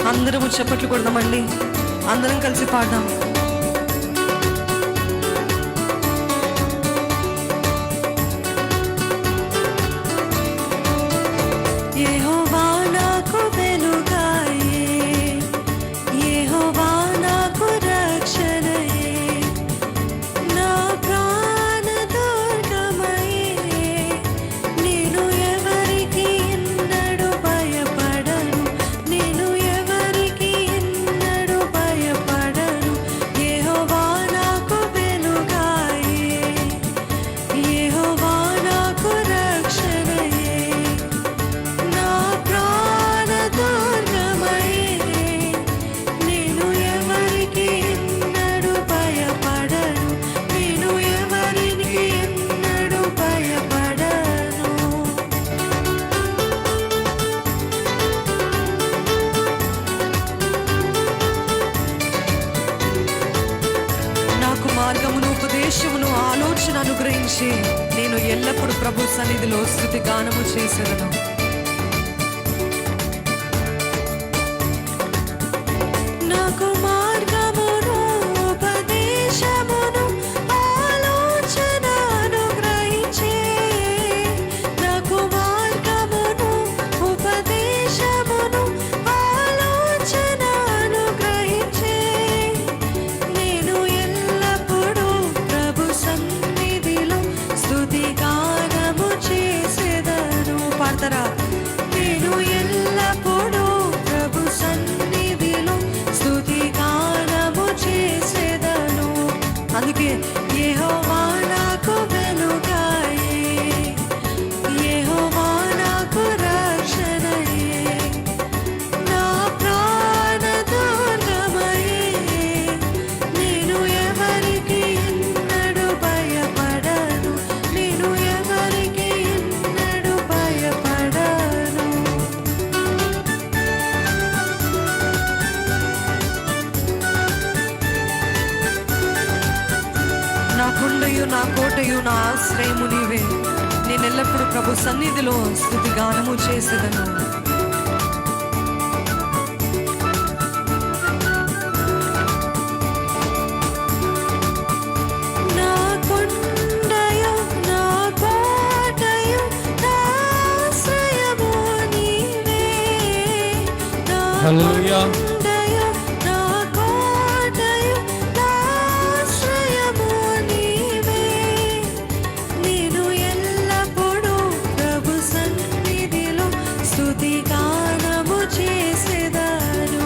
అందరము చప్పట్లు కొడదామండి, అందరం కలిసి పాడదాం. యెహోవా నాకు వెలుగాయే, యెహోవా నాకు రక్షణయే, నా ప్రాణ దుర్గమయే. నేను ఎవరికి ఎన్నడూ భయపడను, నేను ఎవరికి ఎన్నడూ భయపడను. యెహోవా నాకు వెలుగాయే, యెహోవా నాకు రక్షణయే, నా ప్రాణ దుర్గమయే. నేను ఎవరికి ఎన్నడూ భయపడను, నేను ఎవరికి ఎన్నడూ భయపడను. నాకు మార్గమును, ఉపదేశమును, ఆలోచన అనుగ్రహించి నేను ఎల్లప్పుడూ ప్రభు సన్నిధిలో స్తుతి గానము చేసేదను. నాకు మార్గమును, ఉపదేశమును, ఆలోచన అనుగ్రహించే, నాకు మార్గమును, ఉపదేశమును, ఆలోచన అనుగ్రహించే. నేను ఎల్లప్పుడూ ప్రభు సన్నిధిలో స్తుతి గానము చేసేదను. పాడతారా? నేను ఎల్లప్పుడూ ప్రభు సన్నిధిలో స్తుతి గానము చేసేదను. అందుకే యెహోవా నాకు వెలుగాయే, యెహోవా నాకు రక్షణయే, నా ప్రాణ దుర్గమయే. నేను ఎవరికి ఎన్నడూ భయపడను, నేను ఎవరికి ఎన్నడూ భయపడను. నా కొండయు, నా కోటయు, నా ఆశ్రయము నీవే. నేను ఎల్లప్పుడూ ప్రభు సన్నిధిలో స్తుతి గానము చేసేదను. నా కొండయు, నా కోటయు, నా ఆశ్రయము నీవే. నా హల్లెలూయా. కొండయు, నా కోటయు, నా ఆశ్రయము నీవే. నేను ఎల్లప్పుడూ ప్రభు సన్నిధిలో స్తుతి గానము చేసేదను.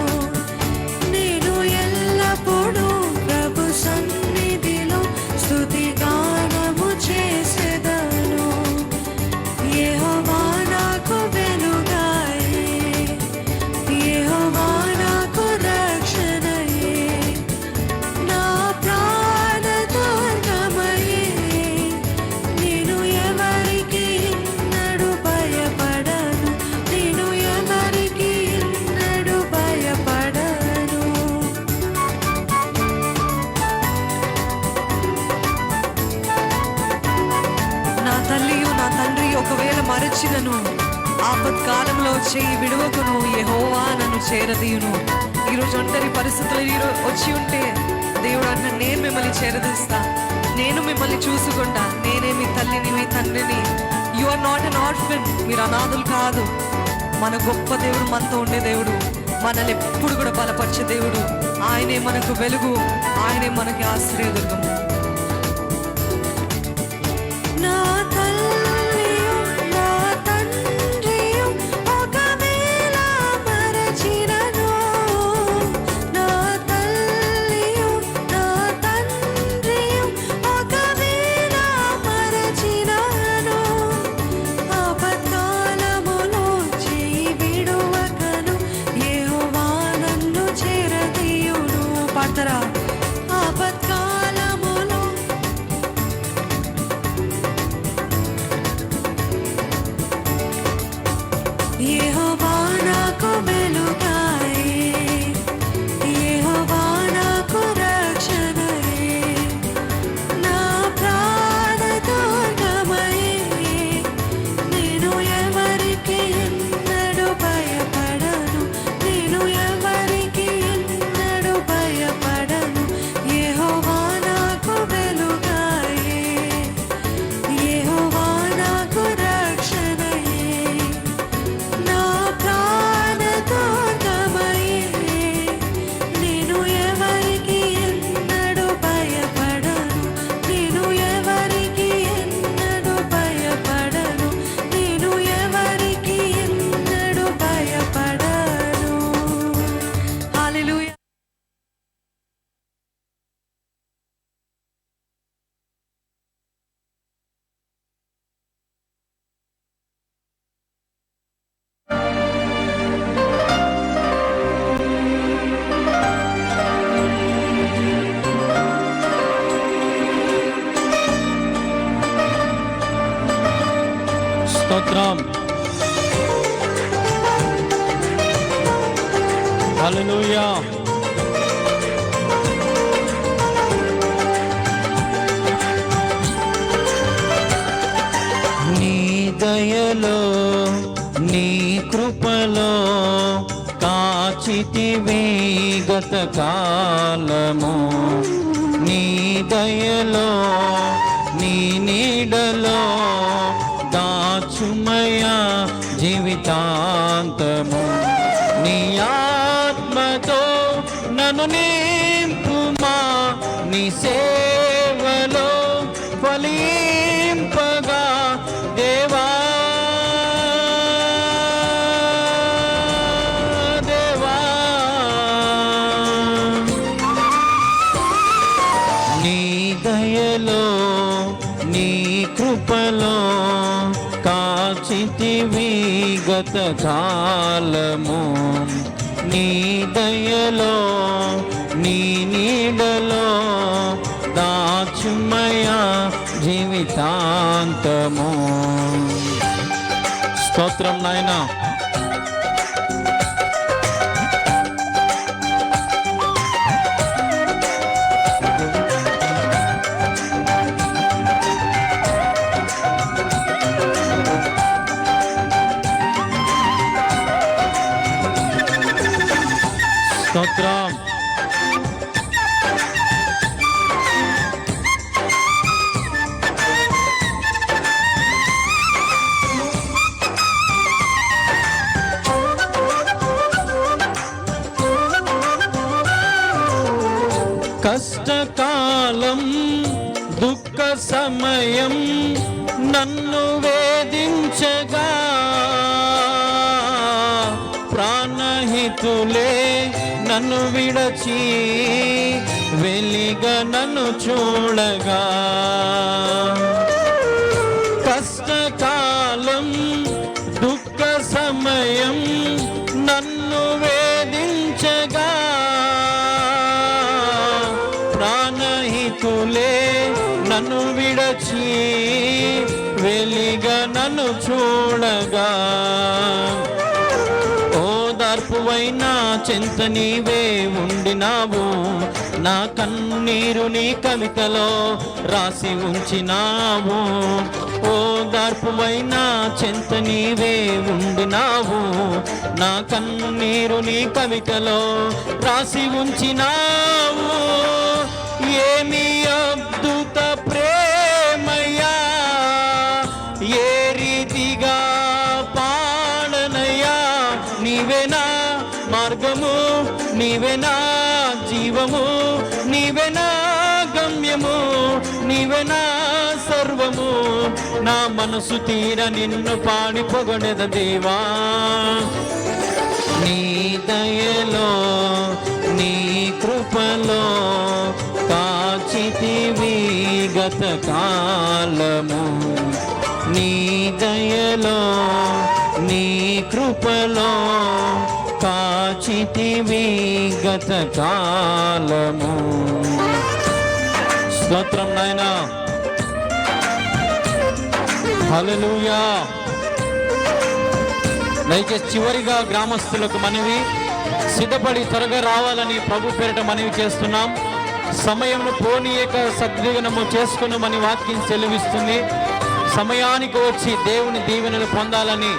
నేను ఎల్లప్పుడూ ప్రభు సన్నిధిలో స్తుతి గానము చేసేదను. యెహోవా నాకు వెలుగాయే, యెహోవా నాకు రక్షణయే, నా ప్రాణ దుర్గమయే. నేను ఎవరికి ఎన్నడూ భయపడను, నేను ఎవరికి ఎన్నడూ భయపడను. నా తల్లియు నా తండ్రి ఒకవేళ మరచినను, ఆపత్కాలంలో చేయి విడువకును, యెహోవా నన్ను చేరదీయును. ఈరోజు ఒంటరి పరిస్థితులు వచ్చి ఉంటే దేవుడు అన్న, నేను మిమ్మల్ని చేరదీస్తా, నేను మిమ్మల్ని చూసుకుంటా, నేనే మీ తల్లిని, మీ తండ్రిని. You are not an orphan. మీరు అనాథులు కాదు. మన గొప్ప దేవుడు, మనతో ఉండే దేవుడు, మనల్ని ఎప్పుడు కూడా బలపరిచే దేవుడు. ఆయనే మనకు వెలుగు, ఆయనే మనకి ఆశ్రయదుర్గము. నా తల్లియు, నా తండ్రియు ఒకవేళ మరచినను, నా తల్లియు, నా తండ్రియు ఒకవేళ మరచినను, ఆపత్కాలములో చేయి విడువకను, యెహోవా నన్ను చేరదీయును. పాడతారా? ఆపత్కాలములో యెహోవా నాకు వెలుగాయే, యెహోవా నాకు రక్షణయే, నా ప్రాణ దుర్గమయే. నేను ఎవరికి ఎన్నడూ భయపడను, నేను ఎవరికి హల్లెలూయా. నీ దయలో నీ కృపలో కాచితివి గత కాలము, నీ దయలో నీ నీడలో దాచుమయా జీవితాంతము. నీ ఆత్మతో నన్ను నింపుమా, నీ సేవలో ఫలింపగా దేవా దేవా. నీ దయలో నీ కృపలో కాచితివి గత కాలము, నీ దయలో నీ నీడలో దాచుమయా జీవితాంతము. స్తోత్రం నాయనా. స్తోత్రం. కష్టకాలం దుఃఖ సమయం నన్ను వేధించగా, ప్రాణహితులే నన్ను విడచి వెలిగా నన్ను చూడగా, కష్టకాలం దుఃఖ సమయం నన్ను వేధించగా, ప్రాణహితులే నన్ను విడచి వెలిగా నన్ను చూడగా, ఓదార్పువైనా చెంత నీవే ఉండినావు, నా కన్నీరు నీ కవితలో రాసి ఉంచినావు. ఓదార్పువైనా చెంత నీవే ఉండినావు, నా కన్నీరు నీ కవితలో రాసి ఉంచినావు. ఏమి అద్భుత ప్రేమయ్యా, ఏ రీతిగా పాడనయ్యా. నీవేనా మార్గము, నీవేనా జీవము, నీవేనా గమ్యము, నీవేనా సర్వము. నా మనసు తీర నిన్ను పాడి పొగడెద దేవా. నీ దయలో నీ కృపలో కాచితివి గత కాలము, నీ దయలో నీ కృపలో కాచితివి గత కాలము. స్తోత్రం నాయనా. హల్లెలూయా. దయచేసి చివరిగా గ్రామస్తులకు మనవి, సిద్ధపడి త్వరగా రావాలని ప్రభు పేరిట మనవి చేస్తున్నాం. సమయంలో పోనీయక సద్వినియోగము చేసుకున్నామని వాక్యం సెలవిస్తుంది. సమయానికి వచ్చి దేవుని దీవెనలు పొందాలని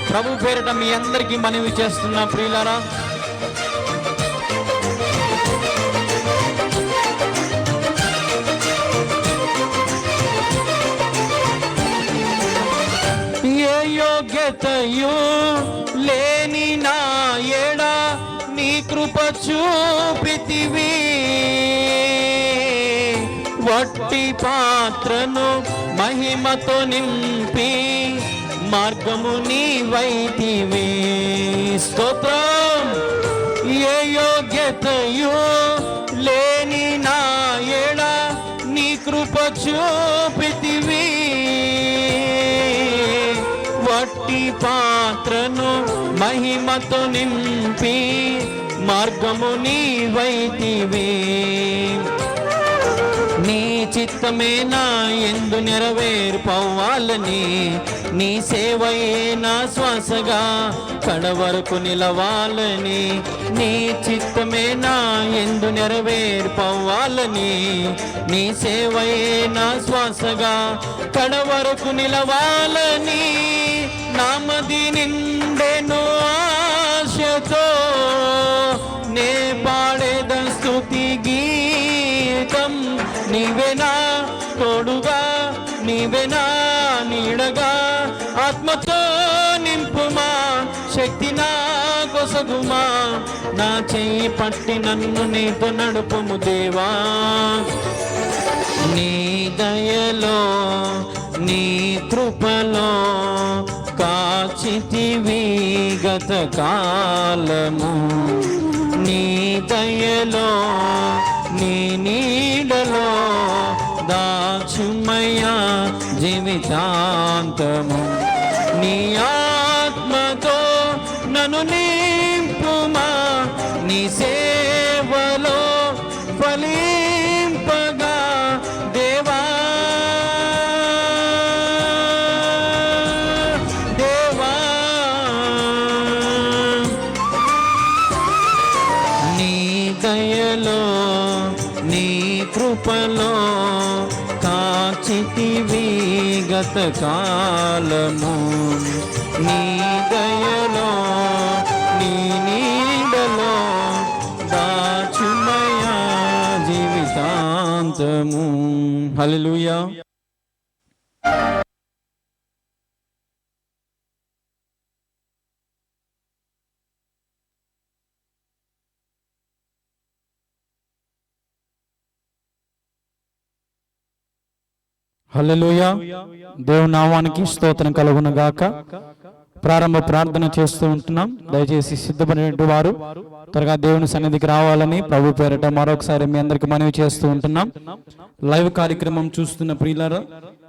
ప్రభు పేరిట మీ అందరికీ మనవి చేస్తున్నా ప్రియులారా. ఏ యోగ్యతయు లేని నా ఎడ నీ కృప చూపితివి, వట్టి పాత్రను మహిమతో నింపి మార్గము నీవైతివి. స్తోత్రం. ఏ యోగ్యతయు లేని నా ఎడ నీ కృప చూపితివి, వట్టి పాత్రను మహిమతో నింపి మార్గము నీవైతివి. నీ చిత్తమే నా ఎందు నెరవేర్పవ్వాలని, నీ సేవయే నా శ్వాసగా కడవరకు నిలవాలని, నీ చిత్తమే నా ఎందు నెరవేర్పవ్వాలని, నీ సేవయే నా శ్వాసగా కడవరకు నిలవాలని, నామది నిండెను ఆశతో నే పాడేద స్తుతి గీతం. నీవేనా తోడుగా, నీవేనా నీడగా, ఆత్మతో నింపుమా, శక్తి నా కొసగుమా, నా చెయ్యి పట్టి నన్ను నీతో నడుపుము దేవా. నీ దయలో నీ కృపలో కాచితివి గత కాలము, నీ దయలో నీ నీడలో దాచుమయ్యా జీవితాంతము. నీ ఆత్మతో నన్ను నింపుమా, నీ సేవలో ఫలింపగా దేవా. దేవా నీ దయలో నీ కృపలో కాచితివి గత కాలము, నీ దయలో నీ నీడలో దాచుమయా జీవితాంతము. హల్లెలూయా. హల్లెలూయా. దేవుని నామానికి స్తోత్రం కలుగును గాక. ప్రారంభ ప్రార్థన చేస్తూ ఉంటున్నాం. దయచేసి సిద్ధపడినటువంటి వారు త్వరగా దేవుని సన్నిధికి రావాలని ప్రభు పేరిట మరొకసారి మీ అందరికి మనవి చేస్తూ ఉంటున్నాం. లైవ్ కార్యక్రమం చూస్తున్న ప్రియులారా,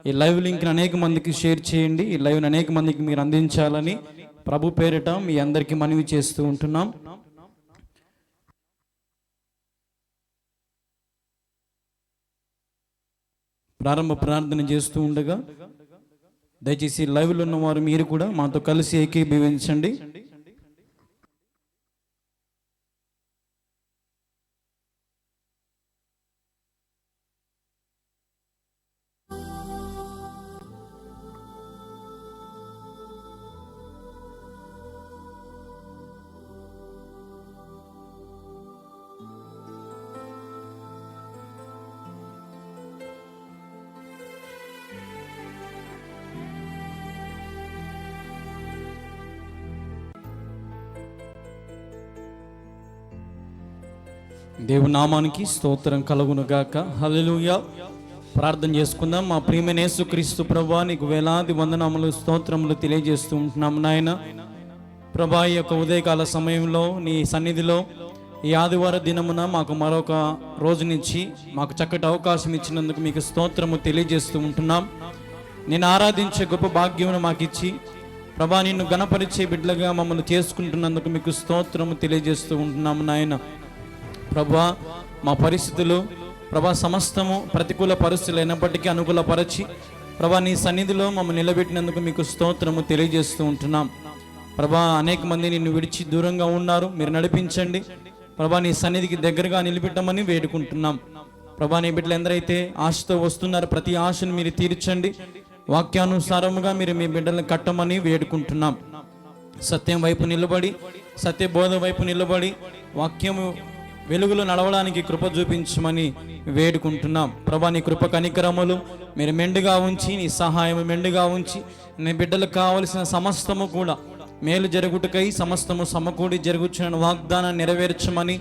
ఈ లైవ్ లింక్ అనేక మందికి షేర్ చేయండి. ఈ లైవ్ అనేక మందికి మీరు అందించాలని ప్రభు పేరిట మీ అందరికి మనవి చేస్తూ ఉంటున్నాం. ప్రారంభ ప్రార్థన చేస్తూ ఉండగా దయచేసి లైవ్లో ఉన్నవారు మీరు కూడా మాతో కలిసి ఏకీభవించండి. దేవుని నామానికి స్తోత్రం కలుగును గాక. హల్లెలూయా. ప్రార్థన చేసుకుందాం. మా ప్రియమైన యేసుక్రీస్తు ప్రభువా, నీకు వేలాది వందనములు స్తోత్రములు తెలియజేస్తూ ఉంటున్నాము నాయన. ప్రభా, ఈ యొక్క ఉదయకాల సమయంలో నీ సన్నిధిలో ఈ ఆదివార దినమున మాకు మరొక రోజు నుంచి మాకు చక్కటి అవకాశం ఇచ్చినందుకు మీకు స్తోత్రము తెలియజేస్తూ ఉంటున్నాం. నేను ఆరాధించే గొప్ప భాగ్యమును మాకు ఇచ్చి ప్రభా, నిన్ను గణపరిచే బిడ్డలుగా మమ్మల్ని చేసుకుంటున్నందుకు మీకు స్తోత్రము తెలియజేస్తూ ఉంటున్నాము నాయన. ప్రభా, మా పరిస్థితులు ప్రభా సమస్తము ప్రతికూల పరిస్థితులు అయినప్పటికీ అనుకూలపరచి ప్రభా నీ సన్నిధిలో మమ్మల్ని నిలబెట్టినందుకు మీకు స్తోత్రము తెలియజేస్తూ ఉంటున్నాం. ప్రభా, అనేక మంది నిన్ను విడిచి దూరంగా ఉన్నారు, మీరు నడిపించండి ప్రభా, నీ సన్నిధికి దగ్గరగా నిలబెట్టమని వేడుకుంటున్నాం. ప్రభా, నీ బిడ్డలు ఎందరైతే ఆశతో వస్తున్నారు ప్రతి ఆశను మీరు తీర్చండి, వాక్యానుసారముగా మీరు మీ బిడ్డలను కట్టమని వేడుకుంటున్నాం. సత్యం వైపు నిలబడి, సత్య బోధ వైపు నిలబడి వాక్యము వెలుగులో నడవడానికి కృప చూపించమని వేడుకుంటున్నాం. ప్రభా, నీ కృప కనికరములు మీరు మెండుగా ఉంచి, నీ సహాయం మెండుగా ఉంచి, నీ బిడ్డలకు కావలసిన సమస్తము కూడా మేలు జరుగుటకై సమస్తము సమకూడి జరుగుచున్న వాగ్దానాన్ని నెరవేర్చమని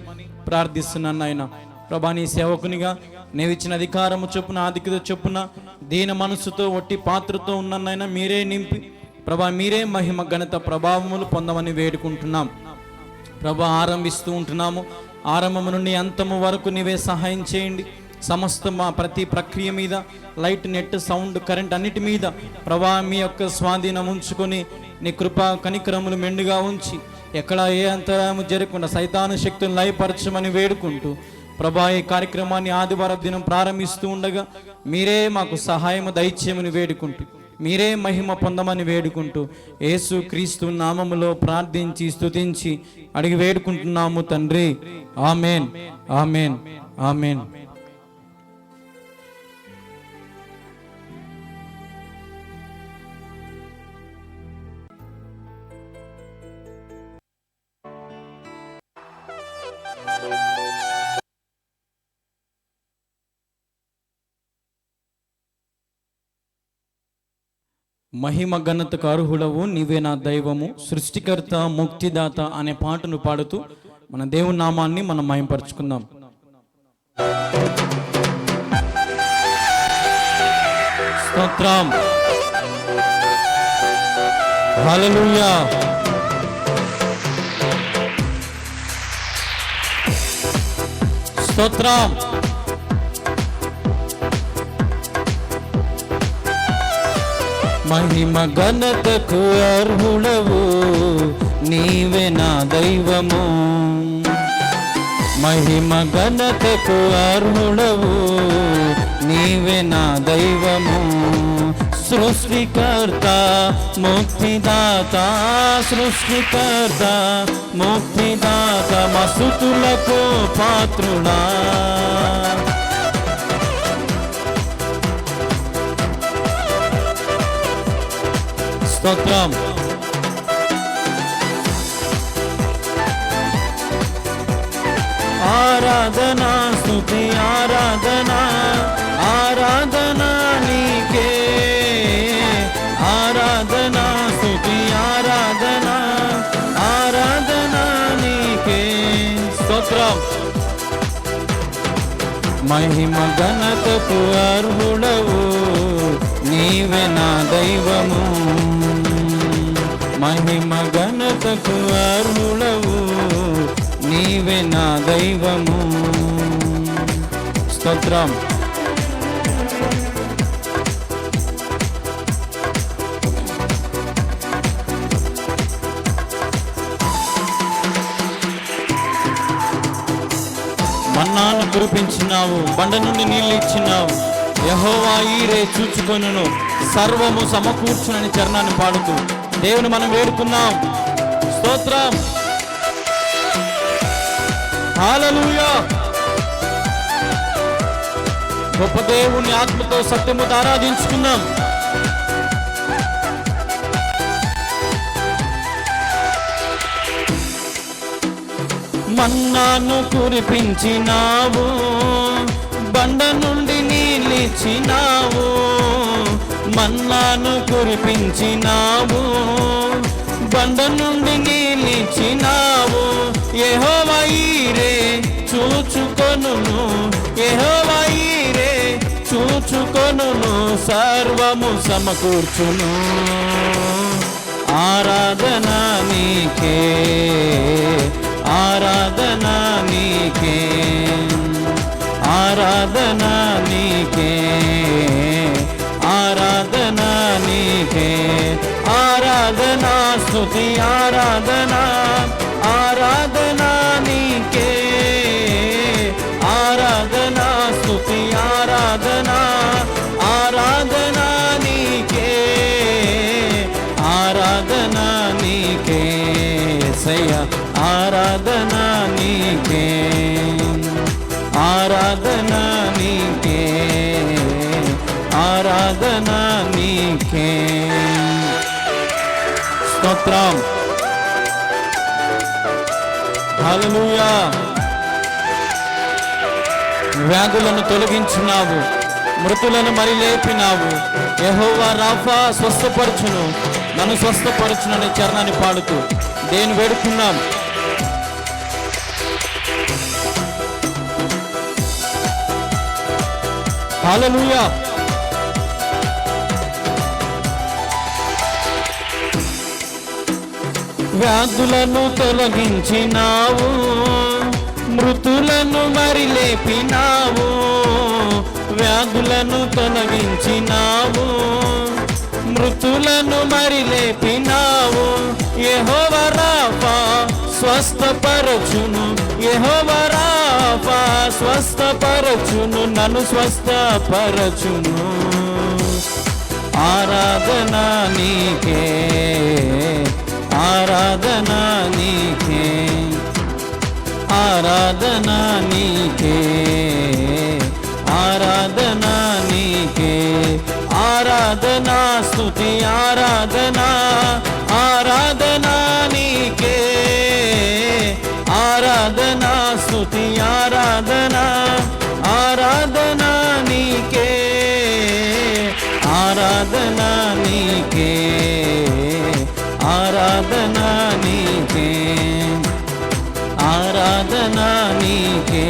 ప్రార్థిస్తున్నాను నాయన. ప్రభా, నీ సేవకునిగా నీవు ఇచ్చిన అధికారము చొప్పున ఆధిక్యత చొప్పున దీన మనసుతో ఒట్టి పాత్రతో ఉన్ననైనా మీరే నింపి ప్రభా, మీరే మహిమ ఘనత ప్రభావములు పొందమని వేడుకుంటున్నాం. ప్రభా, ఆరంభిస్తూ ఉంటున్నాము. ఆరంభము నుండి అంతము వరకు నీవే సహాయం చేయండి. సమస్త మా ప్రతి ప్రక్రియ మీద లైట్, నెట్, సౌండ్, కరెంట్ అన్నిటి మీద ప్రభా మీ యొక్క స్వాధీనం ఉంచుకొని నీ కృపా కనికరములు మెండుగా ఉంచి ఎక్కడ ఏ అంతరాయము జరగకుండా సైతాను శక్తులను లయపరచమని వేడుకుంటూ ప్రభా ఈ కార్యక్రమాన్ని ఆదివారం దినం ప్రారంభిస్తూ ఉండగా మీరే మాకు సహాయము దయచేయమని వేడుకుంటూ మీరే మహిమ పొందమని వేడుకుంటూ యేసు క్రీస్తు నామములో ప్రార్థించి స్తుతించి అడిగి వేడుకుంటున్నాము తండ్రి. Amen, amen, amen. మహిమ ఘనతకు అర్హుడవు నీవే నా దైవము, సృష్టికర్త ముక్తిదాత అనే పాటను పాడుతూ మన దేవుని నామాన్ని మనం మహిమపరుచుకుందాం. స్తోత్రం, హల్లెలూయా. స్తోత్రం, మహిమ ఘనతకు అర్హుడవు నీవే నా దైవము, మహిమ ఘనతకు అర్హుడవు నీవే నా దైవము. సృష్టికర్త ముక్తిదాత, సృష్టికర్త ముక్తిదాత మా స్తుతులకు పాత్రుడా. స్తోత్రం, ఆరాధన స్తుతి ఆరాధన, ఆరాధన నీకే, ఆరాధన స్తుతి ఆరాధన, ఆరాధన నీకే. స్తోత్రం, మహిమ ఘనతకు అర్హుడవు నీవే నా దైవము, మహిమ ఘనతకు అర్హుడవు నీవే నా దైవము. స్తోత్రం, మన్నాను కురిపించినావు, బండ నుండి నీళ్ళు ఇచ్చినావు. యెహోవా ఈరే చూచుకొనును, సర్వము సమకూర్చునని చరణాన్ని పాడుతూ దేవుని మనం వేడుకున్నాం. స్తోత్రం, హల్లెలూయా. గొప్ప దేవుని ఆత్మతో సత్యముతో ఆరాధించుకుందాం. మన్నాను కురిపించినావు, బండ నుండి నీళ్ళిచ్చినావు, మన్నాను కురిపించినావు, బండ నుండి నీళ్ళిచ్చినావు. యెహోవా ఈరే చూచుకొనును, యెహోవా ఈరే చూచుకొనును, సర్వము సమకూర్చును. ఆరాధన నీకే, ఆరాధన నీకే, ఆరాధన నీకే, ఆరాధన నీకే. ఆరాధన స్తుతి ఆరాధన, ఆరాధన నీకే, ఆరాధన స్తుతి ఆరాధన, ఆరాధన నీకే, ఆరాధన నీకే. సయ్య ఆరాధన నీకే, ఆరాధన నీకే, ఆరాధన నీకే. స్తోత్రం, హల్లెలూయా. వ్యాధులను తొలగించినావు, మృతులను మరి లేపినావు. యెహోవా రాఫా స్వస్థపరచును, నన్ను స్వస్థపరచునని చరణాన్ని పాడుతూ దేని వేడుకున్నాం. హల్లెలూయా. వ్యాధులను తొలగించినావు, మృతులను మరి లేపినావు. వ్యాధులను తొలగించినావు, మృతులను మరి లేపినావు. యెహోవా రాఫా స్వస్థపరచును, యెహోవా రాఫా రాఫా స్వస్థపరచును, నన్ను స్వస్థపరచును. ఆరాధన నీకే, ఆరాధన నీకే, ఆరాధన నీకే, ఆరాధన నీకే, ఆరాధన స్తుతి ఆరాధన, ఆరాధన నీకే, ఆరాధన స్తుతి ఆరాధన, ఆరాధన నీకే, ఆరాధన నీకే, ఆరాధన నీకే, ఆరాధన నీకే,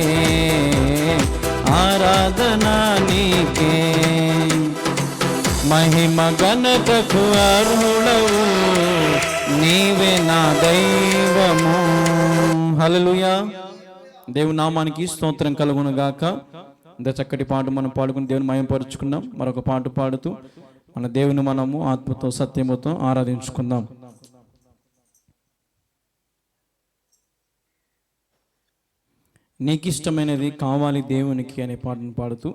ఆరాధన నీకే. మహిమ ఘనతకు అర్హుడవు నీవే నా దైవము. హల్లెలూయా. దేవుని నామానికి స్తోత్రం కలుగును గాక. ఇంత చక్కటి పాట మనం పాడుకుని దేవుని మహిమపరుచుకున్నాం. మరొక పాట పాడుతూ మన దేవుని మనము ఆత్మతో సత్యముతో ఆరాధించుకుందాం. నీకిష్టమైనది కావాలి దేవునికి అనే పాటను పాడుతూ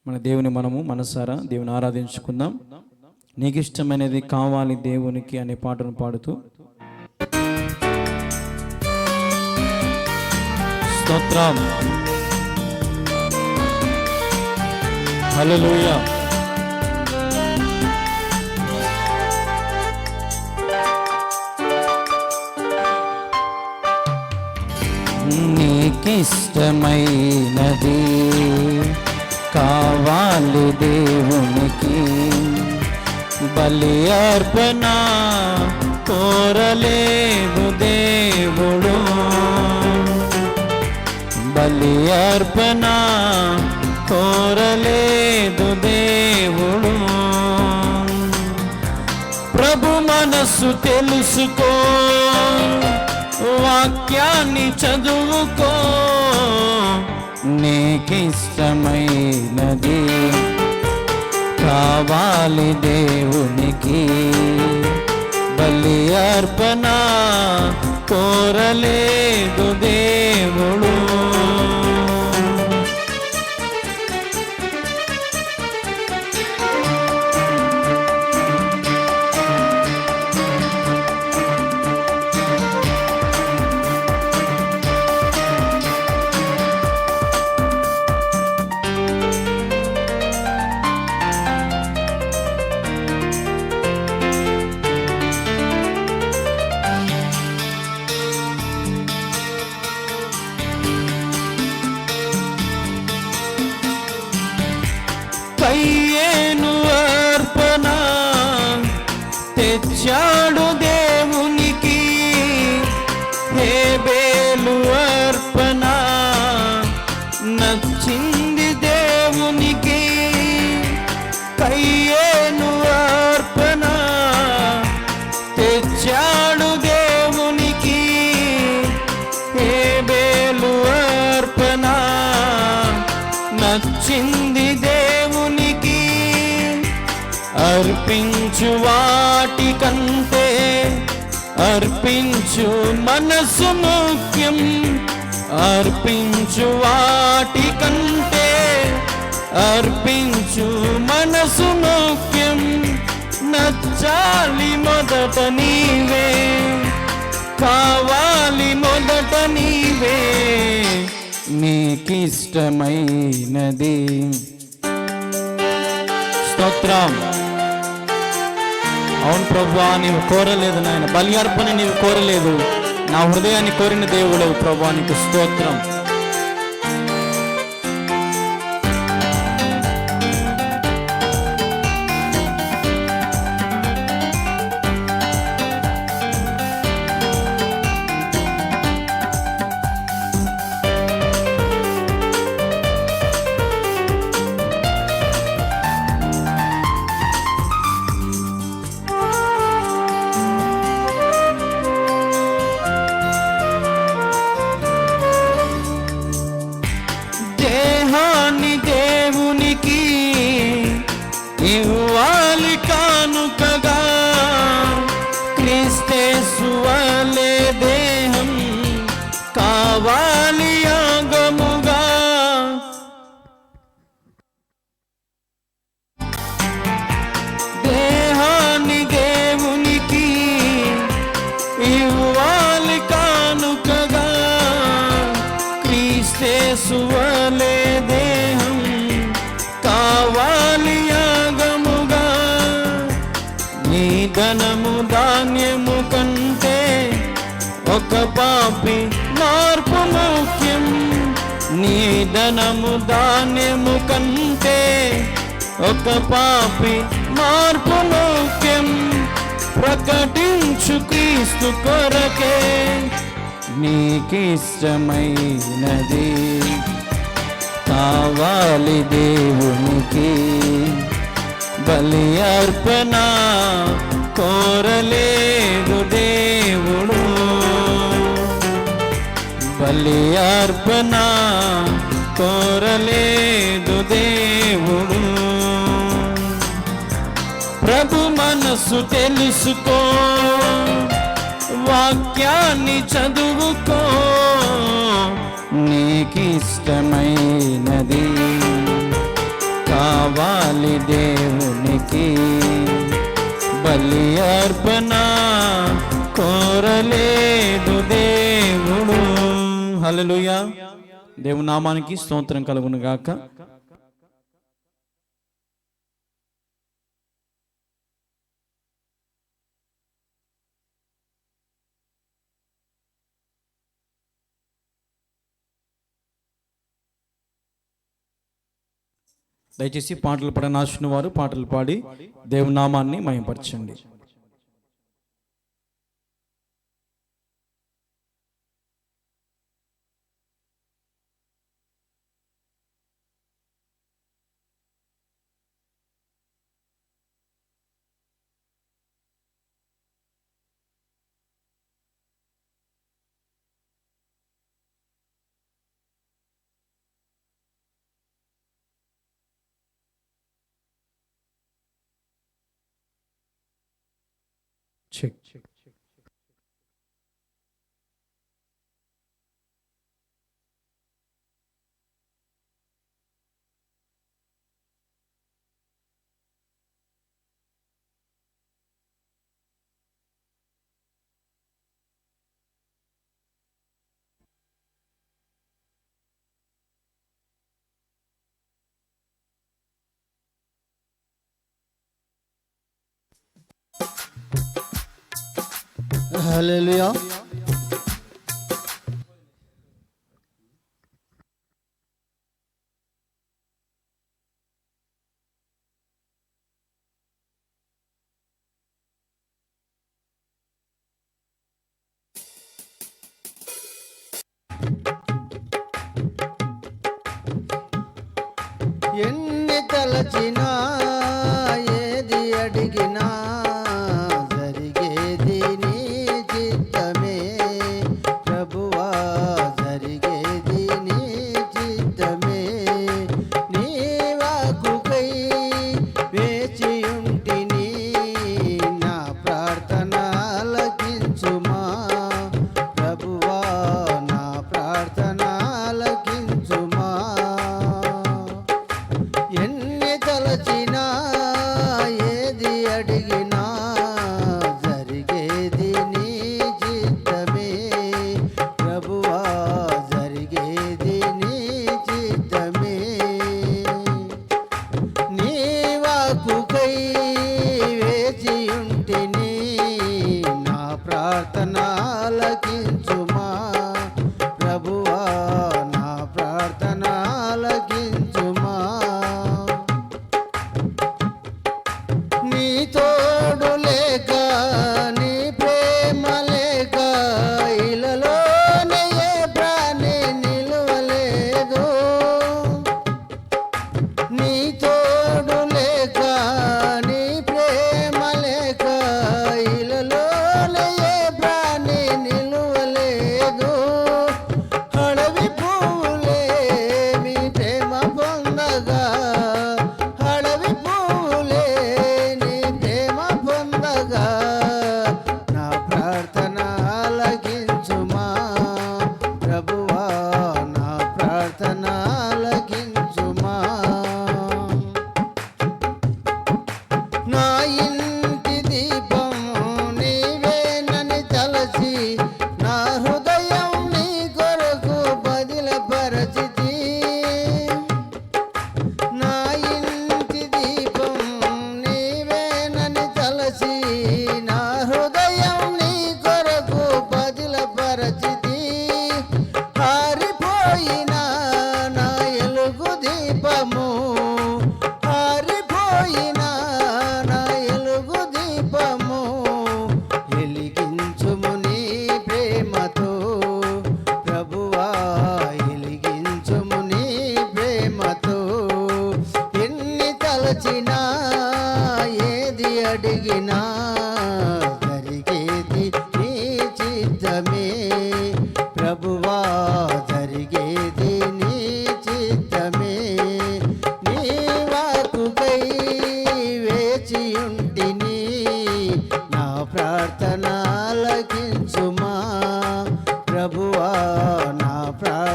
మన దేవుని మనము మనసారా దేవుని ఆరాధించుకుందాం. నీకిష్టమైనది కావాలి దేవునికి అనే పాటను పాడుతూ స్తోత్రం. హల్లెలూయా. నీకిష్టమైనది కావాలి దేవునికి, బలి అర్పణ కోరలేదు దేవుడు, బలి అర్పణ కోరలేదు దేవుడు. ప్రభు మనస్సు తెలుసుకో, వాక్యాన్ని చదువుకో, నీకిష్టమైనది కావాలి దేవునికి, బలి అర్పణ కోరలేదు దేవుడు. కయ్యేను అర్పణ తెచ్చాడు దేవునికి, హేబేలు అర్పణ నచ్చింది దేవునికి. కయ్యేను అర్పణ తెచ్చాడు దేవునికి, హేబేలు అర్పణ నచ్చింది దేవునికి. అర్పించు వాటి కంటే అర్పించు మనసు ముఖ్యం, అర్పించు వాటి కంటే అర్పించు మనసు ముఖ్యం. నచ్చాలి మొదట నీవే, కావాలి మొదట నీవే, నీకిష్టమైనది. స్తోత్రం. అవును ప్రభువా, నీవు కోరలేదు నాయన, బలి అర్పణ నీవు కోరలేదు, నా హృదయాన్ని కోరిన దేవుడవు ప్రభువా, నీకు స్తోత్రం. ఇవ్వాలి కానుకగా, క్రీస్తేసు వలె దేహం కావాలి యాగముగా. యేసువలే దేహం కావాలి యాగముగా. నీ ధనము ధాన్యము కంటే ఒక పాపి మార్పు ముఖ్యం. నీ ధనము ధాన్యము కంటే ఒక పాపి మార్పు ముఖ్యం. ప్రకటించు క్రీస్తు కొరకే నీకిష్టమైనది కావాలి దేవునికి. బలి అర్పణ కోరలేదు దేవుడు, బలి అర్పణ కోరలేదు దేవుడు. ప్రభు మనసు తెలుసుకో, వాక్యాన్ని చదువుకో, నీకిష్టమైనది కావాలి దేవునికి. బలి అర్పణ కోరలేదు దేవుడు. హల్లెలూయా. దేవుని నామానికి స్తోత్రం కలుగును గాక. దయచేసి పాటలు పాడనాల్సిన వారు పాటలు పాడి దేవుని నామాన్ని మహిమపరచండి. చెక్ చెక్ హల్లెలూయా. ఎన్ని తలచినా ఏది అడిగినా జరిగేది నీ చిత్తమే ప్రభువా, జరిగేది నీ చిత్తమే. నీ వాక్కుకై వేచియుంటిని, నా ప్రార్థన ఆలకించుమా ప్రభువా, నా ప్రార్థన ఆలకించుమా. ఎన్ని తలచినా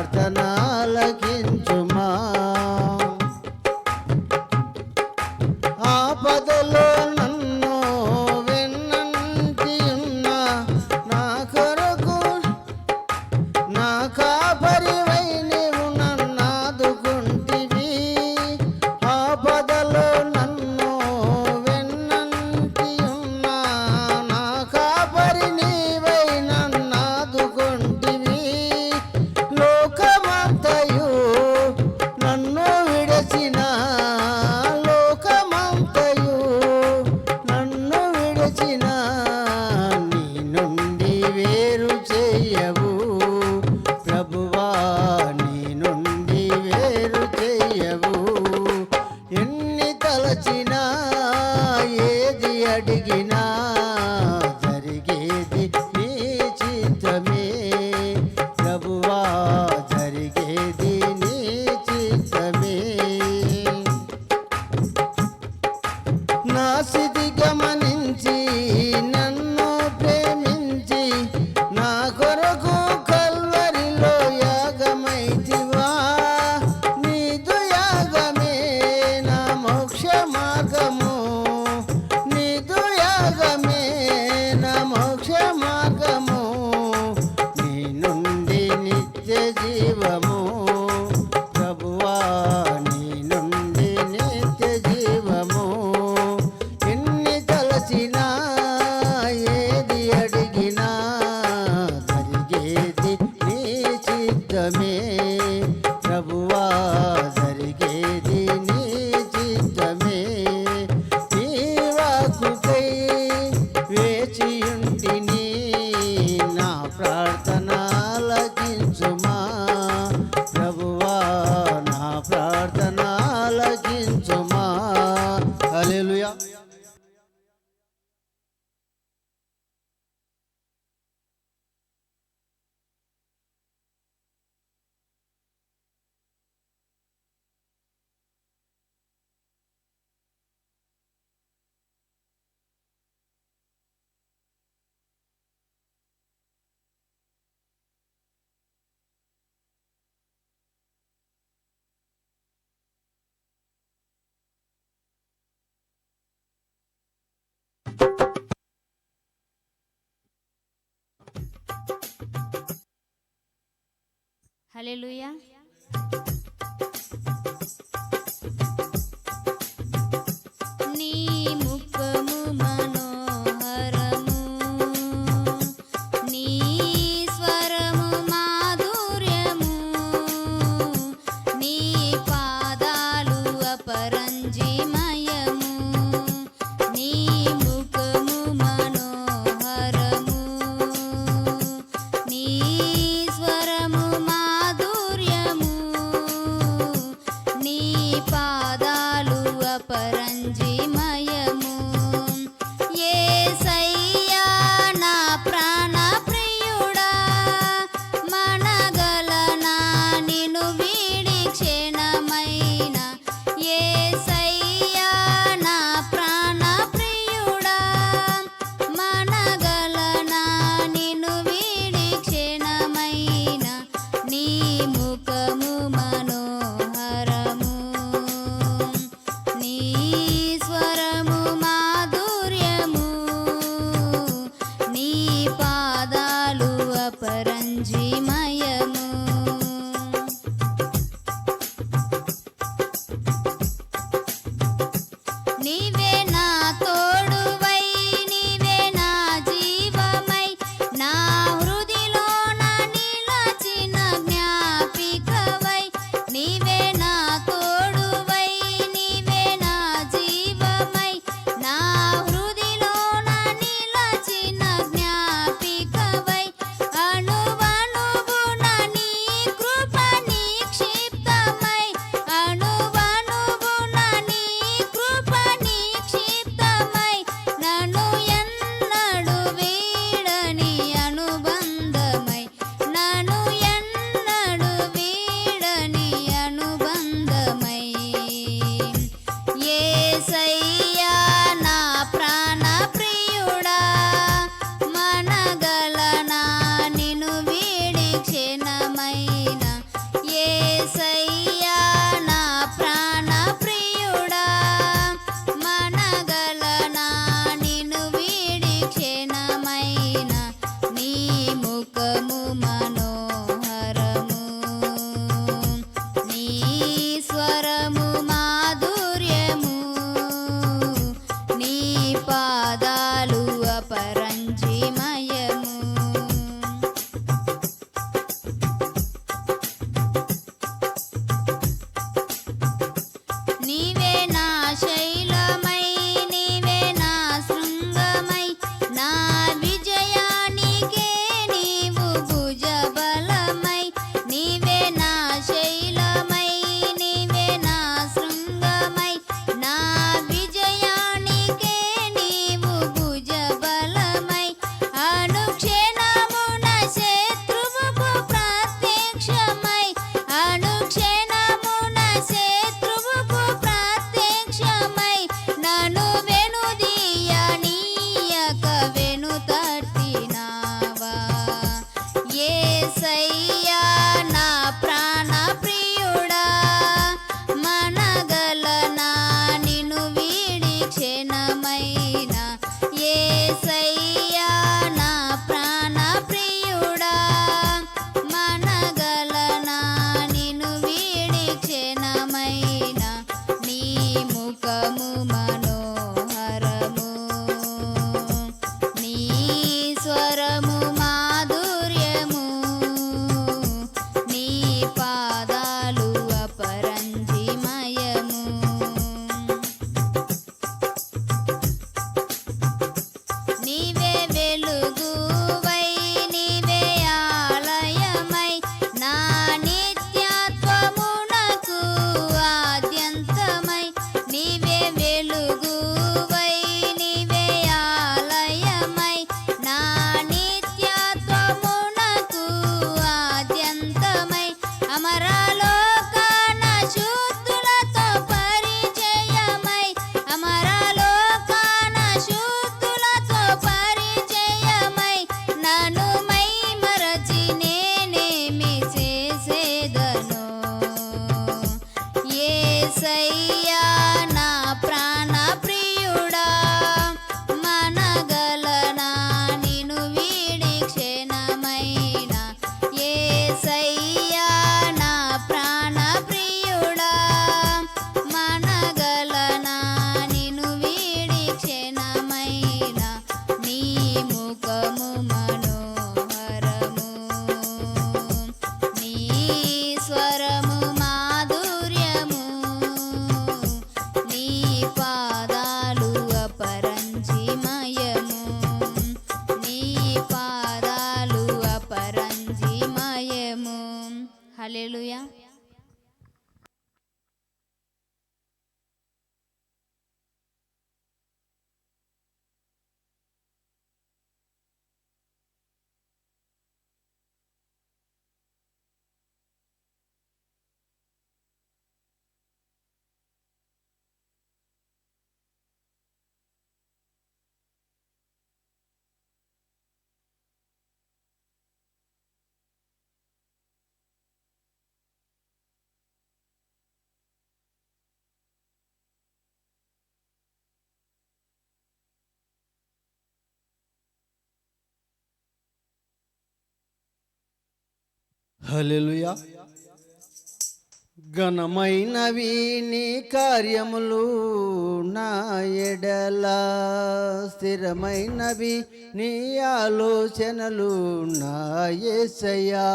ప్రార్థన ఆలకించుమా. ఆపదలో నన్ను వెన్నంటి ఉన్న నా కొరకు నా కాపరివై నీవు నన్నాదుకుంటివి. ఆపదలో నన్ను వెన్నంటి ఉన్న నా కాపరి నీవై నన్నాదుకుంటివి. లోకమంతయు నన్ను విడచిన లోకమంతయు నన్ను విడచిన నీ నుండి వేరు చేయవు ప్రభువా, నీ నుండి వేరు చేయవు. ఎన్ని తలచినా ఏది అడిగినా జరిగేది నీ చిత్తమే ప్రభువా, జరిగేది నీ చిత్తమే. నా స్థితి గమనించి నన్ను ప్రేమించి నా కొరకు కల్వరిలో యాగమైతివా. నీదు యాగమే నా మోక్ష మార్గము, నీదు యాగమే నా మోక్ష మార్గము. నీ నుండి నిత్య జీవము ప్రభువా, నీ నుండి నిత్య జీవము. ఎన్ని తలచినా ఏది అడిగినా జరిగేది నీ చిత్తమే ప్రభువా, జరిగేది నీ చిత్తమే. నీ వాక్కుకై వేచియుంటిని, నా ప్రార్థన ఆలకించుమా ప్రభువా, నా ప్రార్థన ఆలకించుమా. హల్లెలూయా. హల్లెలూయా. నీ ముఖము మనోహరము, నీ స్వరము మాధుర్యము, నీ పాదాలు అపరంజిమయము. నీ ముఖము మనోహరము, నీ స్వరము మాధుర్యము, నీ అమరలోకాన శుద్ధులతో పరిచయమై అమరలోకాన శుద్ధులతో పరిచయమై నన్ను మై మరచి నేనేమి చేసేదను యేసయ్యా నా ప్రాణ ప్రియుడా మనగలనా నిన్ను వీడి క్షణమైన యేసయ్యా నా ప్రాణ ప్రియుడా మనగలనా నిన్ను వీడి క్షణమైన నీ ముఖము మనోహరము నీ స్వరము మాధుర్యము నీ పాదాలు అపరంజిమయము నీ పాదాలు అపరంజిమయము హల్లెలూయా. హల్లెలూయా. ఘనమైనవి నీ కార్యములు నా ఎడల, స్థిరమైనవి నీ ఆలోచనలు నా యేసయ్యా.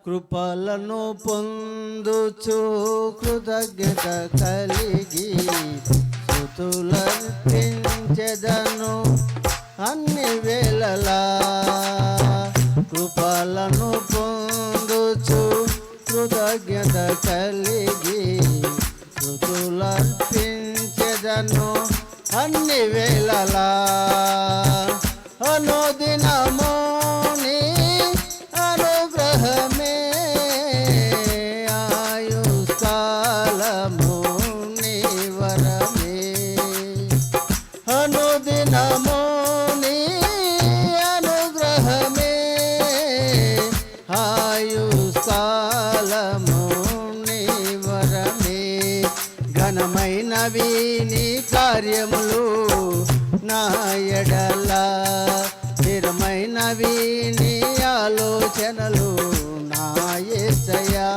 కృపలను పొందుచు కృతజ్ఞత కలిగి స్తుతులర్పించెదను అన్ని వేళలా. కృపలను పొందుచు కృతజ్ఞత కలిగి స్తుతులర్పించెదను అన్ని వేళలా. అనుదినము నీ అనుగ్రహమే ఆయుష్కాలము నీ వరమే. అనుదినము నీ అనుగ్రహమే ఆయుష్కాలము నీ వరమే. ఘనమైనవి నీ కార్యములు నా ఎడల, స్థిరమైనవి నీ ఆలోచనలు నా యేసయ్యా.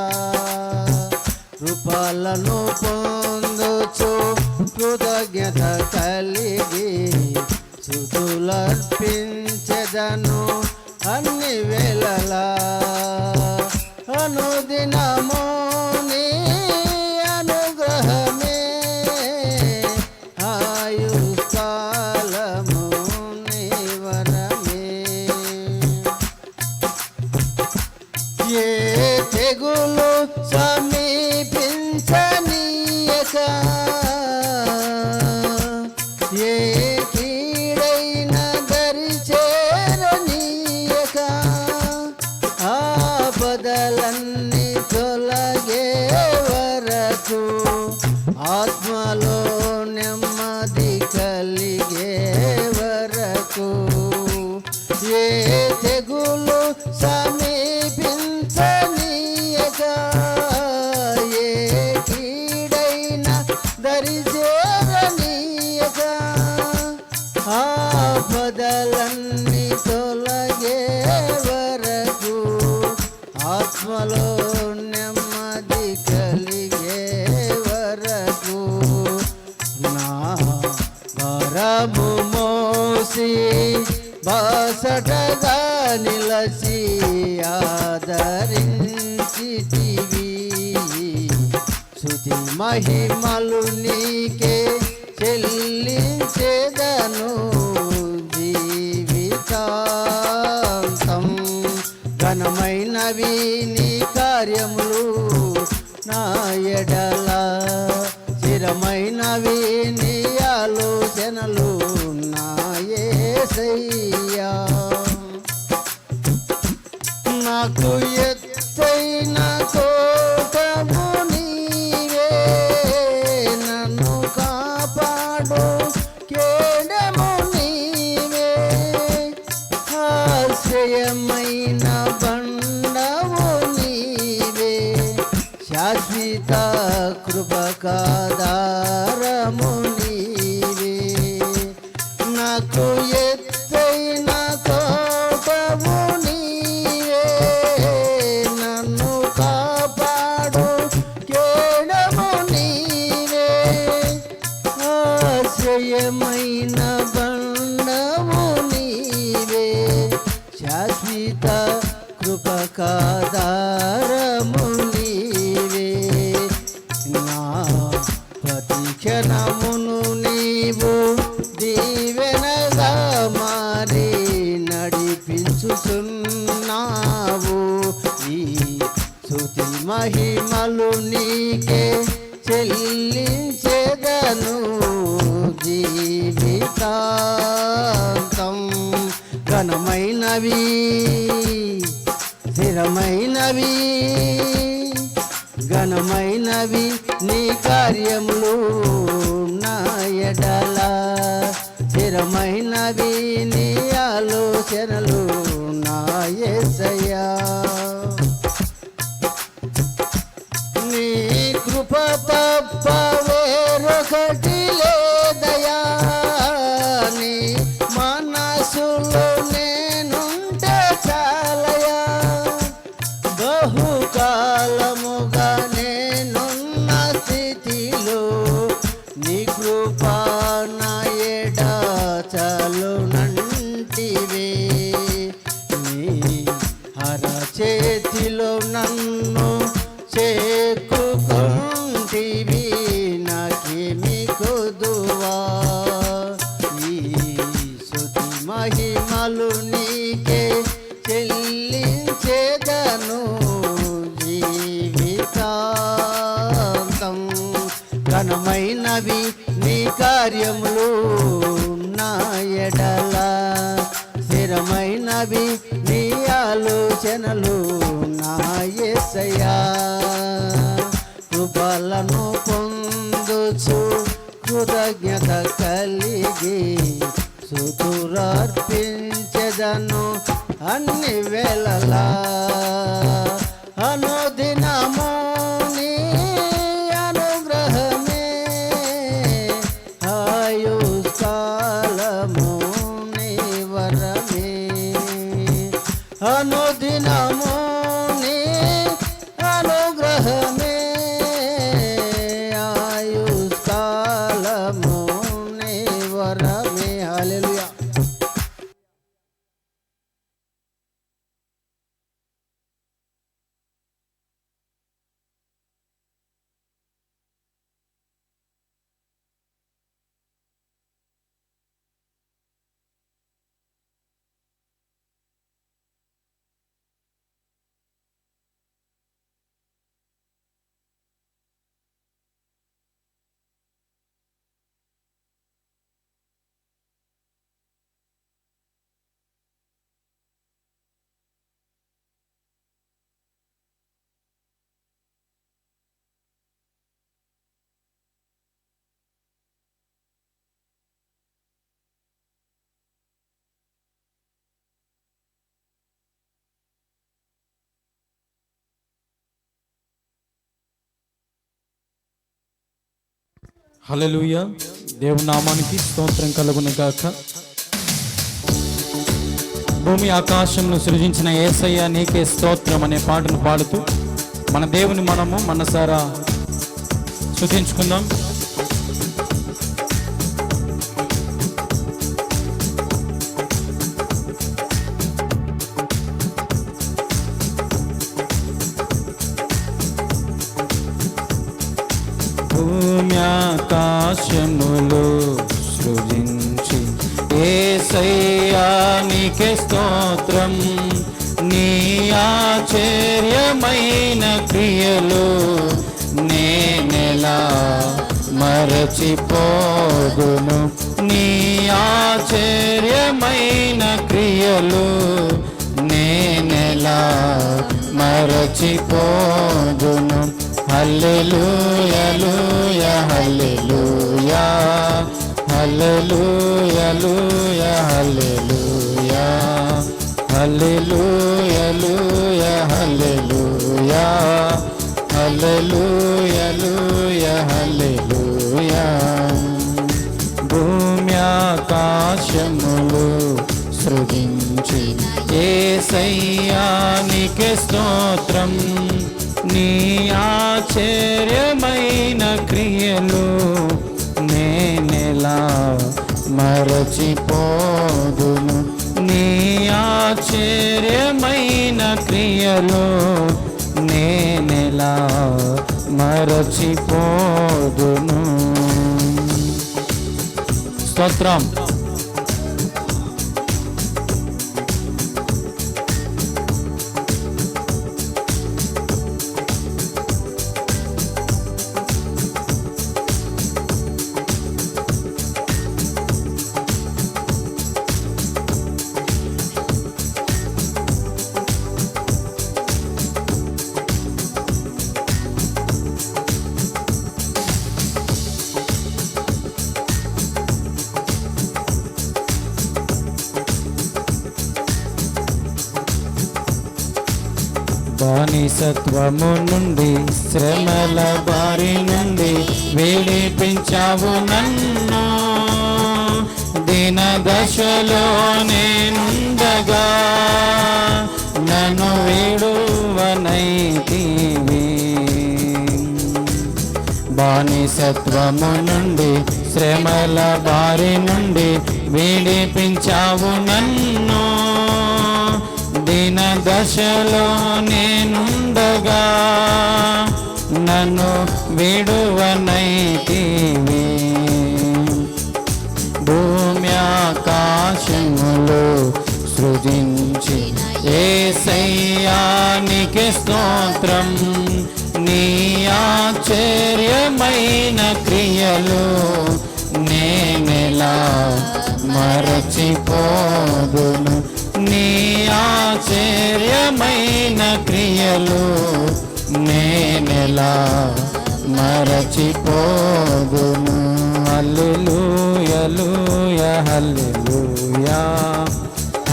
కృపలను పొందుచు కృతజ్ఞత కలిగి స్తుతులర్పించెదను అన్ని వేళలా. అనుదినము నీ అనుగ్రహమే ఆయుష్కాలము నీ వరమే. ఏ తెగులు సమీపించనీయక, ఏ కీడైన దరి చేరనీయక, ఆపదలన్నీ తొలగే వరకు ఆత్మలో నెమ్మది కలిగే వరకు. ఏ తెగులు సమీపించనీయక, ఏ కీడైన దరి చేరనీయక, ఆపదలన్నీ తొలగే వరకు ఆత్మలో నెమ్మది కలిగే వరకు. నా భారము మోసి బాసటగా నిలసి ఆదరించితివి. స్తుతి మహిమలు నీకే చెల్లించెదను జీవితాంతం. ఘనమైనవి నీ కార్యములు నా ఎడల, స్థిరమైనవి నీ ఆలోచనలు నా యేసయ్యా. నాకు ఎత్తైన శాశ్వత కృపకాధారము నీవే నాకు ఎత్తైన కోటము నీవే నన్ను కాపాడు కేడము నీవే ఆశ్రయమైన బండము నీవే శాశ్వత కృపకాధారము నీవే నా ప్రతి క్షణమును నీవు దీవెనగా మారి నడిపించుచున్నావు ఈ స్తుతి మహిమలు నీకే చెల్లించెదను జీవితాంతం ఘనమైనవి స్థిరమైనవి ఘనమైనవి నీ కార్యములు నా ఎడల స్థిరమైనవి నీ ఆలోచనలు నా యేసయ్యా నీ కృప తప్ప వేరొకటి లేదయా నీ మనసులో నేనుంటే చాలయా బహుకాలముగా నేనున్న స్థితిలో నీ కృప నా ఎడ చాలునంటివే నీ అరచేతిలో నన్ను చేకుకుంటివి నాకేమి కొదువా ఈ స్తుతి మహిమలు నీకే చెల్లించెదను జీవితాంతం ఘనమైనవి నీ కార్యములు నా ఎడల స్థిరమైనవి నీ ఆలోచనలు నా యేసయ్యా కృపలను పొందుచు కృతజ్ఞత కలిగి స్తుతులర్పించెదను అన్ని వేళలా అనుదినము నీ అనుగ్రహమే ఆయుష్కాలము నీ వరమే అనుదినము నీ అనుగ్రహమే ఆయుష్కాలము నీ వరమే హల్లెలూయా హల్లెలూయా దేవుని నామానికి స్తోత్రం కలుగును గాక. భూమి ఆకాశంను సృజించిన యేసయ్య నీకే స్తోత్రం అనే పాటను పాడుతూ మన దేవుని మనము మనసారా స్తుతించుకుందాం. భూమి ఆకాశములు సృజించి యేసయ్యా నీకే స్తోత్రం. నీ ఆశ్చర్యమైన క్రియలు నేనెలా మరచిపోదును. నీ ఆశ్చర్యమైన క్రియలు నేనెలా మరచిపోదును. హల్లెలూయా లూయా హల్లెలూయా హల్లెలూయా లూయా హల్లెలూయా హల్లెలూయా లూయా హల్లెలూయా హల్లెలూయా హల్లెలూయా హల్లెలూయా. భూమి ఆకాశములు సృజించిన యేసయ్యా నీకే స్తోత్రం. నీ ఆశ్చర్యమైన క్రియలు నేనెలా మరచిపోదును. నీ ఆశ్చర్యమైన క్రియలు నేనెలా మరచిపోదును. స్తోత్రం. బానిసత్వము నుండి శ్రమల బారి నుండి విడిపించావు నన్ను. దీన దశలో నేనుండగా నన్ను విడువనైతివి. బానిసత్వము నుండి శ్రమల బారి నుండి విడిపించావు నన్ను. దీన దశలో నేనుండగా నన్ను విడువనైతివి. భూమి ఆకాశములు సృజించిన యేసయ్యా నీకే స్తోత్రం. నీ ఆశ్చర్యమైన క్రియలు నేనెలా మరచిపోదును. నీ ఆశ్చర్యమైన క్రియలు నేనెలా మరచిపోదును. హల్లెలూయా హల్లెలూయా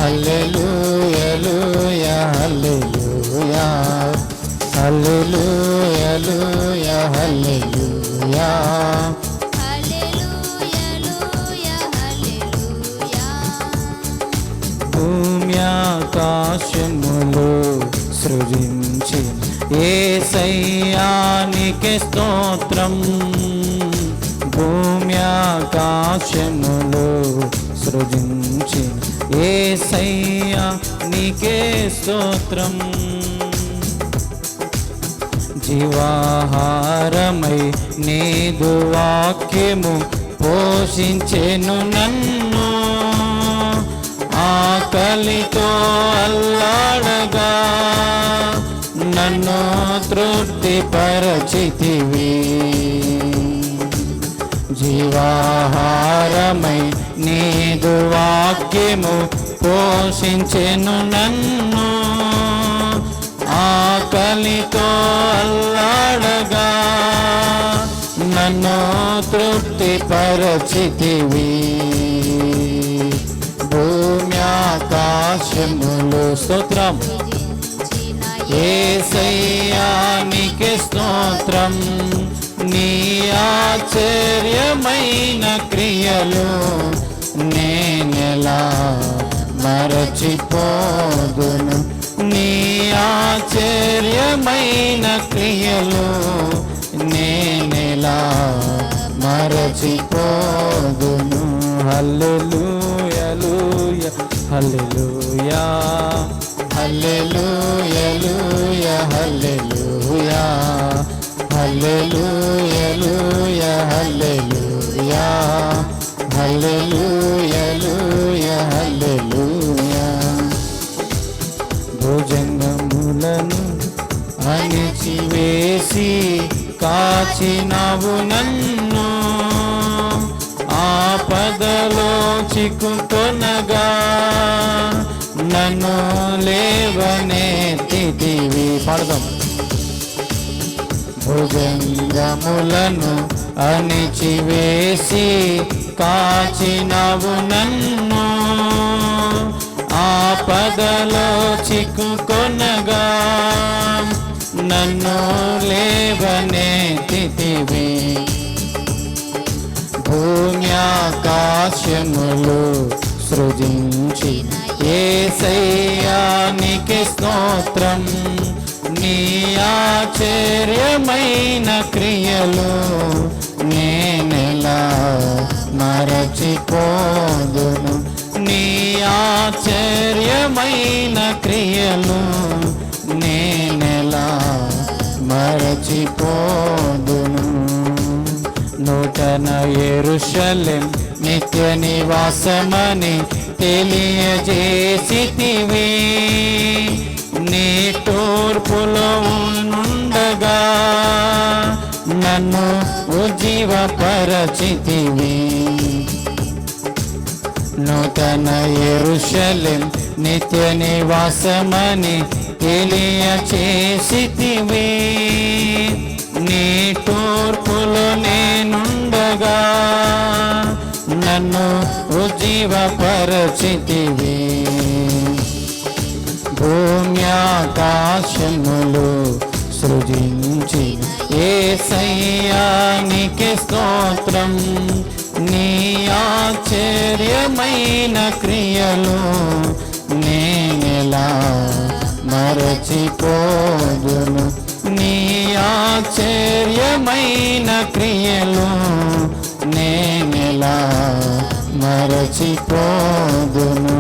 హల్లెలూయా హల్లెలూయా హల్లెలూయా హల్లెలూయా. భూమి ఆకాశములు సృజించిన యేసయ్యా నీకే స్తోత్రం. భూమి ఆకాశములు సృజించిన యేసయ్యా నీకే స్తోత్రం. జీవాహారమై నీదు వాక్యము పోషించెను నన్ను. ఆకలితో అల్లాడగా నన్ను తృప్తిపరచితివి. జీవాహారమై నీదు వాక్యము పోషించెను నన్ను. ఆకలితో అల్లాడగా నన్ను తృప్తిపరచితివి. భూమి ఆకాశములు స్తోత్రం. యేసయ్యా నీకే స్తోత్రం. నీ ఆశ్చర్యమైన క్రియలు నేనెలా మరచిపోదును. నీ ఆశ్చర్యమైన క్రియలు నేనెలా మరచిపోదును. హల్లెలూయా హల్లెలూయా హల్లెలూయా హల్లెలూయా హల్లెలూయా హల్లెలూయా హల్లెలూయా హల్లెలూయా. భుజంగములను అణిచివేసి కాచినావు నన్ను. ఆపదలో చిక్కుకొనగా నన్ను లేవనెత్తితివి. పాడదాం. భుజంగములను అణిచివేసి కాచినావు నన్ను. ఆపదలో చిక్కుకొనగా నన్ను లేవనెత్తితివి. భూమి ఆకాశములు సృజించిన యేసయ్యా నీకే స్తోత్రం. నీ ఆశ్చర్యమైన క్రియలు నేనెలా మరచిపోదును. నీ ఆశ్చర్యమైన క్రియలు నేనెలా మరచిపోదును. నూతన యెరూషలేం నిత్య నివాసమని తెలియజేసితివి. నీ తూర్పులో ఉండగా నన్ను ఉజ్జీవపరచితివి. నూతన యెరూషలేం నిత్య నివాసమని తెలియచేసితివి. నీ తూర్పులో నేనుండగా నన్ను ఉజ్జీవపరచితివి. భూమి ఆకాశములు సృజించి యేసయ్యా నీకే స్తోత్రం. నీ ఆశ్చర్యమైన క్రియలు నేనెలా మరచిపోదును. నీ ఆశ్చర్యమైన క్రియలు నేనెలా మరచిపోదును.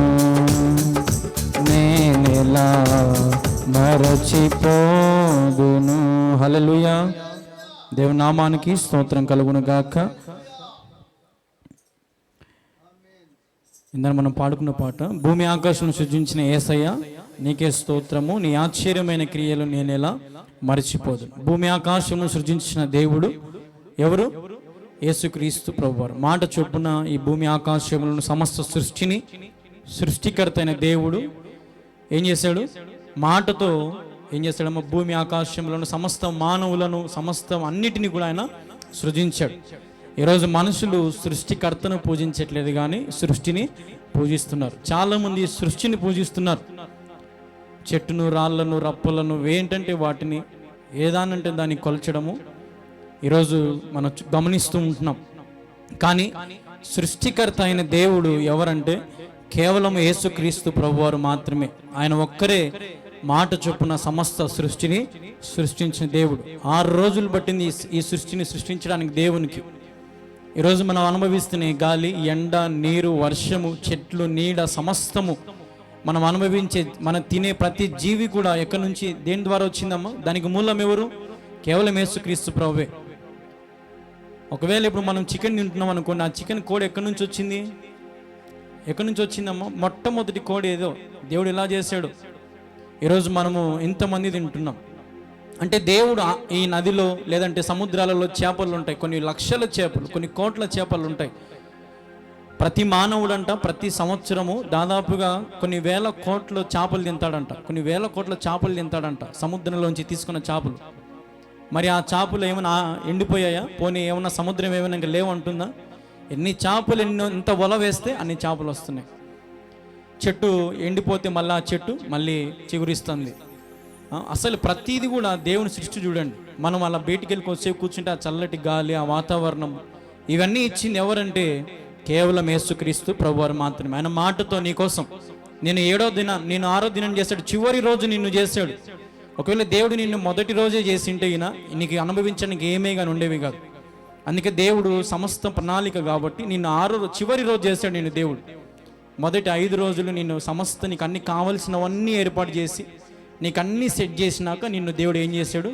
నేనెలా మరచిపోదును. హల్లెలూయా. దేవుని నామానికి స్తోత్రం కలుగును గాక. ఇందాక మనం పాడుకున్న పాట, భూమి ఆకాశం సృజించిన యేసయ్య నీకే స్తోత్రము. నీ ఆశ్చర్యమైన క్రియలు నేనెలా మరచిపోదును. భూమి ఆకాశమును సృజించిన దేవుడు ఎవరు? యేసుక్రీస్తు ప్రభువారు. మాట చొప్పున ఈ భూమి ఆకాశములను సమస్త సృష్టిని సృష్టికర్త అయిన దేవుడు ఏం చేశాడు? మాటతో ఏం చేశాడమ్మా? భూమి ఆకాశములను సమస్త మానవులను సమస్తం అన్నిటినీ కూడా ఆయన సృజించాడు. ఈరోజు మనుషులు సృష్టికర్తను పూజించట్లేదు కానీ సృష్టిని పూజిస్తున్నారు. చాలామంది సృష్టిని పూజిస్తున్నారు. చెట్టును, రాళ్లను, రప్పలను ఏంటంటే వాటిని ఏదానంటే దాన్ని కొలచడము ఈరోజు మనం గమనిస్తూ ఉంటున్నాం. కానీ సృష్టికర్త అయిన దేవుడు ఎవరంటే కేవలం యేసుక్రీస్తు ప్రభువారు మాత్రమే. ఆయన ఒక్కరే మాట చొప్పున సమస్త సృష్టిని సృష్టించిన దేవుడు. 6 రోజులు పట్టింది ఈ సృష్టిని సృష్టించడానికి దేవునికి. ఈరోజు మనం అనుభవిస్తున్న గాలి, ఎండ, నీరు, వర్షము, చెట్లు, నీడ సమస్తము మనం అనుభవించే, మనం తినే ప్రతి జీవి కూడా ఎక్కడి నుంచి, దేని ద్వారా వచ్చిందమ్మా? దానికి మూలం ఎవరు? కేవలం యేసుక్రీస్తు ప్రభువే. ఒకవేళ ఇప్పుడు మనం చికెన్ తింటున్నాం అనుకోండి, ఆ చికెన్ కోడి ఎక్కడి నుంచి వచ్చింది? ఎక్కడి నుంచి వచ్చిందమ్మా? మొట్టమొదటి కోడి ఏదో దేవుడు ఎలా చేశాడు. ఈరోజు మనము ఇంతమంది తింటున్నాం అంటే దేవుడు ఈ నదిలో లేదంటే సముద్రాలలో చేపలు ఉంటాయి. కొన్ని లక్షల చేపలు, కొన్ని కోట్ల చేపలు ఉంటాయి. ప్రతి మానవుడంట ప్రతి సంవత్సరము దాదాపుగా కొన్ని వేల కోట్ల చేపలు తింటాడంట. కొన్ని వేల కోట్ల చేపలు తింటాడంట సముద్రంలోంచి తీసుకున్న చేపలు. మరి ఆ చేపలు ఏమైనా ఎండిపోయాయా? పోనీ ఏమన్నా సముద్రం ఏమైనా ఇంకా లేవంటుందా? ఎన్ని చేపలు ఎంత వల వేస్తే అన్ని చేపలు వస్తున్నాయి. చెట్టు ఎండిపోతే మళ్ళీ ఆ చెట్టు మళ్ళీ చిగురిస్తుంది. అసలు ప్రతీది కూడా దేవుని సృష్టి చూడండి. మనం అలా బయటికి వెళ్ళి కొద్దిసేపు కూర్చుంటే ఆ చల్లటి గాలి, ఆ వాతావరణం ఇవన్నీ ఇచ్చింది ఎవరంటే కేవలం యేసుక్రీస్తు ప్రభువారు మాత్రమే. ఆయన మాటతో నీకోసం నేను 7వ దినం, నేను 6వ దినం చేశాడు, చివరి రోజు నిన్ను చేశాడు. ఒకవేళ దేవుడు నిన్ను మొదటి రోజే చేసింటే నీకు అనుభవించడానికి ఏమీ కానీ ఉండేవి కాదు. అందుకే దేవుడు సమస్త ప్రణాళిక కాబట్టి నిన్ను చివరి రోజు చేశాడు. నిన్ను దేవుడు మొదటి 5 రోజులు నిన్ను సమస్త నీకు అన్ని కావలసినవన్నీ ఏర్పాటు చేసి నీకు అన్నీ సెట్ చేసినాక నిన్ను దేవుడు ఏం చేశాడు?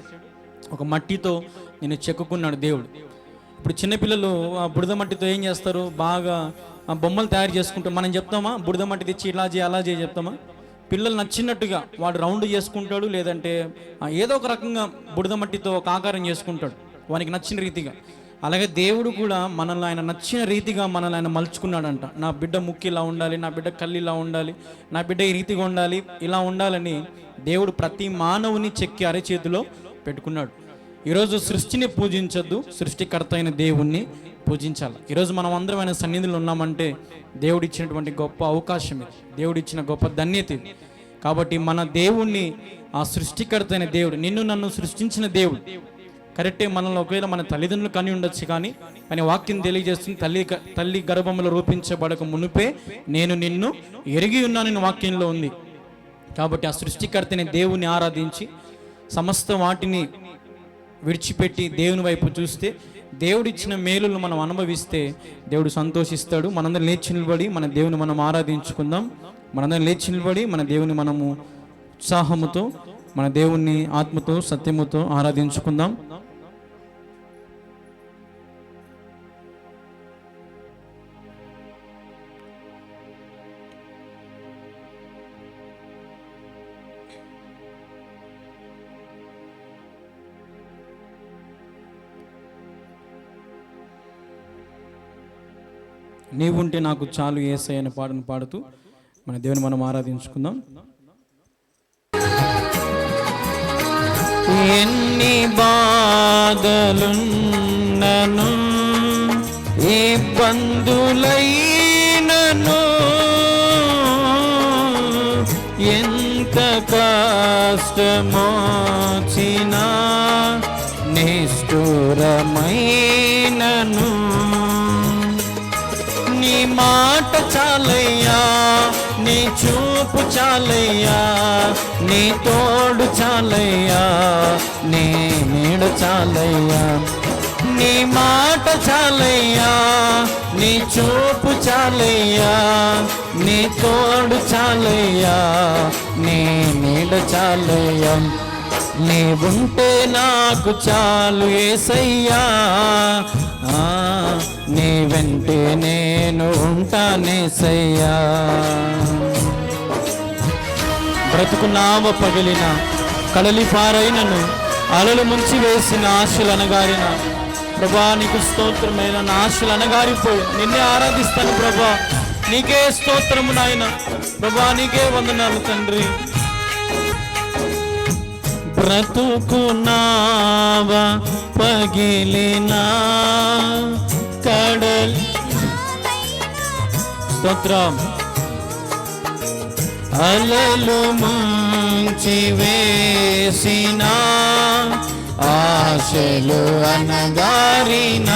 ఒక మట్టితో నిన్ను చెక్కుకున్నాడు దేవుడు. ఇప్పుడు చిన్నపిల్లలు బురద మట్టితో ఏం చేస్తారు? బాగా బొమ్మలు తయారు చేసుకుంటారు. మనం చెప్తామా బురద మట్టి తెచ్చి ఇలా చేయి అలా చేయి చెప్తామా? పిల్లలు నచ్చినట్టుగా వాడు రౌండ్ చేసుకుంటాడు, లేదంటే ఏదో ఒక రకంగా బురద మట్టితో ఒక ఆకారం చేసుకుంటాడు వానికి నచ్చిన రీతిగా. అలాగే దేవుడు కూడా మనల్ని ఆయన నచ్చిన రీతిగా మనల్ని ఆయన మలుచుకున్నాడంట. నా బిడ్డ ముక్కు ఇలా ఉండాలి, నా బిడ్డ కళ్ళు ఇలా ఉండాలి, నా బిడ్డ ఈ రీతిగా ఉండాలి, ఇలా ఉండాలని దేవుడు ప్రతి మానవుని చెక్కి అరచేతిలో పెట్టుకున్నాడు. ఈరోజు సృష్టిని పూజించొద్దు, సృష్టికర్త అయిన దేవుణ్ణి పూజించాలి. ఈరోజు మనం అందరం ఆయన సన్నిధిలో ఉన్నామంటే దేవుడు ఇచ్చినటువంటి గొప్ప అవకాశం ఇది, దేవుడు ఇచ్చిన గొప్ప ధన్యత ఇది. కాబట్టి మన దేవుణ్ణి ఆ సృష్టికర్త అయిన దేవుడు, నిన్ను నన్ను సృష్టించిన దేవుడు. కరెక్టే, మనల్ని ఒకవేళ మన తల్లిదండ్రులు కని ఉండొచ్చు, కానీ వాక్యం తెలియజేస్తుంది, తల్లి గర్భంలో రూపించబడక మునుపే నేను నిన్ను ఎరిగి ఉన్నానని వాక్యంలో ఉంది. కాబట్టి ఆ సృష్టికర్తని దేవుని ఆరాధించి సమస్త వాటిని విడిచిపెట్టి దేవుని వైపు చూస్తే, దేవుడిచ్చిన మేలులను మనం అనుభవిస్తే దేవుడు సంతోషిస్తాడు. మనందరం లేచి నిలబడి మన దేవుని మనం ఆరాధించుకుందాం. మనందరం లేచి నిలబడి మన దేవుని మనము ఉత్సాహముతో, మన దేవుణ్ణి ఆత్మతో సత్యముతో ఆరాధించుకుందాం. నీవుంటే నాకు చాలు యేసయ్య అనే పాటను పాడుతూ మన దేవుని మనం ఆరాధించుకుందాం. ఎన్ని బాధలున్నను, ఇబ్బందులైనను, ఎంత కష్టమొచ్చినా నిష్ఠురమైనను, నీ మాట చాలయ్యా, నీ చూపు చాలయ్యా, నీ తోడు చాలయ్యా, నీ నీడ చాలయ్యా. నీ మాట చాలయ్యా, నీ చూపు చాలయ్యా, నీ తోడు చాలయ్యా, నీ నీడ చాలయ్యా. నీవుంటే నాకు చాలు యేసయ్యా, నీ వెంటే నేను ఉంటానేసయ్యా. బ్రతుకు నావ పగిలిన, కడలి పారైనను, అలలు ముంచి వేసిన ఆశలు అనగారిన, ప్రభా నీకు స్తోత్రమైన, నా ఆశలు అనగారిపోయి నిన్నే ఆరాధిస్తాను ప్రభా. నీకే స్తోత్రము నాయన ప్రభా, నీకే వందనాలు తండ్రి. బ్రతుకు నావ పగిలిన, కడలి స్తోత్రం, అలలు ముంచి వేసిన ఆశలు అనగారిన.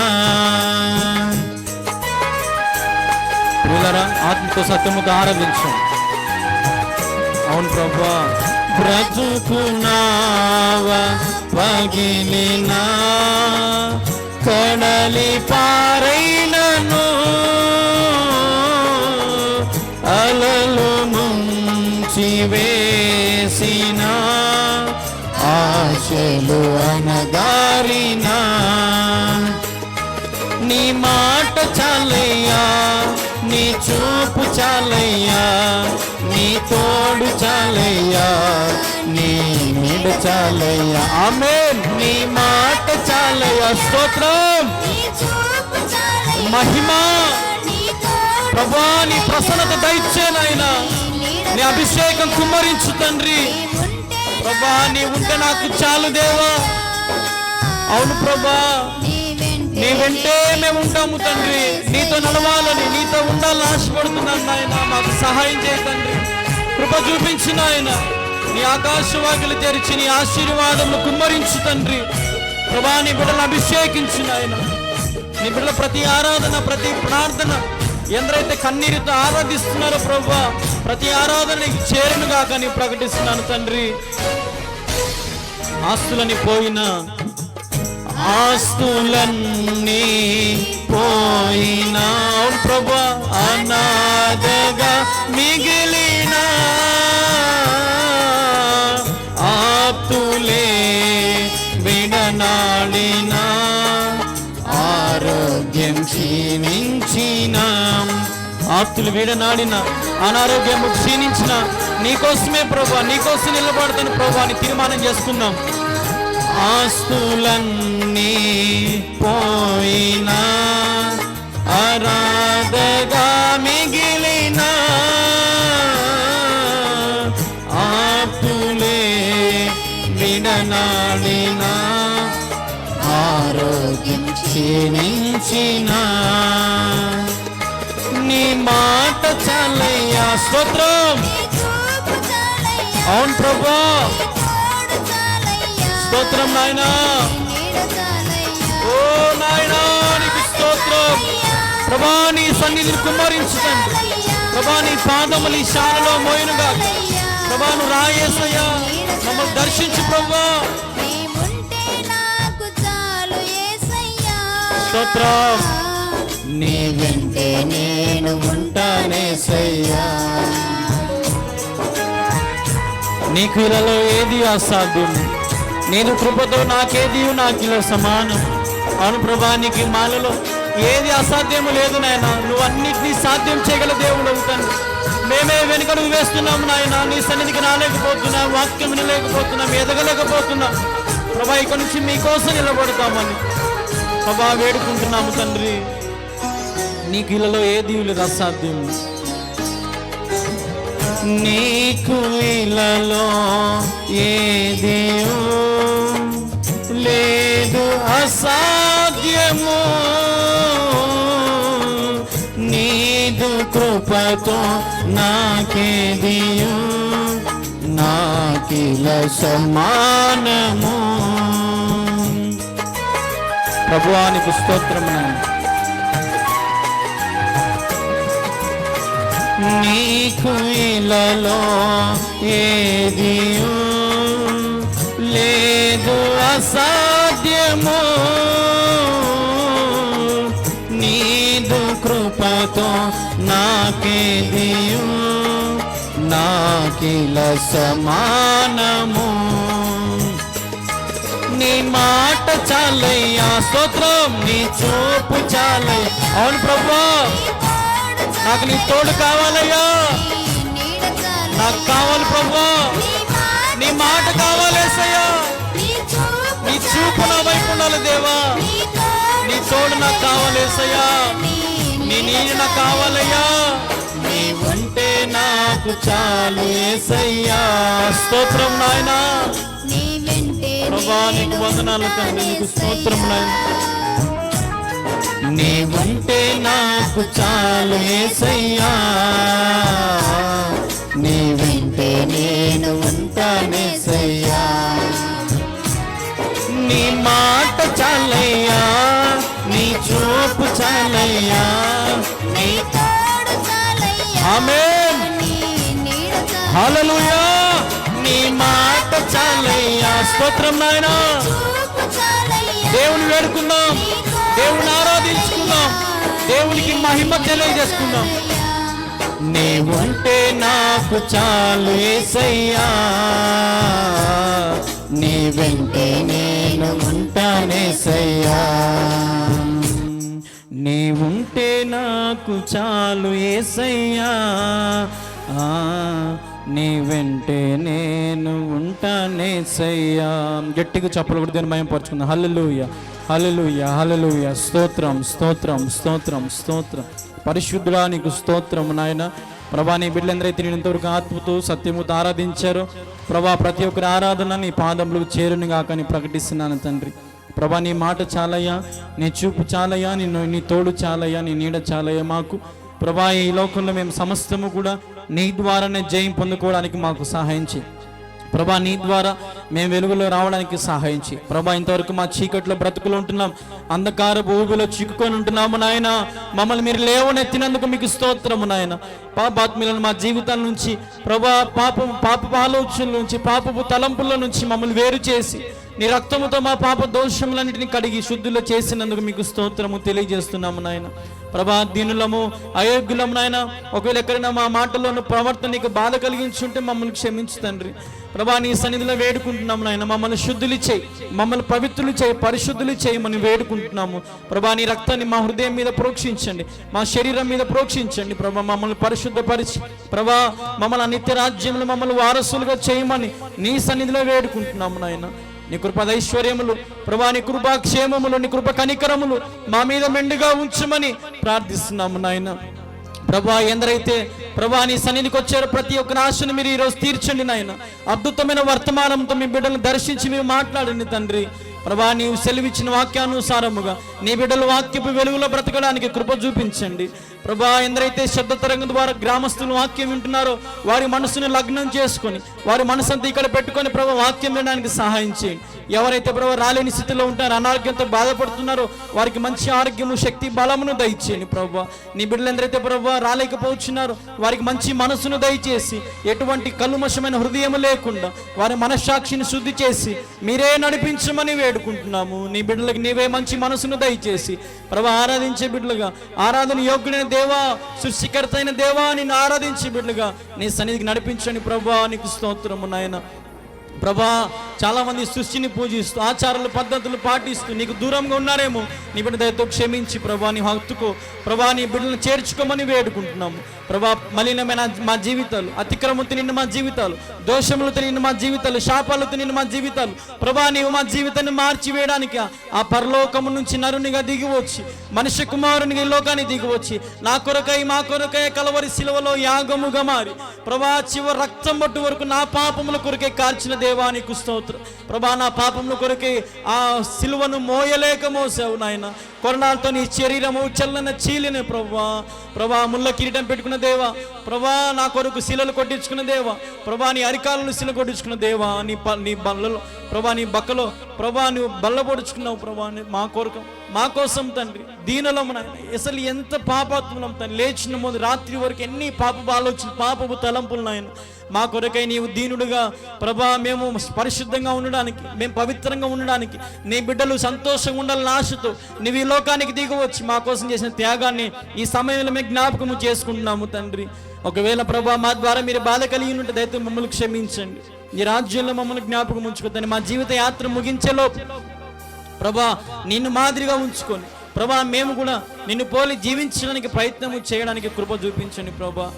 ప్రియులారా, ఆత్మతో సత్యముతో ఆరాధించు. అవును ప్రభా. బ్రతుకు నావ పగిలిన, కడలి పారైనను, అలలు ముంచి వేసిన ఆశలు అనగారిన. నీ మాట చాలయ్యా, నీ చూపు చాలయ్యా, నీ తోడు చాలయ్యా, నీ నీడ చాలయ్యా. ఆమేన్. నీ మాట చాలయ్యా. స్తోత్రం, మహిమ ప్రభా, నీ ప్రసన్నత దయచేనాయనా, నీ అభిషేకం కుమ్మరించు తండ్రి. ప్రభా నీ ఉంటే నాకు చాలు దేవా. అవును ప్రభా, నీ వెంటే మేము ఉంటాము తండ్రి. నీతో నడవాలని, నీతో ఉండాలని ఆశపడుతున్నాను నాయన. మాకు సహాయం చేయ తండ్రి, కృప చూపించిన ఆయన. నీ ఆకాశవాకులు తెరిచి నీ ఆశీర్వాదములు కుమ్మరించు తండ్రి. ప్రభా నీ బిడ్డలు అభిషేకించిన ఆయన. నీ బిడ్డల ప్రతి ఆరాధన, ప్రతి ప్రార్థన ఎందరైతే కన్నీరుతో ఆరాధిస్తున్నారో ప్రభా, ప్రతి ఆరాధన నీకు చేరునుగా కానీ ప్రకటిస్తున్నాను తండ్రి. ఆస్తులని పోయినా, ఆస్తులన్నీ పోయినా ప్రభా, అనాథగా మిగిలిన ఆప్తులే విడనాడిన, ఆరోగ్యం క్షీణించిన, ఆప్తులు విడనాడిన, అనారోగ్యము క్షీణించిన, నీకోసమే ప్రభా, నీకోసం నిలబడతాను ప్రభా అని తీర్మానం చేసుకున్నాం. ఆస్తులన్నీ పోయినా, అనాథగా మిగిలిన ఆప్తులే విడనాడిన, ఆరోగ్యం క్షీణించిన, నీ మాట చాలయ్యా. స్తోత్రం. అవును ప్రభా, స్తోత్రం నాయనా. నీడ చాలయ్యా ఓ నాయనా నీకు స్తోత్రం. ప్రభా నీ సన్నిధిని కుమ్మరించుతండి. ప్రభా నీ పాదములు ఈ శాలలో మోయనుగా. ప్రభా నువ్వు రాయేసయ్యా, మమ్మల్ని దర్శించు ప్రభా. నీవుంటే నాకు చాలు యేసయ్యా స్తోత్రం. నీ వెంటే నేను ఉంటానేసయ్యా. నీకు ఇలాలో ఏది అసాధ్యం, నేను కృపతో నాకేది నాకిలా సమానం. అవును ప్రభా, నీకు ఈ మాలలో ఏది అసాధ్యము లేదు నాయన. నువ్వు అన్నిటినీ సాధ్యం చేయగల దేవుడు అవుతాను. మేమే వెనుకడుగు వేస్తున్నాము నాయన. నీ సన్నిధికి రాలేకపోతున్నాం, వాక్యం వినలేకపోతున్నాం, ఎదగలేకపోతున్నాం ప్రభా. ఇక్కడి నుంచి మీకోసం నిలబడతామని ప్రభా వేడుకుంటున్నాము తండ్రి. నీకు ఇలాలో ఏది లేదు అసాధ్యం. నీకు ఇలాలో ఏది లేదు అసాధ్యము. నీదు కృపతో నాకేదియు నాకిల సమానము. ప్రభువానికి స్తోత్రము. నీకు ఇలాలో ఏదియు లేదు అసాధ్యము. నీదు కృపతో నాకేదియు నాకిల సమానము. నీ మాట చాలయ్యా, స్తోత్రం. నీ చూపు చాలయ్యా. అవును ప్రభా, నాకు నీ తోడు కావాలయ్యా. నాకు కావాలి ప్రభా, నీ మాట కావాలేసయ్యా. నీ చూపు నా వైపు ఉండాలి దేవా. నీ తోడు నాకు కావాలేసయ్యా. నీ నీరు నాకు కావాలయ్యా. నీ ఉంటే నాకు చాలు యేసయ్యా. స్తోత్రం నాయనా. ప్రభా నీకు వందనాలు తండ్రి, నీకు స్తోత్రం నాయన. నీ ఉంటే నాకు చాలు యేసయ్యా. నీ వెంటే నేను ఉంటానేసయ్యా. నీ మాట చాలయ్యా, నీ చూపు చాలయ్యా. నీ ఆమేన్, హల్లెలూయా. నీ మాట చాలయ్యా. స్తోత్రం నాయనా. దేవుని వేడుకుందాం, దేవుని ఆరాధించుకుందాం, దేవునికి మహిమ తెలియజేసుకుందాం. నీ ఉంటే నాకు చాలు యేసయ్యా. నీ వెంటే నేను ఉంటానేసయ్యా. నీ ఉంటే నాకు చాలు యేసయ్యా. నీ వెంటే నేను ఉంటానేసయ్యా. గట్టిగా చప్పలు కూడా దీన్ని మహిమపరచుకుందాం. హల్లెలూయా, హల్లెలూయా, హల్లెలూయా. స్తోత్రం, స్తోత్రం, స్తోత్రం, స్తోత్రం. పరిశుద్ధుడా నీకు స్తోత్రము నాయన. ప్రభా నీ బిడ్డలందరైతే నేను ఇంతవరకు ఆత్మతో సత్యముతో ఆరాధించారు ప్రభా. ప్రతి ఒక్కరి ఆరాధన నీ పాదములకు చేరుని గాక అని ప్రకటిస్తున్నాను తండ్రి. ప్రభా నీ మాట చాలయ్యా, నీ చూపు చాలయ్యా, నీ తోడు చాలయ్యా, నీ నీడ చాలయ్యా మాకు ప్రభా. ఈ లోకంలో మేము సమస్తము కూడా నీ ద్వారానే జయం పొందుకోవడానికి మాకు సహాయం చేయి ప్రభా. నీ ద్వారా మేము వెలుగులో రావడానికి సహాయం చేయి ప్రభా. ఇంతవరకు మా చీకట్లో బ్రతుకులు ఉంటున్నాం, అంధకార భూమిలో చిక్కుకొని ఉంటున్నాము నాయన. మమ్మల్ని మీరు లేవనెత్తినందుకు మీకు స్తోత్రము నాయన. పాపాత్మలను మా జీవితాల నుంచి ప్రభా, పాపపు ఆలోచనల నుంచి, పాపపు తలంపుల నుంచి మమ్మల్ని వేరు చేసి నీ రక్తముతో మా పాప దోషములన్నింటినీ కడిగి శుద్ధులు చేసినందుకు మీకు స్తోత్రము తెలియజేస్తున్నాము నాయన. ప్రభా దీనులము, అయోగ్యులము నాయన. ఒకవేళ ఎక్కడైనా మా మాటల్లోనూ ప్రవర్తన నీకు బాధ కలిగించుంటే మమ్మల్ని క్షమించు తండ్రి. ప్రభా నీ సన్నిధిలో వేడుకుంటున్నాము నాయన. మమ్మల్ని శుద్ధులు చేయి, మమ్మల్ని పవిత్రులు చేయి, పరిశుద్ధులు చేయమని వేడుకుంటున్నాము ప్రభా. నీ రక్తాన్ని మా హృదయం మీద ప్రోక్షించండి, మా శరీరం మీద ప్రోక్షించండి ప్రభా. మమ్మల్ని పరిశుద్ధపరిచి ప్రభా మమ్మల్ని నిత్య రాజ్యంలో మమ్మల్ని వారసులుగా చేయమని నీ సన్నిధిలో వేడుకుంటున్నాము నాయన. నీ కృపదైశ్వర్యములు ప్రభా, నీ కృపాక్షేమములు, నీ కృప కనికరములు మా మీద మెండుగా ఉంచమని ప్రార్థిస్తున్నాము నాయన. ప్రభా ఎందరైతే ప్రభా నీ సన్నిధికి వచ్చారో ప్రతి ఒక్క ఆశను మీరు ఈరోజు తీర్చండి నాయన. అద్భుతమైన వర్తమానంతో మీ బిడ్డలను దర్శించి మీరు మాట్లాడండి తండ్రి. ప్రభా నీవు సెలవిచ్చిన వాక్యానుసారముగా నీ బిడ్డలు వాక్యపు వెలుగులో బ్రతకడానికి కృప చూపించండి ప్రభా. ఎందరైతే శబ్ద తరంగం ద్వారా గ్రామస్తులు వాక్యం వింటున్నారో వారి మనసుని లగ్నం చేసుకొని వారి మనసంతా ఇక్కడ పెట్టుకొని ప్రభా వాక్యం వినడానికి సహాయం చేయండి. ఎవరైతే ప్రభా రాలేని స్థితిలో ఉంటారో, అనారోగ్యంతో బాధపడుతున్నారో వారికి మంచి ఆరోగ్యము, శక్తి, బలమును దయచేయండి ప్రభా. నీ బిడ్డలు ఎందరైతే ప్రభా రాలేకపోతున్నారో వారికి మంచి మనసును దయచేసి ఎటువంటి కల్మషమైన హృదయం లేకుండా వారి మనస్సాక్షిని శుద్ధి చేసి మీరే నడిపించమని వేడుకుంటున్నాము. నీ బిడ్డలకు నీవే మంచి మనసును దయచేసి ప్రభా ఆరాధించే బిడ్డలుగా, ఆరాధన యోగ్యుడైన దేవా, సృష్టికర్త అయిన దేవా నిన్ను ఆరాధించే బిడ్డలుగా నీ సన్నిధికి నడిపించండి ప్రభా. నీకు స్తోత్రము నాయన. ప్రభా చాలా మంది సృష్టిని పూజిస్తూ ఆచారాలు పద్ధతులు పాటిస్తూ నీకు దూరంగా ఉన్నారేమో, నీ బిడ్డ దయతో క్షమించి ప్రభా నీ హక్కుకో ప్రభా నీ బిడ్డలను చేర్చుకోమని వేడుకుంటున్నాము ప్రభా. మలినమైన మా జీవితాలు, అతిక్రమంతో నిన్న మా జీవితాలు, దోషములతో నిన్న మా జీవితాలు, శాపాలతో నిన్న మా జీవితాలు ప్రభా నీవు మా జీవితాన్ని మార్చి వేయడానికి ఆ పరలోకము నుంచి నరునిగా దిగివచ్చి మనుష్య కుమారునిగా ఈ లోకాన్ని దిగివచ్చి నా కొరకై మా కొరకై కలవరి శిలువలో యాగముగా మారి ప్రభా చివరి రక్తం బొట్టు వరకు నా పాపముల కొరకే కార్చిన దేవానికి స్తోత్రం ప్రభా. నా పాపముల కొరకే ఆ సిలువను మోయలేక మోసావు నాయన. కొరణాలతో నీ శరీరము చల్లన చీలిన ప్రభా. ప్రభా ముళ్ళ కిరీటం పెట్టుకున్న దేవా ప్రభా, నా కొరకు శిలలు కొట్టించుకున్న దేవా ప్రభా, నీ అరికాలను శిల కొట్టించుకున్న దేవా, నీ బల్లలో ప్రభా, నీ బక్కలో ప్రభా నువ్వు బల్ల పొడుచుకున్నావు ప్రభా మా కొరకు మా కోసం తండ్రి. దీనలము నాయన, అసలు ఎంత పాపాత్ములం తండ్రి. లేచిన ముందు రాత్రి వరకు ఎన్ని పాపపు ఆలోచన, పాపపు తలంపులు నాయన. మా కొరకై నీవు దీనుడుగా ప్రభా మేము పరిశుద్ధంగా ఉండడానికి, మేము పవిత్రంగా ఉండడానికి, నీ బిడ్డలు సంతోషంగా ఉండాలని ఆశతో నీవు ఈ లోకానికి దిగవచ్చి మా కోసం చేసిన త్యాగాన్ని ఈ సమయంలో మేము జ్ఞాపకము చేసుకుంటున్నాము తండ్రి. ఒకవేళ ప్రభా మా ద్వారా మీరు బాధ కలిగి ఉంటే దయతో మమ్మల్ని క్షమించండి. ఈ రాజ్యంలో మమ్మల్ని జ్ఞాపకం ఉంచుకోద్దని మా జీవిత యాత్ర ముగించేలోపు ప్రభా నిన్ను మాదిరిగా ఉంచుకొని ప్రభా మేము కూడా నిన్ను పోలి జీవించడానికి ప్రయత్నం చేయడానికి కృప చూపించండి ప్రభా.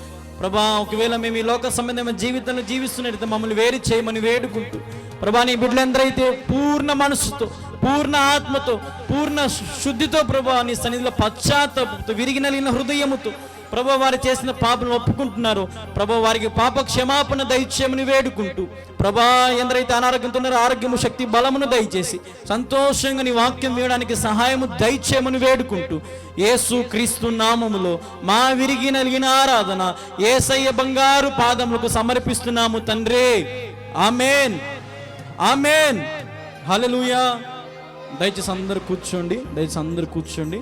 ప్రభా ఒకవేళ మేము ఈ లోక సంబంధమైన జీవితంలో జీవిస్తున్నట్టు మమ్మల్ని వేరు చేయమని వేడుకుంటూ ప్రభా నీ బిడ్డలందరైతే పూర్ణ మనసుతో, పూర్ణ ఆత్మతో, పూర్ణ శుద్ధితో ప్రభా నీ సన్నిధిలో పశ్చాత్తాపంతో, విరిగి నలిగిన హృదయముతో ప్రభా వారు చేసిన పాపను ఒప్పుకుంటున్నారు ప్రభా వారికి పాప క్షమాపణ దయచేయమని వేడుకుంటూ ప్రభా ఎందరైతే అనారోగ్యంతో ఉన్నారో ఆరోగ్యము, శక్తి, బలమును దయచేసి సంతోషంగా నీ వాక్యం వేయడానికి సహాయము దయచేయమని వేడుకుంటూ యేసు క్రీస్తు నామములో మా విరిగి నలిగిన ఆరాధన యేసయ్య బంగారు పాదములకు సమర్పిస్తున్నాము తండ్రి. ఆమేన్, ఆమేన్, హల్లెలూయా. దయచేసి అందరూ కూర్చోండి, దయచేసి అందరూ కూర్చోండి.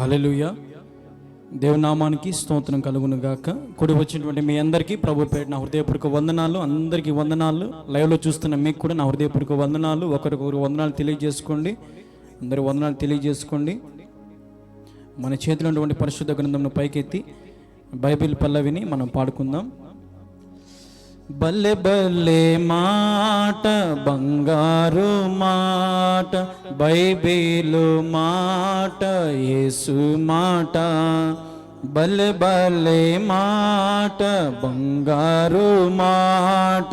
హల్లెలూయా. దేవుని నామానికి స్తోత్రం కలుగును గాక. కూడి వచ్చినటువంటి మీ అందరికీ ప్రభు పేరిట నా హృదయపూర్వక వందనాలు. అందరికీ వందనాలు. లైవ్లో చూస్తున్న మీకు కూడా నా హృదయపూర్వక వందనాలు. ఒకరికొకరు వందనాలు తెలియజేసుకోండి. అందరూ వందనాలు తెలియజేసుకోండి. మన చేతిలో ఉన్నటువంటి పరిశుద్ధ గ్రంథంను పైకెత్తి బైబిల్ పల్లవిని మనం పాడుకుందాం. బల్లె బల్లె మాట, బంగారు మాట, బైబిలు మాట, యేసు మాట. బల్లె బల్లె మాట, బంగారు మాట,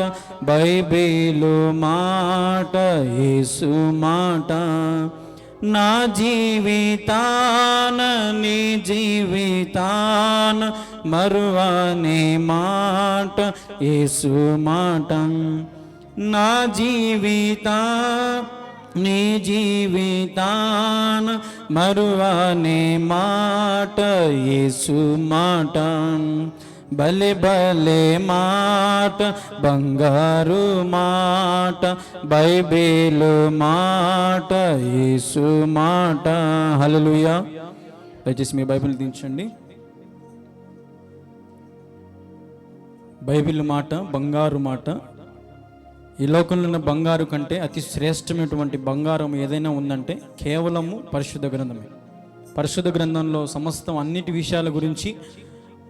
బైబిలు మాట, యేసు మాట. నా జీవితాన నీ జీవితాన మరువనే మాట యేసు మాట. నా జీవితా నీ జీవితాన మరువనే మాట యేసు మాట. భలే భలే మాట, బంగారు మాట, బైబిలు మాట, యేసు మాట. హల్లెలూయా. దయచేసి మీ బైబిల్ దించండి. బైబిల్ మాట బంగారు మాట. ఈ లోకంలో ఉన్న బంగారు కంటే అతి శ్రేష్టమైనటువంటి బంగారం ఏదైనా ఉందంటే కేవలము పరిశుద్ధ గ్రంథమే. పరిశుద్ధ గ్రంథంలో సమస్తం అన్నిటి విషయాల గురించి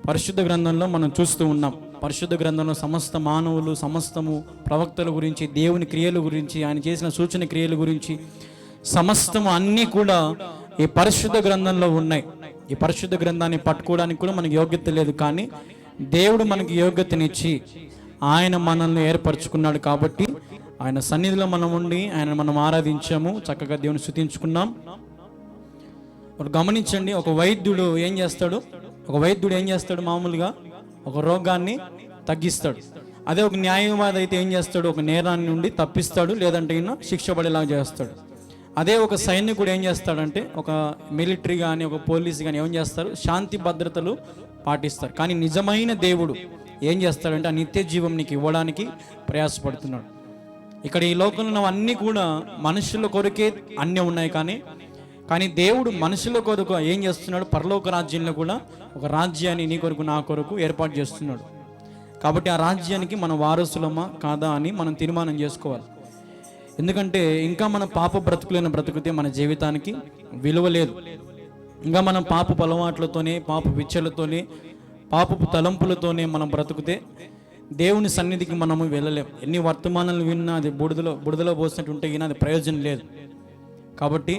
పరిశుద్ధ గ్రంథంలో మనం చూస్తూ ఉన్నాం. పరిశుద్ధ గ్రంథంలో సమస్త మానవులు, సమస్తము ప్రవక్తల గురించి, దేవుని క్రియల గురించి, ఆయన చేసిన సూచన క్రియల గురించి సమస్తము అన్నీ కూడా ఈ పరిశుద్ధ గ్రంథంలో ఉన్నాయి. ఈ పరిశుద్ధ గ్రంథాన్ని పట్టుకోవడానికి కూడా మనకి యోగ్యత లేదు, కానీ దేవుడు మనకి యోగ్యతనిచ్చి ఆయన మనల్ని ఏర్పరచుకున్నాడు. కాబట్టి ఆయన సన్నిధిలో మనం ఉండి ఆయన మనం ఆరాధించాము, చక్కగా దేవుని స్తుతించుకున్నాం. గమనించండి, ఒక వైద్యుడు ఏం చేస్తాడు? మామూలుగా ఒక రోగాన్ని తగ్గిస్తాడు. అదే ఒక న్యాయవాది అయితే ఏం చేస్తాడు? ఒక నేరాన్ని నుండి తప్పిస్తాడు, లేదంటే ఈయన శిక్ష పడేలా చేస్తాడు. అదే ఒక సైనికుడు ఏం చేస్తాడంటే, ఒక మిలిటరీ కానీ ఒక పోలీస్ కానీ ఏం చేస్తారు? శాంతి భద్రతలు పాటిస్తారు. కానీ నిజమైన దేవుడు ఏం చేస్తాడంటే ఆ నిత్య జీవం నీకు ఇవ్వడానికి ప్రయాసపడుతున్నాడు. ఇక్కడ ఈ లోకంలో అన్నీ కూడా మనుషుల కొరకే అన్నీ ఉన్నాయి, కానీ దేవుడు మనుషుల కొరకు ఏం చేస్తున్నాడు? పరలోక రాజ్యంలో కూడా ఒక రాజ్యాన్ని నీ కొరకు నా కొరకు ఏర్పాటు చేస్తున్నాడు. కాబట్టి ఆ రాజ్యానికి మన వారసులమా కాదా అని మనం తీర్మానం చేసుకోవాలి. ఎందుకంటే ఇంకా మన పాప బ్రతుకులైన బ్రతుకుతే మన జీవితానికి విలువ లేదు. ఇంకా మనం పాపపు అలవాట్లతోనే, పాపపు విచ్చలతోనే, పాపపు తలంపులతోనే మనం బ్రతుకుతే దేవుని సన్నిధికి మనము వెళ్ళలేం. ఎన్ని వర్తమానాలు విన్నా అది బుడిదలో పోసినట్టు ఉంటే అది ప్రయోజనం లేదు. కాబట్టి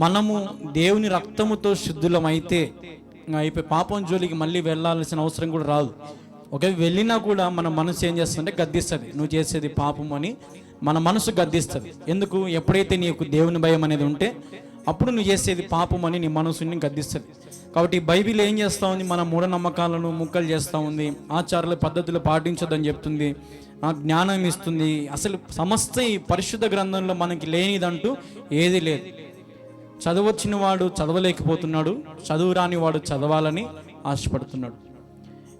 మనము దేవుని రక్తముతో శుద్ధులమైతే అయిపోయి పాపం జోలికి మళ్ళీ వెళ్ళాల్సిన అవసరం కూడా రాదు. ఒకవేళ వెళ్ళినా కూడా మన మనసు ఏం చేస్తుందంటే గద్దిస్తుంది, నువ్వు చేసేది పాపం అని మన మనసు గద్దిస్తుంది. ఎందుకు? ఎప్పుడైతే నీకు దేవుని భయం అనేది ఉంటే అప్పుడు నువ్వు చేసేది పాపం అని నీ మనసుని గద్దిస్తుంది. కాబట్టి బైబిల్ ఏం చేస్తూ ఉంది? మన మూఢనమ్మకాలను ముక్కలు చేస్తూ ఉంది, ఆచారాల పద్ధతులు పాటించొద్దని చెప్తుంది, జ్ఞానం ఇస్తుంది. అసలు సమస్త ఈ పరిశుద్ధ గ్రంథంలో మనకి లేనిదంటూ ఏది లేదు. చదవచ్చిన వాడు చదవలేకపోతున్నాడు, చదువు రాని వాడు చదవాలని ఆశపడుతున్నాడు.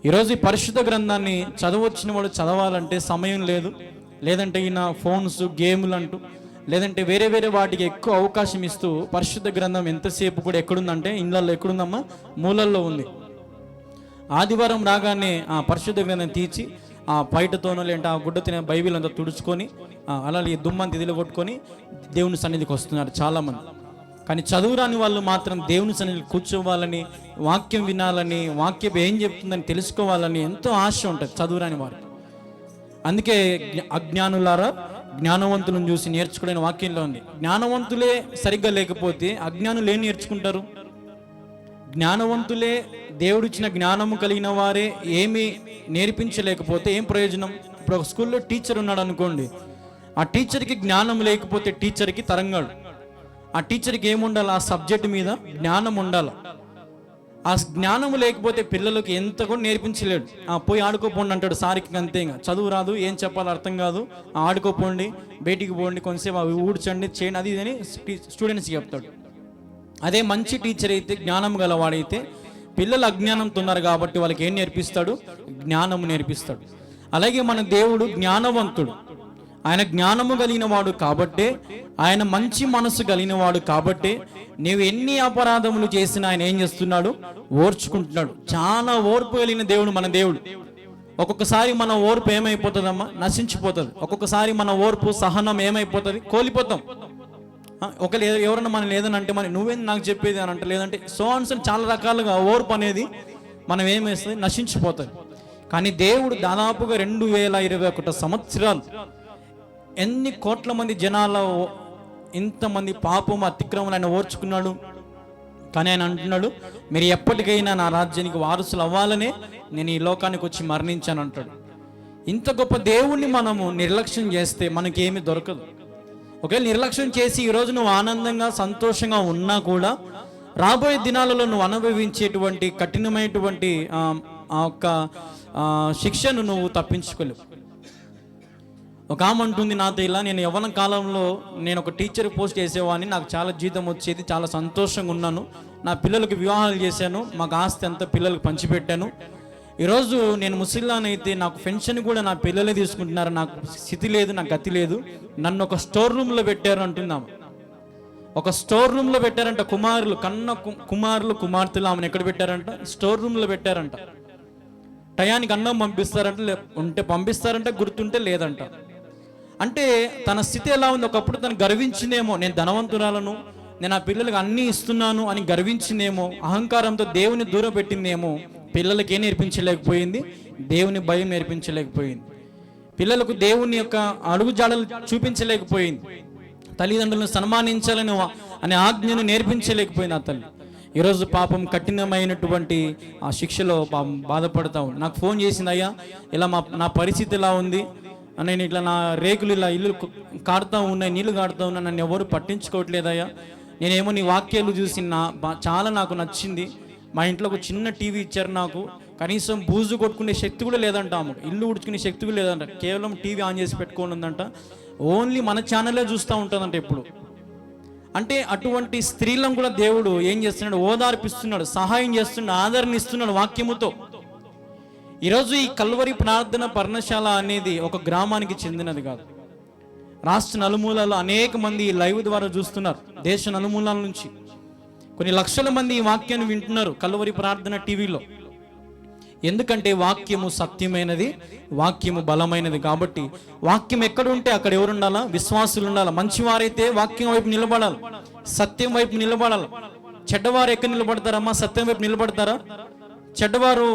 ఈరోజు ఈ పరిశుద్ధ గ్రంథాన్ని చదవచ్చిన వాడు చదవాలంటే సమయం లేదు, లేదంటే ఈయన ఫోన్స్, గేములు అంటూ, లేదంటే వేరే వేరే వాటికి ఎక్కువ అవకాశం ఇస్తూ పరిశుద్ధ గ్రంథం ఎంతసేపు కూడా ఎక్కడుందంటే ఇళ్ళల్లో ఎక్కడుందమ్మా? మూలల్లో ఉంది. ఆదివారం రాగానే ఆ పరిశుద్ధ గ్రంథం తీర్చి ఆ బయటతోనో లేదంటే ఆ గుడ్డ తినే బైబిల్ అంతా తుడుచుకొని అలాగే దుమ్మంతి కొట్టుకొని దేవుని సన్నిధికి వస్తున్నారు చాలామంది. కానీ చదువురాని వాళ్ళు మాత్రం దేవుని సన్నిధికి కూర్చోవాలని, వాక్యం వినాలని, వాక్యం ఏం చెప్తుందని తెలుసుకోవాలని ఎంతో ఆశ ఉంటుంది చదువురాని వారికి. అందుకే అజ్ఞానులారా జ్ఞానవంతులను చూసి నేర్చుకోలేని వాక్యంలో ఉంది. జ్ఞానవంతులే సరిగ్గా లేకపోతే అజ్ఞానులు ఏం నేర్చుకుంటారు? జ్ఞానవంతులే దేవుడిచ్చిన జ్ఞానము కలిగిన వారే ఏమీ నేర్పించలేకపోతే ఏం ప్రయోజనం? ఇప్పుడు ఒక స్కూల్లో టీచర్ ఉన్నాడు అనుకోండి, ఆ టీచర్కి జ్ఞానం లేకపోతే టీచర్కి తరంగాడు. ఆ టీచర్కి ఏముండాలి? ఆ సబ్జెక్ట్ మీద జ్ఞానం ఉండాలి. ఆ జ్ఞానము లేకపోతే పిల్లలకి ఎంత కూడా నేర్పించలేడు. పోయి ఆడుకోపోండి అంటాడు సారికి, అంతే. ఇంకా చదువు రాదు, ఏం చెప్పాలో అర్థం కాదు, ఆడుకోపోండి, బయటికి పోండి, కొంతసేపు అవి ఊడ్చండి, చేయండి, అది అని స్టూడెంట్స్కి చెప్తాడు. అదే మంచి టీచర్ అయితే, జ్ఞానం గలవాడైతే పిల్లలు అజ్ఞానంతో ఉన్నారు కాబట్టి వాళ్ళకి ఏం నేర్పిస్తాడు? జ్ఞానము నేర్పిస్తాడు. అలాగే మన దేవుడు జ్ఞానవంతుడు, ఆయన జ్ఞానము కలిగిన వాడు కాబట్టే, ఆయన మంచి మనసు కలిగిన వాడు కాబట్టే నీవు ఎన్ని అపరాధములు చేసినా ఆయన ఏం చేస్తున్నాడు? ఓర్చుకుంటున్నాడు. చాలా ఓర్పు కలిగిన దేవుడు మన దేవుడు. ఒక్కొక్కసారి మన ఓర్పు ఏమైపోతుందమ్మా? నశించిపోతుంది. ఒక్కొక్కసారి మన ఓర్పు, సహనం ఏమైపోతుంది? కోల్పోతాం. ఎవరన్నా మనం లేదని అంటే మరి నువ్వేంది నాకు చెప్పేది అని అంటే, లేదంటే సోన్స్ చాలా రకాలుగా ఓర్పు అనేది మనం ఏమేస్తుంది? నశించిపోతుంది. కానీ దేవుడు దాదాపుగా 2021 సంవత్సరాలు ఎన్ని కోట్ల మంది జనాల ఇంతమంది పాపం, అతిక్రమలు ఆయన ఓర్చుకున్నాడు. కానీ ఆయన అంటున్నాడు, మీరు ఎప్పటికైనా నా రాజ్యానికి వారసులు అవ్వాలనే నేను ఈ లోకానికి వచ్చి మరణించాను అంటాడు. ఇంత గొప్ప దేవుణ్ణి మనము నిర్లక్ష్యం చేస్తే మనకేమీ దొరకదు. ఒకవేళ నిర్లక్ష్యం చేసి ఈరోజు నువ్వు ఆనందంగా, సంతోషంగా ఉన్నా కూడా రాబోయే దినాలలో నువ్వు అనుభవించేటువంటి కఠినమైనటువంటి ఆ యొక్క శిక్షను నువ్వు తప్పించుకోలేవు. ఒక ఆమె అంటుంది నాతో ఇలా, నేను యవ్వన కాలంలో నేను ఒక టీచర్ పోస్ట్ చేసేవాడిని, నాకు చాలా జీతం వచ్చేది, చాలా సంతోషంగా ఉన్నాను, నా పిల్లలకు వివాహాలు చేశాను, మాకు ఆస్తి అంతా పిల్లలకు పంచిపెట్టాను. ఈరోజు నేను ముసలిదానైతే నాకు పెన్షన్ కూడా నా పిల్లలే తీసుకుంటున్నారు, నాకు స్థితి లేదు, నాకు గతి లేదు, నన్ను ఒక స్టోర్ రూమ్లో పెట్టారు అంటున్నాము. ఒక స్టోర్ రూమ్లో పెట్టారంట. కుమారులు, కుమార్తెలు ఆమెను ఎక్కడ పెట్టారంట? స్టోర్ రూమ్లో పెట్టారంట. టయానికి అన్నం పంపిస్తారంటే ఉంటే పంపిస్తారంటే గుర్తుంటే లేదంట. అంటే తన స్థితి ఎలా ఉంది? ఒకప్పుడు తను గర్వించిందేమో, నేను ధనవంతురాలను, నేను ఆ పిల్లలకు అన్నీ ఇస్తున్నాను అని గర్వించిందేమో, అహంకారంతో దేవుని దూరం పెట్టిందేమో. పిల్లలకి ఏం నేర్పించలేకపోయింది? దేవుని భయం నేర్పించలేకపోయింది. పిల్లలకు దేవుని యొక్క అడుగుజాడలు చూపించలేకపోయింది. తల్లిదండ్రులను సన్మానించాలని అనే ఆజ్ఞను నేర్పించలేకపోయింది ఆ తల్లి. ఈరోజు పాపం కఠినమైనటువంటి ఆ శిక్షలో పాపం బాధపడతా ఉంది. నాకు ఫోన్ చేసింది, అయ్యా ఇలా నా పరిస్థితి ఇలా ఉంది, నేను ఇట్లా నా రేకులు ఇలా ఇల్లు కాడుతూ ఉన్నాయి, నీళ్లు కాడుతూ ఉన్నా, నన్ను ఎవరు పట్టించుకోవట్లేదయ్యా. నేనేమో నీ వాక్యాలు చూసి చాలా నాకు నచ్చింది. మా ఇంట్లో ఒక చిన్న టీవీ ఇచ్చారు నాకు, కనీసం బూజు కొట్టుకునే శక్తి కూడా లేదంట, ఆమె ఇల్లు ఉడుచుకునే శక్తి కూడా లేదంట. కేవలం టీవీ ఆన్ చేసి పెట్టుకోని ఉందంట. ఓన్లీ మన ఛానలే చూస్తూ ఉంటుందంట ఎప్పుడు. అంటే అటువంటి స్త్రీలను కూడా దేవుడు ఏం చేస్తున్నాడు? ఓదార్పిస్తున్నాడు, సహాయం చేస్తున్నాడు, ఆదరణ ఇస్తున్నాడు వాక్యముతో. ఈరోజు ఈ కల్వరి ప్రార్థన పర్ణశాల అనేది ఒక గ్రామానికి చెందినది కాదు. రాష్ట్ర నలుమూలలో అనేక మంది ఈ లైవ్ ద్వారా చూస్తున్నారు. దేశ నలుమూలాల నుంచి కొన్ని లక్షల మంది ఈ వాక్యాన్ని వింటున్నారు కల్వరి ప్రార్థన టీవీలో. ఎందుకంటే వాక్యము సత్యమైనది, వాక్యము బలమైనది. కాబట్టి వాక్యం ఎక్కడ ఉంటే అక్కడ ఎవరు ఉండాలా? విశ్వాసులు ఉండాలి. మంచివారైతే వాక్యం వైపు నిలబడాలి, సత్యం వైపు నిలబడాలి. చెడ్డవారు ఎక్కడ నిలబడతారమ్మా? సత్యం వైపు నిలబడతారా? చెడ్డవారు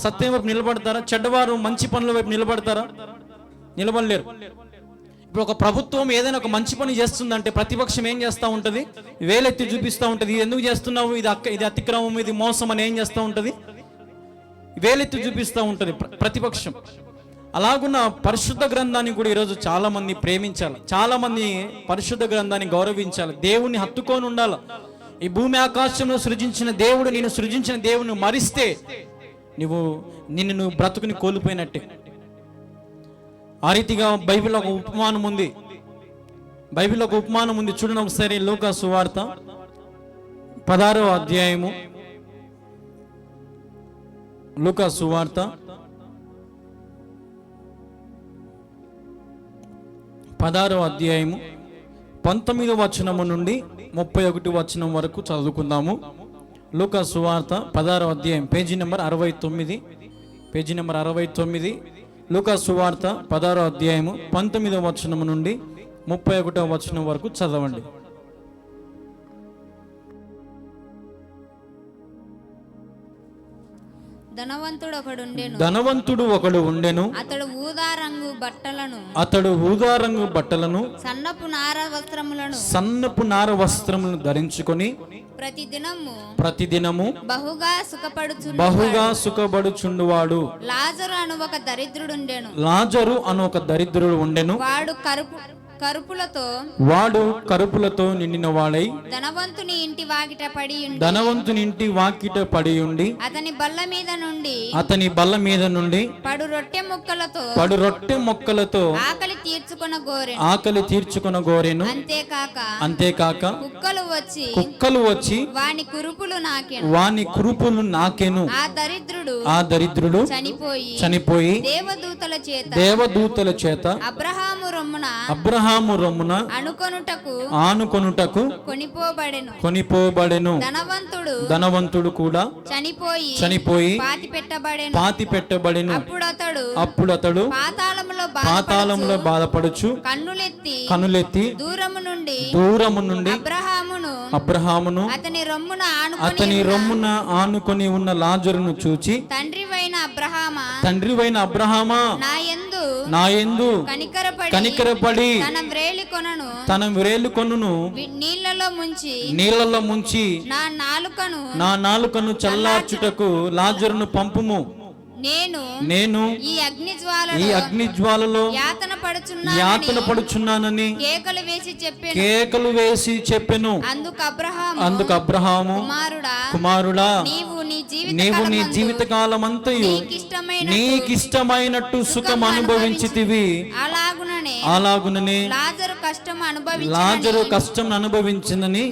సత్యం వైపు నిలబడతారా? చెడ్డవారు మంచి పనుల వైపు నిలబడతారా? నిలబడలేరు. ఇప్పుడు ఒక ప్రభుత్వం ఏదైనా ఒక మంచి పని చేస్తుందంటే ప్రతిపక్షం ఏం చేస్తూ ఉంటుంది? వేలెత్తి చూపిస్తూ ఉంటుంది. ఎందుకు చేస్తున్నావు? ఇది అతిక్రమం, ఇది మోసం అని ఏం చేస్తూ ఉంటుంది? వేలెత్తి చూపిస్తూ ఉంటుంది ప్రతిపక్షం. అలాగున్న పరిశుద్ధ గ్రంథాన్ని కూడా ఈరోజు చాలా మంది ప్రేమించాలి, చాలా మంది పరిశుద్ధ గ్రంథాన్ని గౌరవించాలి, దేవుణ్ణి హత్తుకొని ఉండాలి. ఈ భూమి ఆకాశంలో సృజించిన దేవుడు, నేను సృజించిన దేవుని మరిస్తే నిన్ను బ్రతుకుని కోల్పోయినట్టే. ఆ రీతిగా బైబిల్లో ఒక ఉపమానం ఉంది. బైబిల్లో ఒక ఉపమానం ఉంది, చూడండి ఒకసారి. లూకా సువార్త 16వ అధ్యాయము. లూకా సువార్త 16వ అధ్యాయము 19వ వచనము నుండి 31వ వచనం వరకు చదువుకుందాము. లూకా సువార్త 16వ అధ్యాయం, పేజీ నెంబర్ 69, పేజీ నెంబర్ 69. లూకా సువార్త 16వ అధ్యాయము 19వ వచనము నుండి 31వ వచనం వరకు చదవండి. ధనవంతుడు ఒకడు ఉండెను. అతడు ఊదా రంగు బట్టలను సన్నపు నార వస్త్రములను ధరించుకొని ప్రతిదినము బహుగా సుఖపడుచుండువాడు. లాజరు అను ఒక దరిద్రుడు ఉండెను. వాడు కరుపులతో నిండిన వాడై ధనవంతుని ఇంటి వాకిట పడి ఉండి అతని బల్ల మీద నుండి పడు రొట్టె ముక్కలతో ఆకలి తీర్చుకొన గోరెను. అంతేకాక కుక్కలు వచ్చి వాని కురుపులు నాకెను. ఆ దరిద్రుడు చనిపోయి దేవదూతల చేత అబ్రహాము రొమ్మున ఆనుకొనుటకు కొనిపోబడెను. ధనవంతుడు కూడా చనిపోయి పాతి పెట్టబడెను. అప్పుడు అతడు పాతాళంలో బాధపడుచు కన్నులెత్తి దూరము నుండి అబ్రహామును అతని రొమ్మున ఆనుకొని ఉన్న లాజరును చూచి, తండ్రివైన అబ్రహామా, నా యందు కనికరపడి తన వ్రేలి కొనును నీళ్లలో ముంచి నా నాలుకను చల్లార్చుటకు లాజరును పంపుము. నేను ఈ అగ్ని జ్వాలలో యాతన పడుచున్నానని కేకలు వేసి చెప్పెను. అందుకు అబ్రహాము, కుమారుడా, నీవు నీ జీవితకాలమంతయు నీకిష్టమైనట్టు సుఖం అనుభవించితివి. అలాగుననే లాజరు కష్టం అనుభవించిందని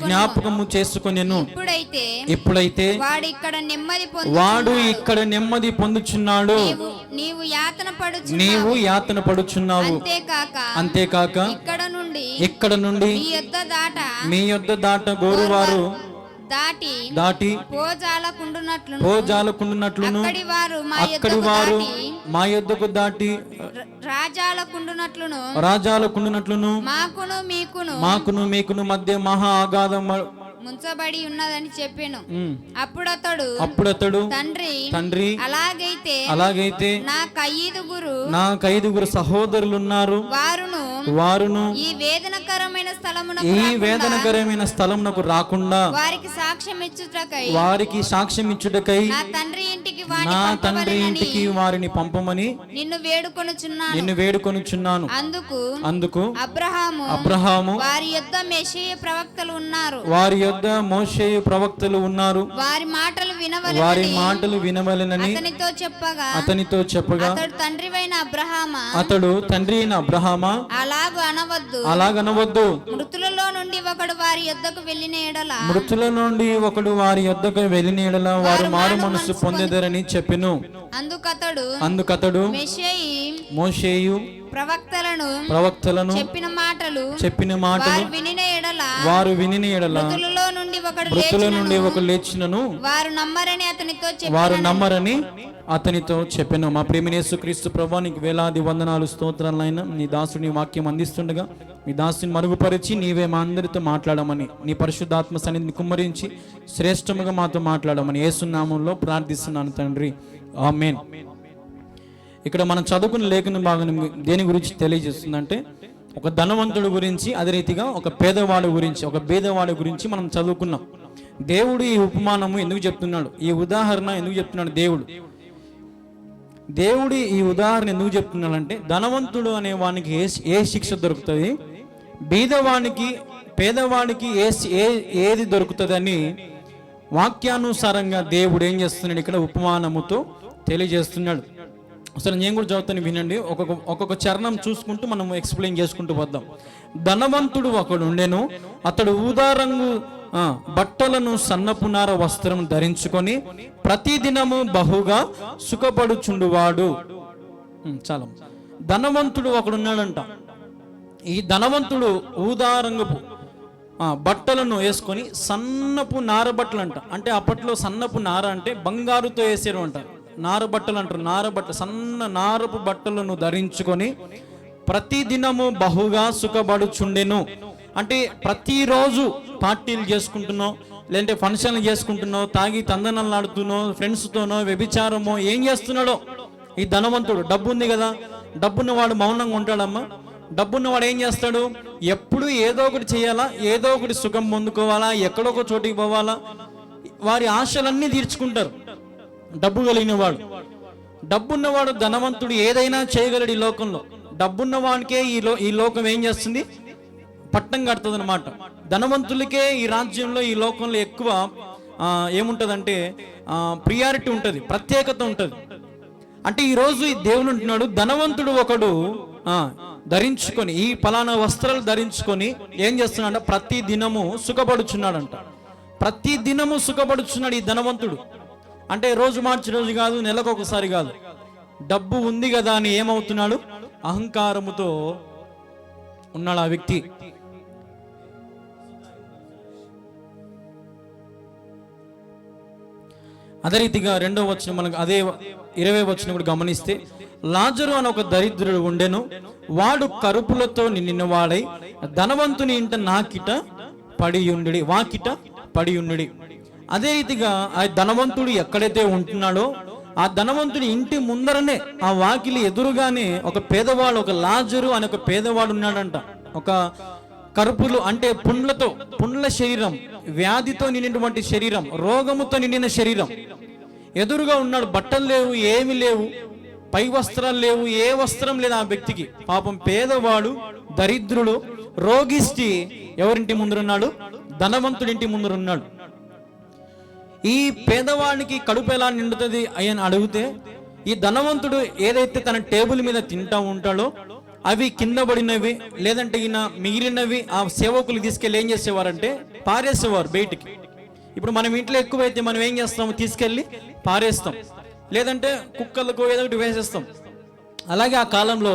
జ్ఞాపకము చేసుకొనెను. ఇప్పుడైతే వాడు ఇక్కడ నెమ్మది పొందుచున్నాడు, నీవు యాతన పడుచున్నావు. అంతేకాక ఇక్కడ నుండి మీ యొద్ద దాట గోరువారు దాటి పోజాలకుండునట్లును అక్కడి వారు మా యొద్దకు దాటి రాజాలకుండునట్లును మాకును మీకును మధ్య మహా అగాధం ముంచబడి ఉన్నదని చెప్పాను. అప్పుడు అతడు తండ్రి అలాగైతే నాకు ఐదుగురు సహోదరులున్నారు, వారును ఈ వేదనకరమైన స్థలమునకు రాకుండా వారికి సాక్ష్యం ఇచ్చుటకై నా తండ్రి ఇంటికి వారిని పంపమని నిన్ను వేడుకొనుచున్నాను. అందుకు అబ్రహాము వారి యొద్ద మోషే ప్రవక్తలు ఉన్నారు, వారి మాటలు వినవలెనని అతనితో చెప్పగా అతడు తండ్రి అయిన అబ్రహామా అలాగనవద్దు, మృతులలో నుండి ఒకడు వారి యొద్దకు వెళ్ళిన ఎడల వారు మారు మనసు పొందెదరని చెప్పెను. అందుకతడు మోషేయు ప్రవక్తలను చెప్పిన మాటలు వారు వినిన ఎడల మృతుల నుండి ఒకడు లేచినను వారు నమ్మరని అతనితో చెప్పెను. మా ప్రియమైన యేసుక్రీస్తు ప్రభువా, నీకు వేలాది వందనాలు స్తోత్రాలైనా నీ దాసుని వాక్యం అందిస్తుండగా నీ దాసుని మరుగుపరిచి నీవే మా అందరితో మాట్లాడమని నీ పరిశుద్ధాత్మ సన్నిధిని కుమ్మరించి శ్రేష్టముగా మాతో మాట్లాడమని యేసు నామములో ప్రార్థిస్తున్నాను తండ్రి, ఆమేన్. ఇక్కడ మనం చదువుకున్న లేఖన భాగం దేని గురించి తెలియజేస్తుందంటే ఒక ధనవంతుడు గురించి, అదే రీతిగా ఒక పేదవాడు గురించి, ఒక బీదవాడి గురించి మనం చదువుకున్నాం. దేవుడు ఈ ఉపమానము ఎందుకు చెప్తున్నాడు, ఈ ఉదాహరణ ఎందుకు చెప్తున్నాడు దేవుడు ఈ ఉదాహరణ ఎందుకు చెప్తున్నాడంటే ధనవంతుడు అనే వానికి ఏ శిక్ష దొరుకుతుంది, బీదవానికి పేదవాడికి ఏది దొరుకుతుంది అని వాక్యానుసారంగా దేవుడు ఏం చేస్తున్నాడు ఇక్కడ ఉపమానముతో తెలియజేస్తున్నాడు. అసలు నేను కూడా చదువుతాను, వినండి. ఒక్కొక్క చరణం చూసుకుంటూ మనం ఎక్స్ప్లెయిన్ చేసుకుంటూ వద్దాం. ధనవంతుడు ఒకడు ఉండెను, అతడు ఊదా రంగు బట్టలను సన్నపునార వస్త్రం ధరించుకొని ప్రతిదినము బహుగా సుఖపడుచుండువాడు. చాలా ధనవంతుడు ఒకడున్నాడంట. ఈ ధనవంతుడు ఊదా రంగపు బట్టలను వేసుకొని సన్నపు నార బట్టలు అంట. అంటే అప్పట్లో సన్నపు నార అంటే బంగారుతో వేసారు అంటారు, నార బట్టలు అంటారు. సన్న నారపు బట్టలను ధరించుకొని ప్రతిదినము బహుగా సుఖపడుచుండెను. అంటే ప్రతిరోజు పార్టీలు చేసుకుంటున్నావు, లేదంటే ఫంక్షన్లు చేసుకుంటున్నావు, తాగి తందనలు ఆడుతున్నావు, ఫ్రెండ్స్తోనో వ్యభిచారమో ఏం చేస్తున్నాడో ఈ ధనవంతుడు. డబ్బు ఉంది కదా, డబ్బున్న వాడు మౌనంగా ఉంటాడమ్మా. డబ్బున్నవాడు ఏం చేస్తాడు, ఎప్పుడు ఏదో ఒకటి చేయాలా, ఏదో ఒకటి సుఖం పొందుకోవాలా, ఎక్కడో ఒక చోటికి పోవాలా, వారి ఆశలన్నీ తీర్చుకుంటారు. డబ్బు కలిగిన వాడు, డబ్బున్నవాడు ధనవంతుడు ఏదైనా చేయగలడు ఈ లోకంలో. డబ్బున్నవానికే ఈ లోకం ఏం చేస్తుంది, పట్టం కడుతుంది అనమాట. ధనవంతులకే ఈ రాజ్యంలో ఈ లోకంలో ఎక్కువ ఏముంటుందంటే ప్రియారిటీ ఉంటుంది, ప్రత్యేకత ఉంటుంది. అంటే ఈరోజు ఈ దేవుడు అంటున్నాడు, ధనవంతుడు ఒకడు ధరించుకొని ఈ పలానా వస్త్రాలు ధరించుకొని ఏం చేస్తున్నాడు, ప్రతి దినము సుఖపడుచున్నాడంట. ప్రతి దినము సుఖపడుచున్నాడు ఈ ధనవంతుడు. అంటే రోజు మార్చి రోజు కాదు, నెలకు ఒకసారి కాదు. డబ్బు ఉంది కదా అని ఏమవుతున్నాడు, అహంకారముతో ఉన్నాడు ఆ వ్యక్తి. అదే రీతిగా 2వ వచనం మనకు అదే 20వ వచనం కూడా గమనిస్తే, లాజరు అని ఒక దరిద్రుడు ఉండెను, వాడు కరుపులతో నిండిన వాడై ధనవంతుని ఇంట వాకిట పడి ఉండి. అదే రీతిగా ఆ ధనవంతుడు ఎక్కడైతే ఉంటున్నాడో ఆ ధనవంతుని ఇంటి ముందరనే ఆ వాకిలి ఎదురుగానే ఒక పేదవాడు, ఒక లాజరు అనే ఒక పేదవాడు ఉన్నాడంట. ఒక కరుపులు అంటే పుండ్ల శరీరం, వ్యాధితో నిండినటువంటి శరీరం, రోగముతో నిండిన శరీరం ఎదురుగా ఉన్నాడు. బట్టలు లేవు, ఏమి లేవు, పై వస్త్రాలు లేవు, ఏ వస్త్రం లేదు ఆ వ్యక్తికి. పాపం పేదవాడు, దరిద్రుడు, రోగిష్టి ఎవరింటి ముందరున్నాడు, ధనవంతుడి ఇంటి ముందరున్నాడు. ఈ పేదవాడికి కడుపు ఎలా నిండుతుంది అని అడిగితే, ఈ ధనవంతుడు ఏదైతే తన టేబుల్ మీద తింటా ఉంటాడో అవి కింద పడినవి, లేదంటే ఈయన మిగిలినవి ఆ సేవకులు తీసుకెళ్ళి ఏం చేసేవారంటే పారేసేవారు బయటికి. ఇప్పుడు మనం ఇంట్లో ఎక్కువైతే మనం ఏం చేస్తాము, తీసుకెళ్ళి పారేస్తాం, లేదంటే కుక్కలకు ఏదో ఒకటి వేసేస్తాం. అలాగే ఆ కాలంలో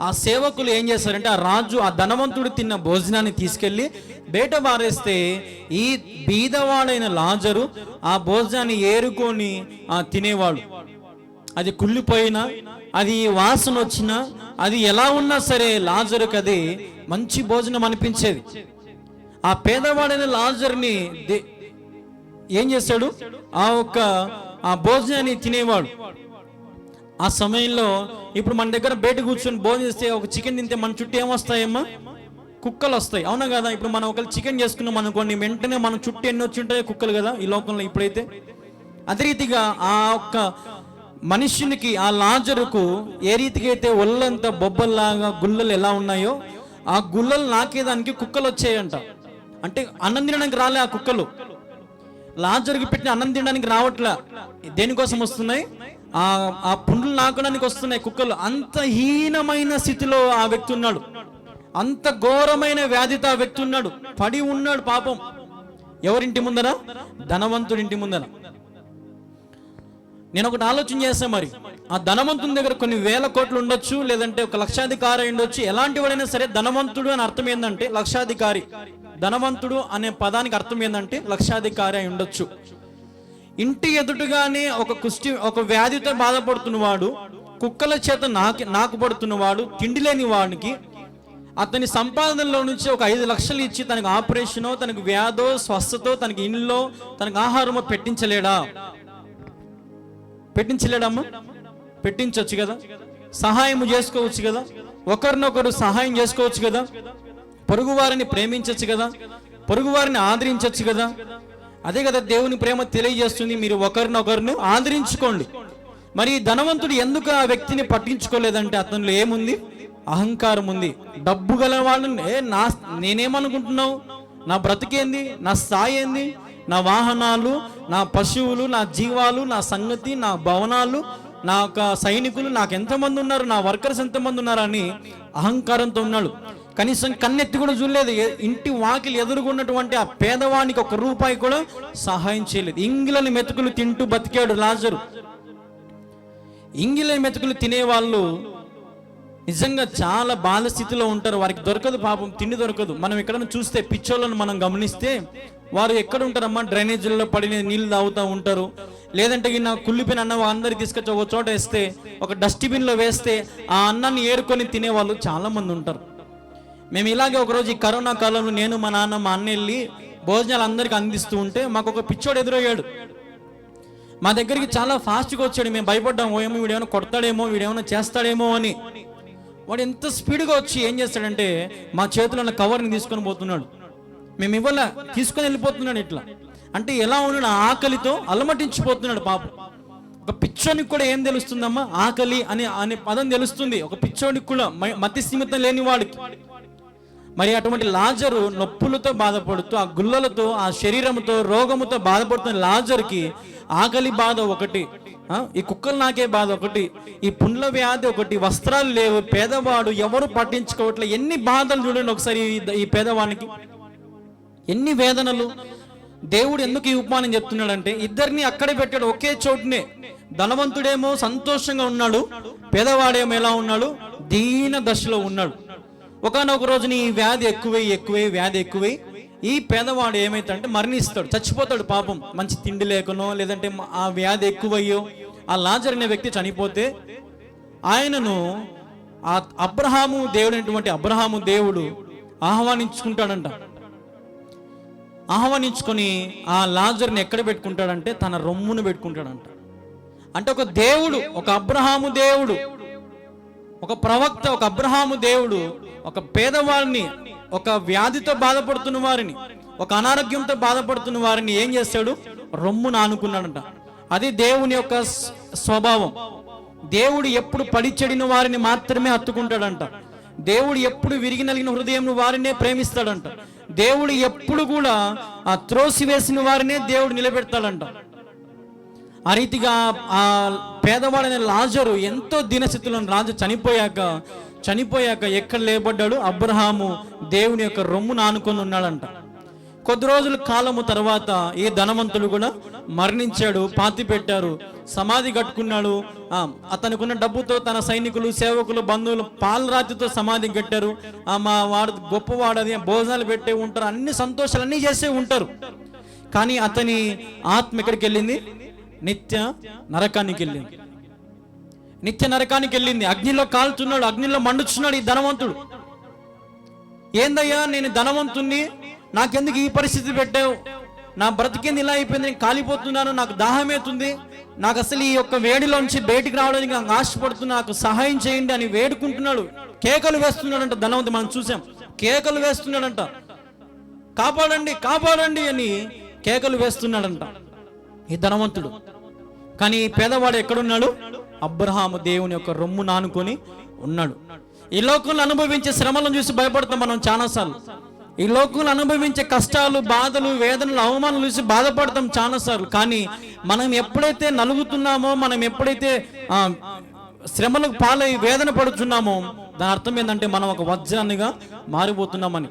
ఆ సేవకులు ఏం చేస్తారంటే ఆ రాజు ఆ ధనవంతుడు తిన్న భోజనాన్ని తీసుకెళ్ళి బయట పారేస్తే ఈ బీదవాడైన లాజరు ఆ భోజనాన్ని ఏరుకొని తినేవాడు. అది కుళ్ళిపోయినా, అది వాసన వచ్చినా, అది ఎలా ఉన్నా సరే లాజరుకి అది మంచి భోజనం అనిపించేది. ఆ పేదవాడైన లాజరుని ఏం చేశాడు, ఆ భోజనాన్ని తినేవాడు. ఆ సమయంలో ఇప్పుడు మన దగ్గర బయట కూర్చొని భోజనం చేస్తే ఒక చికెన్ తింటే మన చుట్టూ ఏమొస్తాయమ్మా, కుక్కలు వస్తాయి, అవునా కదా? ఇప్పుడు మనం ఒకళ్ళు చికెన్ చేసుకున్నాం అనుకోండి, వెంటనే మన చుట్టూ ఎన్ని వచ్చి ఉంటాయో కుక్కలు కదా ఈ లోకంలో ఇప్పుడైతే. అదే రీతిగా ఆ ఒక్క మనుష్యునికి, ఆ లాజరుకు ఏ రీతిగా అయితే ఒళ్ళంతా బొబ్బల్లాగా గుల్లలు ఎలా ఉన్నాయో ఆ గుల్లలు నాకేదానికి కుక్కలు వచ్చాయంట. అంటే అన్నం తినడానికి రాలే ఆ కుక్కలు, లాజరుకి పెట్టిన అన్నం తినడానికి రావట్లే. దేనికోసం వస్తున్నాయి? ఆ పుండ్లు నాకడానికి వస్తున్నాయి కుక్కలు. అంత హీనమైన స్థితిలో ఆ వ్యక్తి ఉన్నాడు, అంత ఘోరమైన వ్యాధితో ఆ వ్యక్తి ఉన్నాడు, పడి ఉన్నాడు పాపం. ఎవరింటి ముందర? ధనవంతుడింటి ముందర. నేను ఒకటి ఆలోచన చేస్తాను, మరి ఆ ధనవంతుని దగ్గర కొన్ని వేల కోట్లు ఉండొచ్చు, లేదంటే ఒక లక్షాధికారి ఉండొచ్చు. ఎలాంటి వాడైనా సరే ధనవంతుడు అని అర్థం ఏంటంటే లక్షాధికారి. ధనవంతుడు అనే పదానికి అర్థం ఏంటంటే లక్షాధికారి అయి ఉండొచ్చు. ఇంటి ఎదుటగానే ఒక వ్యాధితో బాధపడుతున్నవాడు, కుక్కల చేత నాకు పడుతున్నవాడు, తిండి లేని వాడికి అతని సంపాదనలో నుంచి ఒక 5 లక్షలు ఇచ్చి తనకు ఆపరేషనో, తనకు వ్యాధో, స్వస్థతో, తనకి ఇంట్లో తనకు ఆహారమో పెట్టించలేడమ్మా? పెట్టించవచ్చు కదా, సహాయం చేసుకోవచ్చు కదా, ఒకరినొకరు సహాయం చేసుకోవచ్చు కదా, పొరుగు వారిని ప్రేమించవచ్చు కదా, పొరుగు వారిని ఆదరించవచ్చు కదా. అదే కదా దేవుని ప్రేమ తెలియజేస్తుంది, మీరు ఒకరినొకరిని ఆదరించుకోండి. మరి ధనవంతుడు ఎందుకు ఆ వ్యక్తిని పట్టించుకోలేదంటే అతనిలో ఏముంది? అహంకారం ఉంది. డబ్బు గల వాళ్ళు నేనేమనుకుంటున్నావు, నా బ్రతికేంది, నా స్థాయి ఏంది, నా వాహనాలు, నా పశువులు, నా జీవాలు, నా సంగతి, నా భవనాలు, నా యొక్క సైనికులు, నాకు ఎంతమంది ఉన్నారు, నా వర్కర్స్ ఎంతమంది ఉన్నారు అని అహంకారంతో ఉన్నాడు. కనీసం కన్నెత్తి కూడా చూడలేదు. ఇంటి వాకిలి ఎదురుగున్నటువంటి ఆ పేదవానికి 1 రూపాయి కూడా సహాయం చేయలేదు. ఇంగిలని మెతుకులు తింటూ బతికాడు లాజరు. ఇంగిలని మెతుకులు తినేవాళ్ళు నిజంగా చాలా బాధ స్థితిలో ఉంటారు. వారికి దొరకదు పాపం, తిండి దొరకదు. మనం ఎక్కడైనా చూస్తే పిచ్చోళ్ళను మనం గమనిస్తే వారు ఎక్కడ ఉంటారమ్మా, డ్రైనేజీల్లో పడిన నీళ్ళు తాగుతూ ఉంటారు. లేదంటే నా కుళ్ళిపోయిన అన్నం అందరికి తీసుకొచ్చి ఒక చోట వేస్తే, ఒక డస్ట్బిన్లో వేస్తే ఆ అన్నాన్ని ఏరుకొని తినేవాళ్ళు చాలా మంది ఉంటారు. మేము ఇలాగే ఒకరోజు ఈ కరోనా కాలంలో నేను, మా నాన్న, మా అన్న వెళ్ళి భోజనాలు అందరికి అందిస్తూ ఉంటే మాకు ఒక పిచ్చోడు ఎదురయ్యాడు. మా దగ్గరికి చాలా ఫాస్ట్గా వచ్చాడు. మేము భయపడ్డాము, ఏమో వీడేమైనా కొడతాడేమో, వీడేమైనా చేస్తాడేమో అని. వాడు ఎంత స్పీడ్గా వచ్చి ఏం చేస్తాడంటే మా చేతిలో ఉన్న కవర్ని తీసుకొని పోతున్నాడు. మేము ఇవ్వాల తీసుకొని వెళ్ళిపోతున్నాడు. ఇట్లా అంటే ఎలా ఉన్నాడు, ఆకలితో అలమటించిపోతున్నాడు పాపం. ఒక పిచ్చోనికి కూడా ఏం తెలుస్తుందమ్మా, ఆకలి అనే పదం తెలుస్తుంది. ఒక పిచ్చోనికి కూడా, మతి స్థిమితం లేని వాడికి. మరి అటువంటి లాజరు నొప్పులతో బాధపడుతూ, ఆ గుల్లలతో, ఆ శరీరంతో, రోగముతో బాధపడుతున్న లాజర్కి ఆకలి బాధ ఒకటి, ఈ కుక్కలు నాకే బాధ ఒకటి, ఈ పుండ్ల వ్యాధి ఒకటి, వస్త్రాలు లేవు, పేదవాడు, ఎవరు పట్టించుకోవట్లే. ఎన్ని బాధలు చూడండి ఒకసారి ఈ పేదవానికి, ఎన్ని వేదనలు. దేవుడు ఎందుకు ఈ ఉపమానం చెప్తున్నాడంటే ఇద్దరిని అక్కడే పెట్టాడు, ఒకే చోటునే. ధనవంతుడేమో సంతోషంగా ఉన్నాడు, పేదవాడేమో ఎలా ఉన్నాడు, దీన దశలో ఉన్నాడు. ఒకనొక రోజున ఈ వ్యాధి ఎక్కువై ఈ పేదవాడు ఏమైతే మరణిస్తాడు, చచ్చిపోతాడు పాపం. మంచి తిండి లేకనో, లేదంటే ఆ వ్యాధి ఎక్కువయ్యో ఆ లాజర్ అనే వ్యక్తి చనిపోతే ఆయనను ఆ అబ్రహాము దేవుడైనటువంటి అబ్రహాము దేవుడు ఆహ్వానించుకుంటాడంట. ఆహ్వానించుకొని ఆ లాజర్ని ఎక్కడ పెట్టుకుంటాడంటే తన రొమ్మును పెట్టుకుంటాడంట. అంటే ఒక దేవుడు, ఒక అబ్రహాము దేవుడు, ఒక ప్రవక్త, ఒక అబ్రహాము దేవుడు ఒక పేదవారిని, ఒక వ్యాధితో బాధపడుతున్న వారిని, ఒక అనారోగ్యంతో బాధపడుతున్న వారిని ఏం చేస్తాడు, రొమ్మును ఆనుకున్నాడంట. అది దేవుని యొక్క స్వభావం. దేవుడు ఎప్పుడు పడిచెడిన వారిని మాత్రమే హత్తుకుంటాడంట. దేవుడు ఎప్పుడు విరిగి నలిగిన హృదయం వారినే ప్రేమిస్తాడంట. దేవుడు ఎప్పుడు కూడా ఆ త్రోసివేసిన వారినే దేవుడు నిలబెడతాడంట. ఆ రీతిగా ఆ పేదవాడైన లాజరు ఎంతో దీనస్థితిలో, రాజు చనిపోయాక ఎక్కడ లేబడ్డాడు, అబ్రహాము దేవుని యొక్క రొమ్మును ఆనుకొని ఉన్నాడంట. కొద్ది రోజుల కాలము తర్వాత ఈ ధనవంతుడు కూడా మరణించాడు, పాతి పెట్టారు, సమాధి కట్టుకున్నాడు. అతనుకున్న డబ్బుతో తన సైనికులు, సేవకులు, బంధువులు పాలరాతితో సమాధి కట్టారు. మా వాడు గొప్పవాడని భోజనాలు పెట్టే ఉంటారు, అన్ని సంతోషాలన్నీ చేసే ఉంటారు. కానీ అతని ఆత్మ ఎక్కడికి వెళ్ళింది? నిత్య నరకానికి వెళ్ళింది. నిత్య నరకానికి వెళ్ళింది. అగ్నిలో కాలుతున్నాడు, అగ్నిలో మండుచున్నాడు ఈ ధనవంతుడు. ఏందయ్యా, నేను ధనవంతుణ్ణి, నాకెందుకు ఈ పరిస్థితి పెట్టావు? నా బ్రతికేంది ఇలా అయిపోయింది, నేను కాలిపోతున్నాను, నాకు దాహమేతుంది, నాకు అసలు ఈ యొక్క వేడిలోంచి బయటికి రావడానికి నాకు ఆశపడుతున్నా, నాకు సహాయం చేయండి అని వేడుకుంటున్నాడు. కేకలు వేస్తున్నాడంట ధనవంతుడు. మనం చూసాం, కేకలు వేస్తున్నాడంట, కాపాడండి కాపాడండి అని కేకలు వేస్తున్నాడంట ఈ ధనవంతుడు. కానీ పేదవాడు ఎక్కడున్నాడు? అబ్రహాము దేవుని యొక్క రొమ్ము నానుకొని ఉన్నాడు. ఈ లోకంలో అనుభవించే శ్రమలను చూసి భయపడతాం మనం చాలాసార్లు. ఈ లోకంలో అనుభవించే కష్టాలు, బాధలు, వేదనలు, అవమానాలు చూసి బాధపడతాం చాలాసార్లు. కానీ మనం ఎప్పుడైతే నలుగుతున్నామో, మనం ఎప్పుడైతే శ్రమలకు పాలై వేదన పడుతున్నామో, దాని అర్థం ఏంటంటే మనం ఒక వజ్రాన్నిగా మారిపోతున్నామని.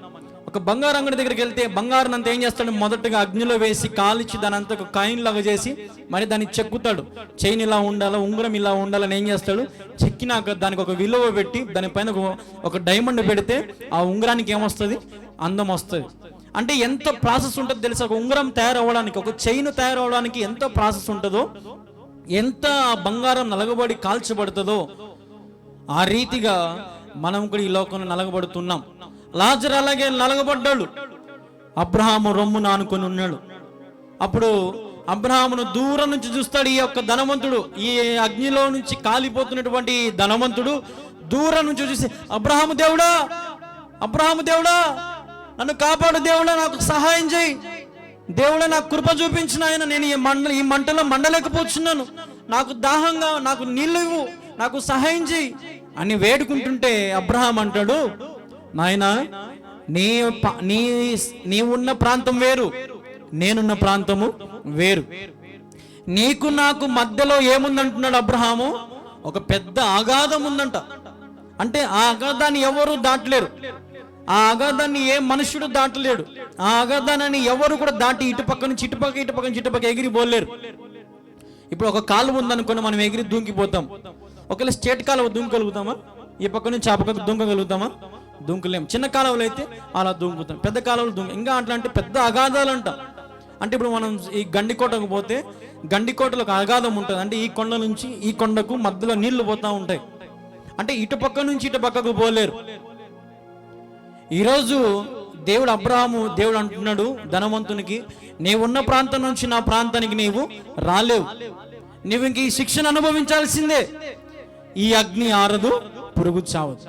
ఒక బంగారు అంగడి దగ్గరికి వెళ్తే బంగారం అంతా ఏం చేస్తాడు? మొదటగా అగ్నిలో వేసి కాల్చి దాని అంతా ఒక కాయిన్ లాగా చేసి మరి దాన్ని చెక్కుతాడు. చైన్ ఇలా ఉండాలా, ఉంగరం ఇలా ఉండాలని ఏం చేస్తాడు? చెక్కినాక దానికి ఒక విలువ పెట్టి దానిపైన ఒక డైమండ్ పెడితే ఆ ఉంగరానికి ఏమొస్తుంది? అందం వస్తుంది. అంటే ఎంత ప్రాసెస్ ఉంటుందో తెలుసా? ఒక ఉంగరం తయారవడానికి, ఒక చైన్ తయారవడానికి ఎంత ప్రాసెస్ ఉంటుందో, ఎంత బంగారం నలగబడి కాల్చబడుతుందో ఆ రీతిగా మనం కూడా ఈ లోకంలో నలగబడుతున్నాం. లాజరు అలాగే నలగబడ్డాడు. అబ్రహాము రొమ్మును ఆనుకొని ఉన్నాడు. అప్పుడు అబ్రహామును దూరం నుంచి చూస్తాడు ఈ యొక్క ధనవంతుడు. ఈ అగ్నిలో నుంచి కాలిపోతున్నటువంటి ధనవంతుడు దూరం నుంచి చూసి, అబ్రహాము దేవుడా, అబ్రహాము దేవుడా, నన్ను కాపాడు దేవుడా, నాకు సహాయం చేయి దేవుడా, నాకు కృప చూపించిన ఆయన, నేను ఈ మంటలో మండలేకపోతున్నాను, నాకు దాహంగా, నాకు నీళ్ళు ఇవ్వు, నాకు సహాయం చేయి అని వేడుకుంటుంటే అబ్రహాం అంటాడు, నాయనా, నీ ఉన్న ప్రాంతం వేరు, నేనున్న ప్రాంతము వేరు. నీకు నాకు మధ్యలో ఏముందంటున్నాడు అబ్రహాము? ఒక పెద్ద అగాధం ఉందంట. అంటే ఆ అగాధాన్ని ఎవరు దాటలేరు. ఆ అగాధాన్ని ఏ మనుషుడు దాటలేడు. ఆ అగాధాన్ని ఎవరు కూడా దాటి ఇటుపక్క నుంచి ఇటుపక్క, ఇటుపక్క నుంచి ఇటుపక్క ఎగిరిపోలేరు. ఇప్పుడు ఒక కాలువ ఉందనుకోండి, మనం ఎగిరి దూకిపోతాం. ఒకవేళ స్టేట్ కాలువ దూకగలుగుతామా? ఈ పక్క నుంచి ఆ పక్క దూకగలుగుతామా? దూకలేము. చిన్న కాలువలు అయితే అలా దూకుతాం, పెద్ద కాలువలు ఇంకా అట్లా అంటే పెద్ద అగాధాలంట. అంటే ఇప్పుడు మనం ఈ గండికోటకు పోతే గండికోటలో ఒక అగాధం ఉంటుంది. అంటే ఈ కొండ నుంచి ఈ కొండకు మధ్యలో నీళ్లు పోతా ఉంటాయి. అంటే ఇటు పక్క నుంచి ఇటు పక్కకు పోలేరు. ఈరోజు దేవుడు అంటున్నాడు ధనవంతునికి, నీవున్న ప్రాంతం నుంచి నా ప్రాంతానికి నీవు రాలేవు, నీవు ఇంక ఈ శిక్షను అనుభవించాల్సిందే. ఈ అగ్ని ఆరదు, పురుగు చావదు.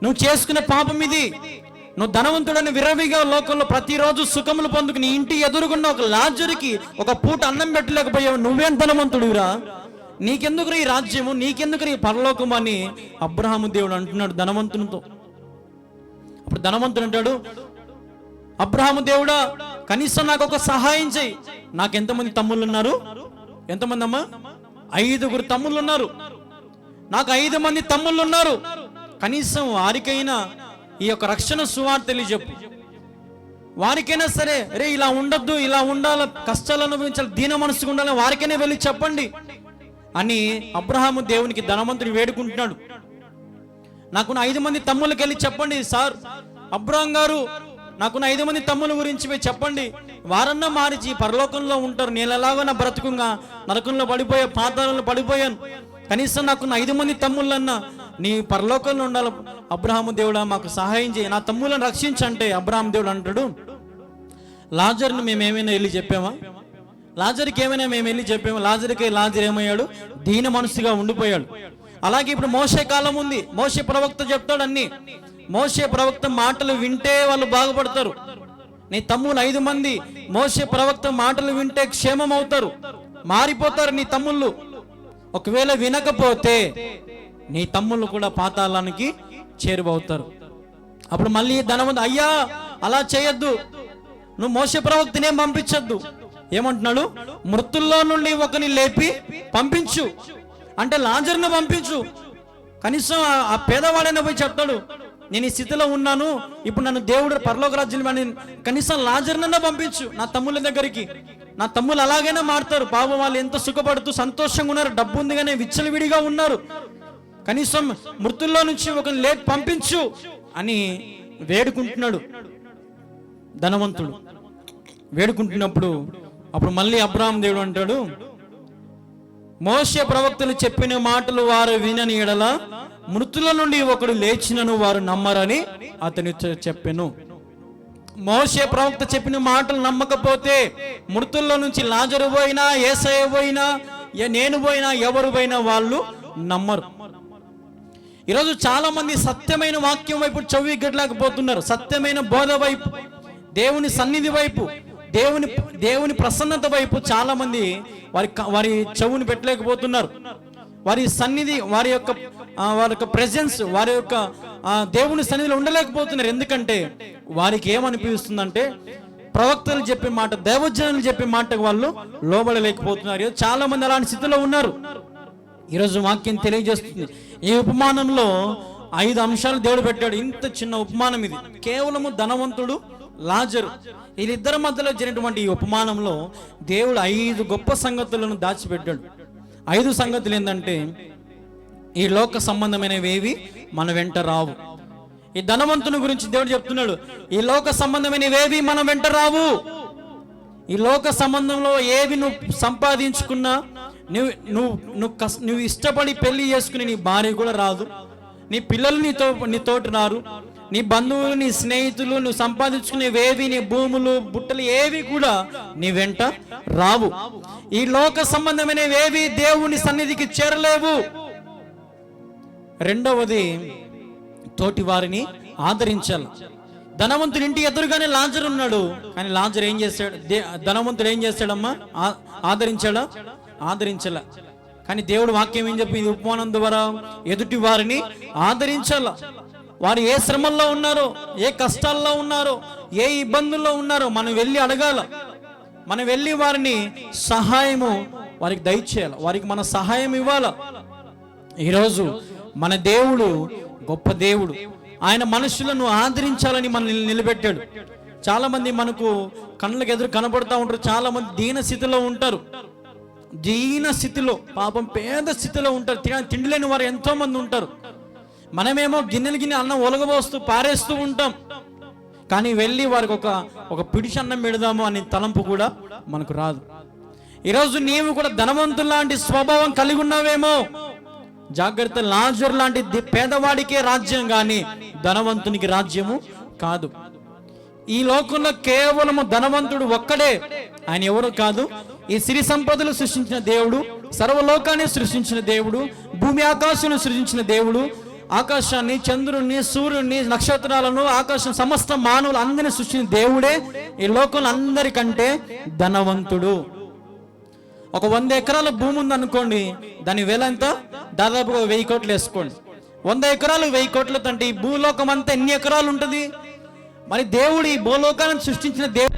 నువ్వు చేసుకునే పాపం ఇది. నువ్వు ధనవంతుడని విరవిగా లోకంలో ప్రతిరోజు సుఖములు పొందుకు నీ ఇంటి ఎదురుగున్న ఒక లాజరుకి ఒక పూట అన్నం పెట్టలేకపోయావు. నువ్వేం ధనవంతుడురా? నీకెందుకు ఈ రాజ్యము, నీకెందుకు ఈ పరలోకము అని అబ్రహాము దేవుడు అంటున్నాడు ధనవంతునితో. అప్పుడు ధనవంతుడు అంటాడు, అబ్రహాము దేవుడా, కనీసం నాకు ఒక సహాయం చేయి. నాకు ఎంతమంది తమ్ముళ్ళు ఉన్నారు? ఎంతమంది అమ్మా? 5 తమ్ముళ్ళు ఉన్నారు. నాకు 5 మంది తమ్ముళ్ళు ఉన్నారు. కనీసం వారికైనా ఈ యొక్క రక్షణ సువార్త తెలియజెప్పు. వారికైనా సరే, రే ఇలా ఉండొద్దు, ఇలా ఉండాలి, కష్టాలు అనుభవించాలి, దీన మనసుగా ఉండాలి, వారికైనా వెళ్ళి చెప్పండి అని అబ్రహాము దేవునికి ధనవంతుడు వేడుకుంటున్నాడు. నాకున్న 5 మంది తమ్ముళ్ళకి వెళ్ళి చెప్పండి, సార్ అబ్రహాం గారు, నాకున్న 5 మంది తమ్ముల గురించి చెప్పండి, వారన్నా మారిచి పరలోకంలో ఉంటారు. నేను ఎలాగో నా బ్రతుకుగా నరకంలో పడిపోయా, పాతాళంలో పడిపోయాను, కనీసం నాకున్న 5 మంది తమ్ముళ్ళన్నా నీ పరలోకంలో ఉండాలి. అబ్రహాము దేవుడా, మాకు సహాయం చేయి, నా తమ్ములను రక్షించంటే అబ్రహాం దేవుడు అంటాడు, లాజర్ను మేమేమైనా వెళ్ళి చెప్పామా? లాజర్కి ఏమైనా మేము వెళ్ళి చెప్పాము? లాజర్ ఏమయ్యాడు? దీన మనసుగా ఉండిపోయాడు. అలాగే ఇప్పుడు మోషే కాలం ఉంది. మోషే ప్రవక్త చెప్తాడు అన్ని. మోషే ప్రవక్త మాటలు వింటే వాళ్ళు బాగుపడతారు. నీ తమ్ముళ్ళు 5 మంది మోషే ప్రవక్త మాటలు వింటే క్షేమం అవుతారు, మారిపోతారు నీ తమ్ముళ్ళు. ఒకవేళ వినకపోతే నీ తమ్ముళ్ళు కూడా పాతాళానికి చేరువవుతారు. అప్పుడు మళ్ళీ ధనవంతుడు, అయ్యా అలా చేయొద్దు, నువ్వు మోషే ప్రవక్తనేం పంపించొద్దు. ఏమంటున్నాడు? మృతుల్లో నుండి ఒకని లేపి పంపించు అంటే లాజరును పంపించు. కనీసం ఆ పేదవాడైనా పోయి చెప్తాడు, నేను ఈ స్థితిలో ఉన్నాను, ఇప్పుడు నన్ను దేవుడు పరలోక రాజ్యం కనీసం లాజర్నన్నా పంపించు నా తమ్ముళ్ళ దగ్గరికి. నా తమ్ముళ్ళు అలాగైనా మారుతారు. పాపం వాళ్ళు ఎంతో సుఖపడుతూ సంతోషంగా ఉన్నారు, డబ్బు ఉంది కానీ విచ్చలవిడిగా ఉన్నారు. కనీసం మృతుల్లో నుంచి ఒక లేట్ పంపించు అని వేడుకుంటున్నాడు ధనవంతుడు. వేడుకుంటున్నప్పుడు అప్పుడు మళ్ళీ అబ్రాహాము దేవుడు అంటాడు, మోషే ప్రవక్తలు చెప్పిన మాటలు వారు వినని ఎడల మృతుల నుండి ఒకడు లేచినను వారు నమ్మరని అతని చెప్పెను. మోషే ప్రవక్త చెప్పిన మాటలు నమ్మకపోతే మృతుల్లో నుంచి లాజరు పోయినా, యేసయ్య పోయినా, నేను పోయినా, ఎవరు పోయినా వాళ్ళు నమ్మరు. ఈరోజు చాలా మంది సత్యమైన వాక్యం వైపు చెవిగట్టలేకపోతున్నారు. సత్యమైన బోధ వైపు, దేవుని సన్నిధి వైపు, దేవుని ప్రసన్నత వైపు చాలా మంది వారి చెవుని పెట్టలేకపోతున్నారు. వారి సన్నిధి, వారి యొక్క ప్రెజెన్స్, వారి యొక్క దేవుని సన్నిధిలో ఉండలేకపోతున్నారు. ఎందుకంటే వారికి ఏమనిపిస్తుందంటే ప్రవక్తలు చెప్పే మాట, దైవజనులు చెప్పే మాటకు వాళ్ళు లోబడలేకపోతున్నారు. చాలా మంది అలాంటి స్థితిలో ఉన్నారు. ఈరోజు వాక్యం తెలియజేస్తుంది. ఈ ఉపమానంలో 5 అంశాలు దేవుడు పెట్టాడు. ఇంత చిన్న ఉపమానం ఇది. కేవలము ధనవంతుడు, లాజరు, వీళ్ళిద్దరి మధ్యలో జరిగినటువంటి ఈ ఉపమానంలో దేవుడు 5 గొప్ప సంగతులను దాచిపెట్టాడు. 5 సంగతులు ఏంటంటే, ఈ లోక సంబంధమైనవేవి మన వెంట రావు. ఈ ధనవంతుని గురించి దేవుడు చెప్తున్నాడు, ఈ లోక సంబంధమైనవేవి మన వెంట రావు. ఈ లోక సంబంధంలో ఏవి నువ్వు సంపాదించుకున్నా, నువ్వు ఇష్టపడి పెళ్లి చేసుకుని నీ భార్య కూడా రాదు, నీ పిల్లలు నీ తోటి రారు, నీ బంధువులు, నీ స్నేహితులు, నువ్వు సంపాదించుకునేవేవి, నీ భూములు, బుట్టలు ఏవి కూడా నీ వెంట రావు. ఈ లోక సంబంధమైనవేవి దేవుని సన్నిధికి చేరలేవు. రెండవది, తోటి వారిని ఆదరించాలి. ధనవంతుని ఇంటి ఎదురుగానే లాజరు ఉన్నాడు, కానీ లాజరు ఏం చేశాడు? ధనవంతుడు ఏం చేశాడమ్మా? ఆదరించాల. కానీ దేవుడు వాక్యం ఏం చెప్పింది ఉపమానం ద్వారా? ఎదుటి వారిని ఆదరించాల. వారు ఏ శ్రమల్లో ఉన్నారో, ఏ కష్టాల్లో ఉన్నారో, ఏ ఇబ్బందుల్లో ఉన్నారో మనం వెళ్ళి అడగాల. మనం వెళ్ళి వారిని సహాయము వారికి దయచేయాలి, వారికి మన సహాయం ఇవ్వాల. ఈరోజు మన దేవుడు గొప్ప దేవుడు. ఆయన మనుషులను ఆదరించాలని మనల్ని నిలబెట్టాడు. చాలా మంది మనకు కళ్ళకు ఎదురు కనబడుతూ ఉంటారు. చాలా మంది దీన స్థితిలో ఉంటారు. దీన స్థితిలో, పాపం పేద స్థితిలో ఉంటారు. తిండి లేని వారు ఎంతో మంది ఉంటారు. మనమేమో గిన్నెలు అన్నం ఒలగబోస్తూ పారేస్తూ ఉంటాం. కానీ వెళ్ళి వారికి ఒక పిడిచి అన్నం పెడదాము అనే తలంపు కూడా మనకు రాదు. ఈరోజు నీవు కూడా ధనవంతుల లాంటి స్వభావం కలిగి ఉన్నావేమో, జాగ్రత్త. లాజరు లాంటి పేదవాడికే రాజ్యం, కానీ ధనవంతునికి రాజ్యము కాదు. ఈ లోకంలో కేవలము ధనవంతుడు ఒక్కడే, ఆయన ఎవరు కాదు. ఈ సిరి సంపదలు సృష్టించిన దేవుడు, సర్వలోకాన్ని సృష్టించిన దేవుడు, భూమి ఆకాశాన్ని సృష్టించిన దేవుడు, ఆకాశాన్ని, చంద్రుణ్ణి, సూర్యుడిని, నక్షత్రాలను, ఆకాశం, సమస్త మానవులు అందరినీ సృష్టించిన దేవుడే ఈ లోకంలో అందరికంటే ధనవంతుడు. ఒక 100 ఎకరాల భూమి ఉంది అనుకోండి, దాని వేల ఎంత? దాదాపుగా 1000 కోట్లు వేసుకోండి. 100 ఎకరాలు 1000 కోట్లతో అంటే ఈ భూలోకం అంతా ఎన్ని ఎకరాలు ఉంటుంది? మరి దేవుడు ఈ భూలోకాన్ని సృష్టించిన దేవుడు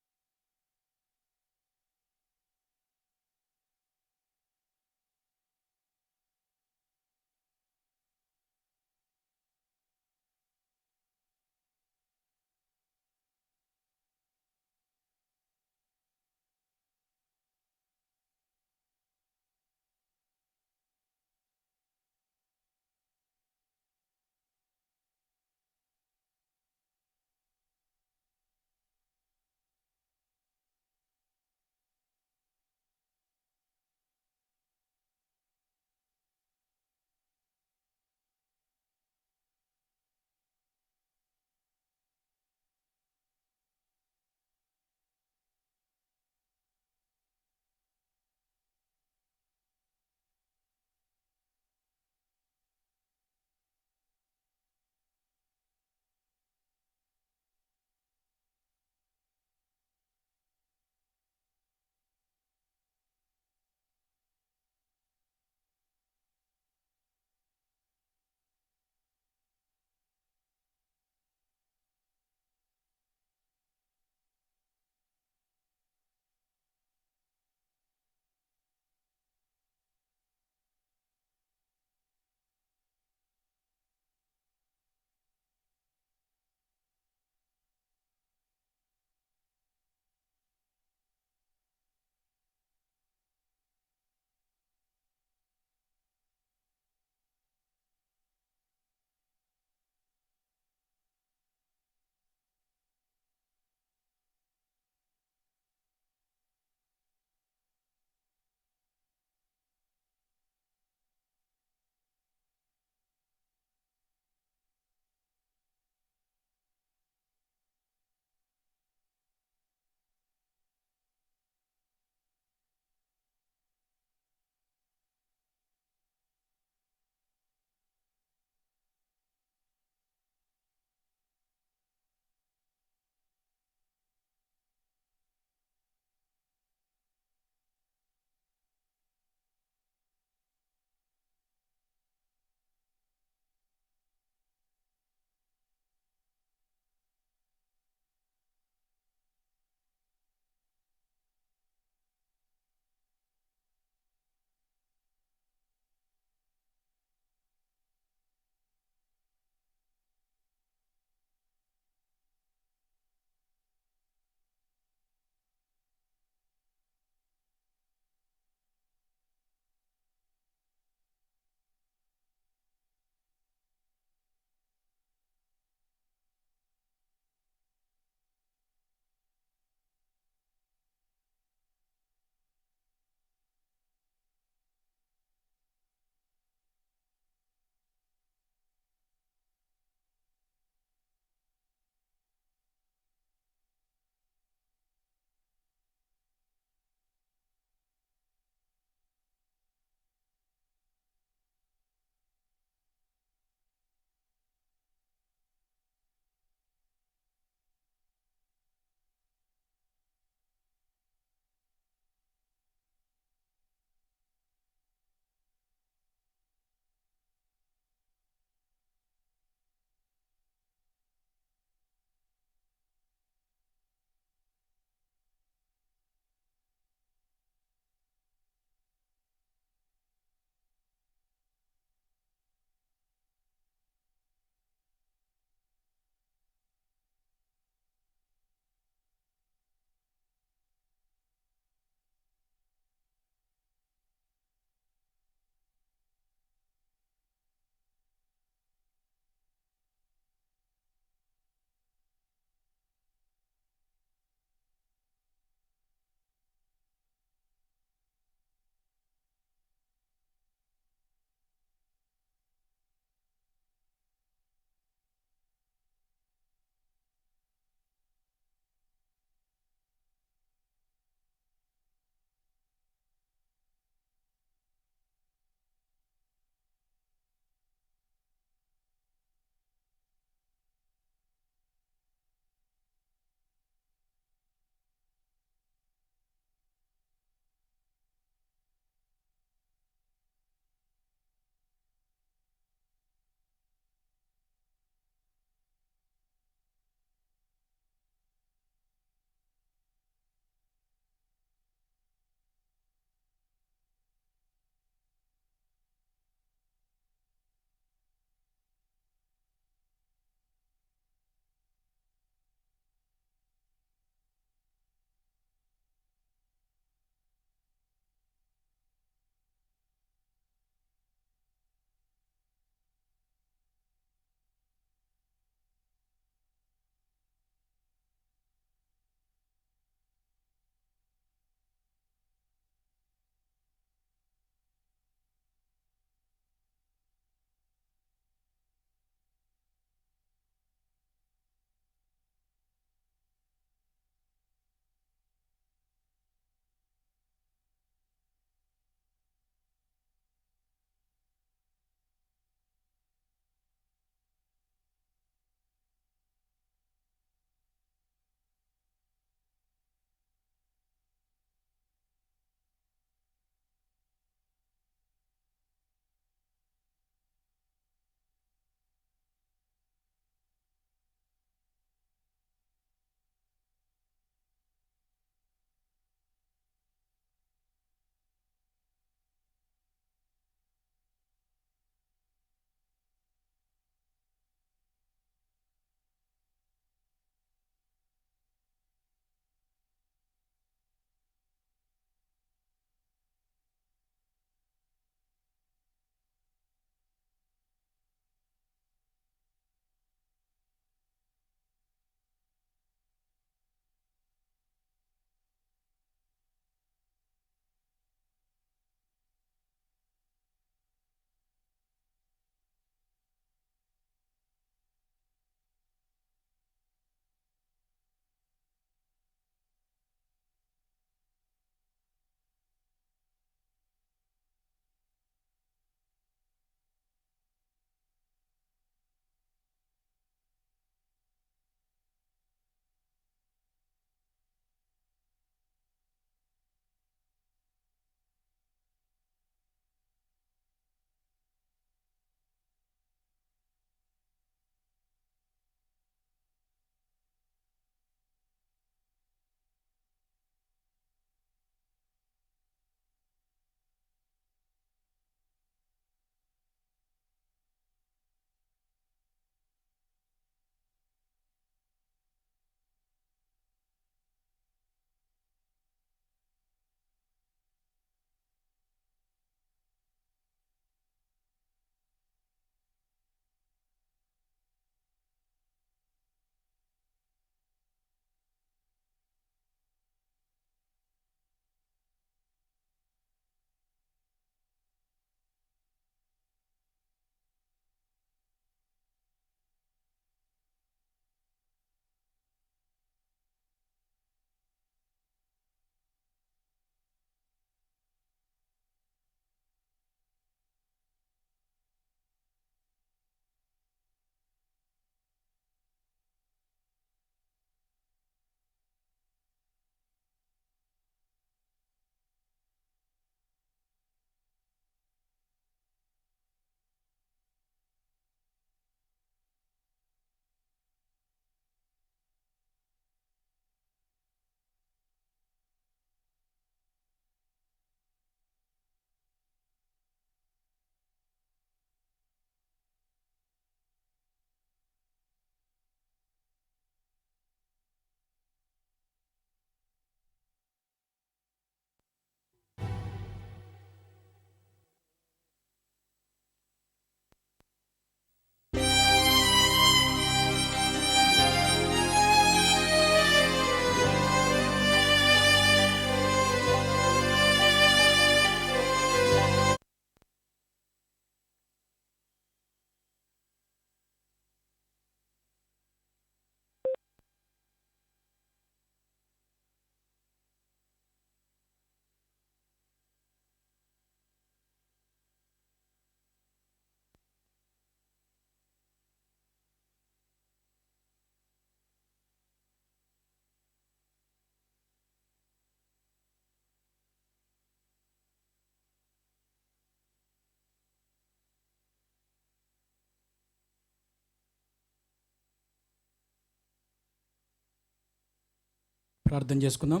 ప్రార్థన చేసుకుందాం.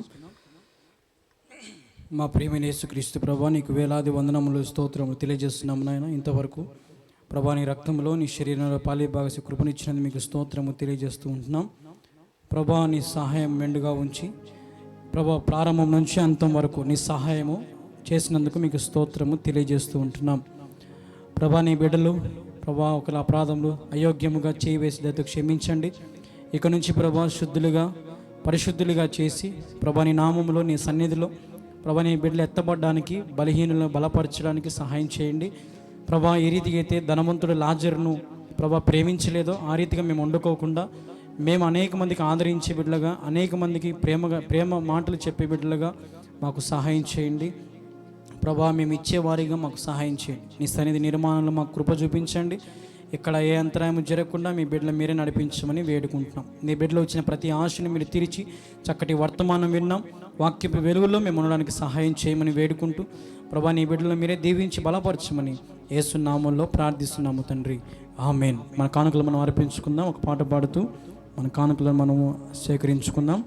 మా ప్రియమైన యేసుక్రీస్తు ప్రభా, నీకు వేలాది వందనములు స్తోత్రములు తెలియజేస్తున్నాము నాయన. ఇంతవరకు ప్రభా నీ రక్తంలో నీ శరీరంలో పాలిభాగసి కృపనిచ్చినందుకు మీకు స్తోత్రము తెలియజేస్తూ ఉంటున్నాం. ప్రభా నీ సహాయం మెండుగా ఉంచి ప్రభా ప్రారంభం నుంచి అంతం వరకు నీ సహాయము చేసినందుకు మీకు స్తోత్రము తెలియజేస్తూ ఉంటున్నాం. ప్రభా నీ బిడ్డలు ప్రభా ఒకరి అపరాధములు అయోగ్యముగా చేయవేసేదైతే క్షమించండి. ఇక నుంచి ప్రభా శుద్ధులుగా పరిశుద్ధులుగా చేసి ప్రభా నీ నామములో నీ సన్నిధిలో ప్రభా నీ బిడ్డలు ఎత్తబడడానికి బలహీనులను బలపరచడానికి సహాయం చేయండి. ప్రభా ఏ రీతిగా అయితే ధనవంతుడు లాజరును ప్రభా ప్రేమించలేదో ఆ రీతిగా మేము వండుకోకుండా మేము అనేక మందికి ఆదరించే బిడ్డలుగా అనేక మందికి ప్రేమ మాటలు చెప్పే బిడ్డలుగా మాకు సహాయం చేయండి. ప్రభా మేము ఇచ్చేవారిగా మాకు సహాయం చేయండి. నీ సన్నిధి నిర్మాణంలో మాకు కృప చూపించండి. ఇక్కడ ఏ అంతరాయం జరగకుండా మీ బిడ్డలు మీరే నడిపించమని వేడుకుంటున్నాం. నీ బిడ్డలో వచ్చిన ప్రతి ఆశను మీరు తీర్చి చక్కటి వర్తమానం విన్నాం. వాక్యపు వెలుగులో మేము ఉండడానికి సహాయం చేయమని వేడుకుంటూ ప్రభా నీ బిడ్డలు మీరే దీవించి బలపరచమని యేసు నామములో ప్రార్థిస్తున్నాము తండ్రి, ఆమేన్. మన కానుకలు మనం అర్పించుకుందాం. ఒక పాట పాడుతూ మన కానుకలను మనము సేకరించుకుందాం.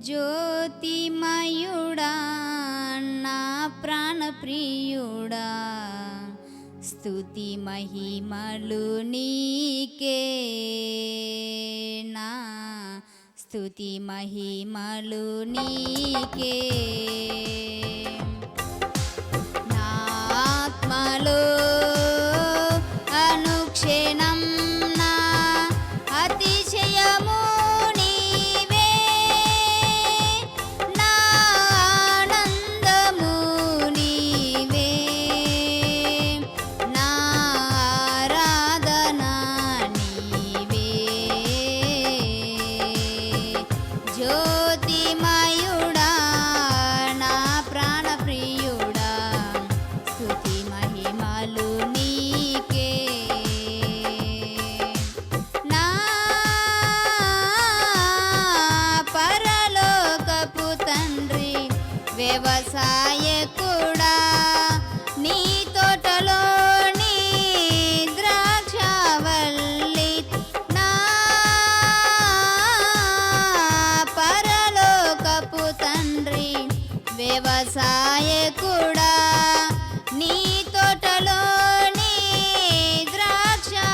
జ్యోతిమయుడా నా ప్రాణప్రియుడా, స్తుతి మహిమలు నీకే, నా స్తుతి మహిమలు నీకే. నా ఆత్మలో అనుక్షణం నా అతిశయము వ్యవసాయకుడా, నీ తోటలోని ద్రాక్షవల్లి, నా పరలోకపు తండ్రి. వ్యవసాయకుడా, నీ తోటలోని ద్రాక్షవల్లితో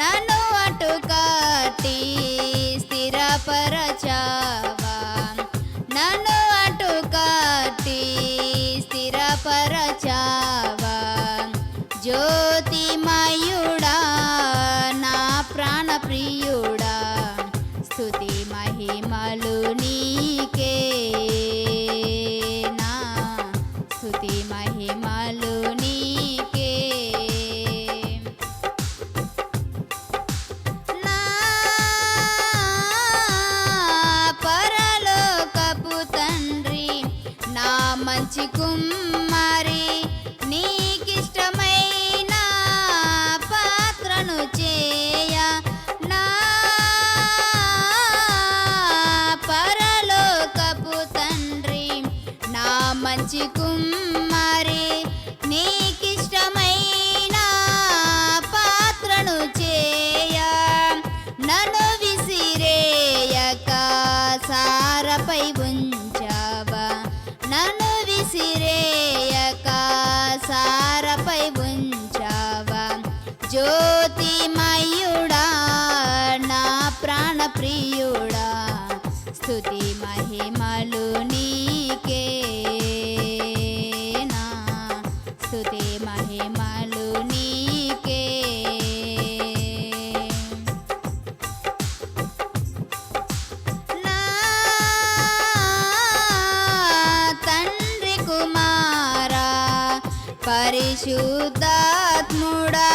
నన్ను అటుకట్టి స్థిరపరచావా, నన్ను అటుకట్టి స్థిరపరచావా. జ్యోతిమయుడా నా ప్రాణప్రియుడా, స్తుతి మహిమలు నీకే, నా స్తుతి మహిమలు నీకే. నా పరలోకపు తండ్రి, నా మంచి కుమారి, నీకిష్టమైన పాత్రను చేయ, నా పరలోకపు తండ్రి, నా మంచి కుమారి, నీకిష్టమైన పాత్రను చేయ, నన్ను విసిరేయక సారపై ఉంచావా, నన్ను విసిరేయక సారపై ఉంచావా. జ్యోతిమయుడా నా ప్రాణప్రియుడా, స్తుతి మహిమలు నీకే, నా స్తుతి మహిమలు నీకే. పరిశుద్ధాత్ముడా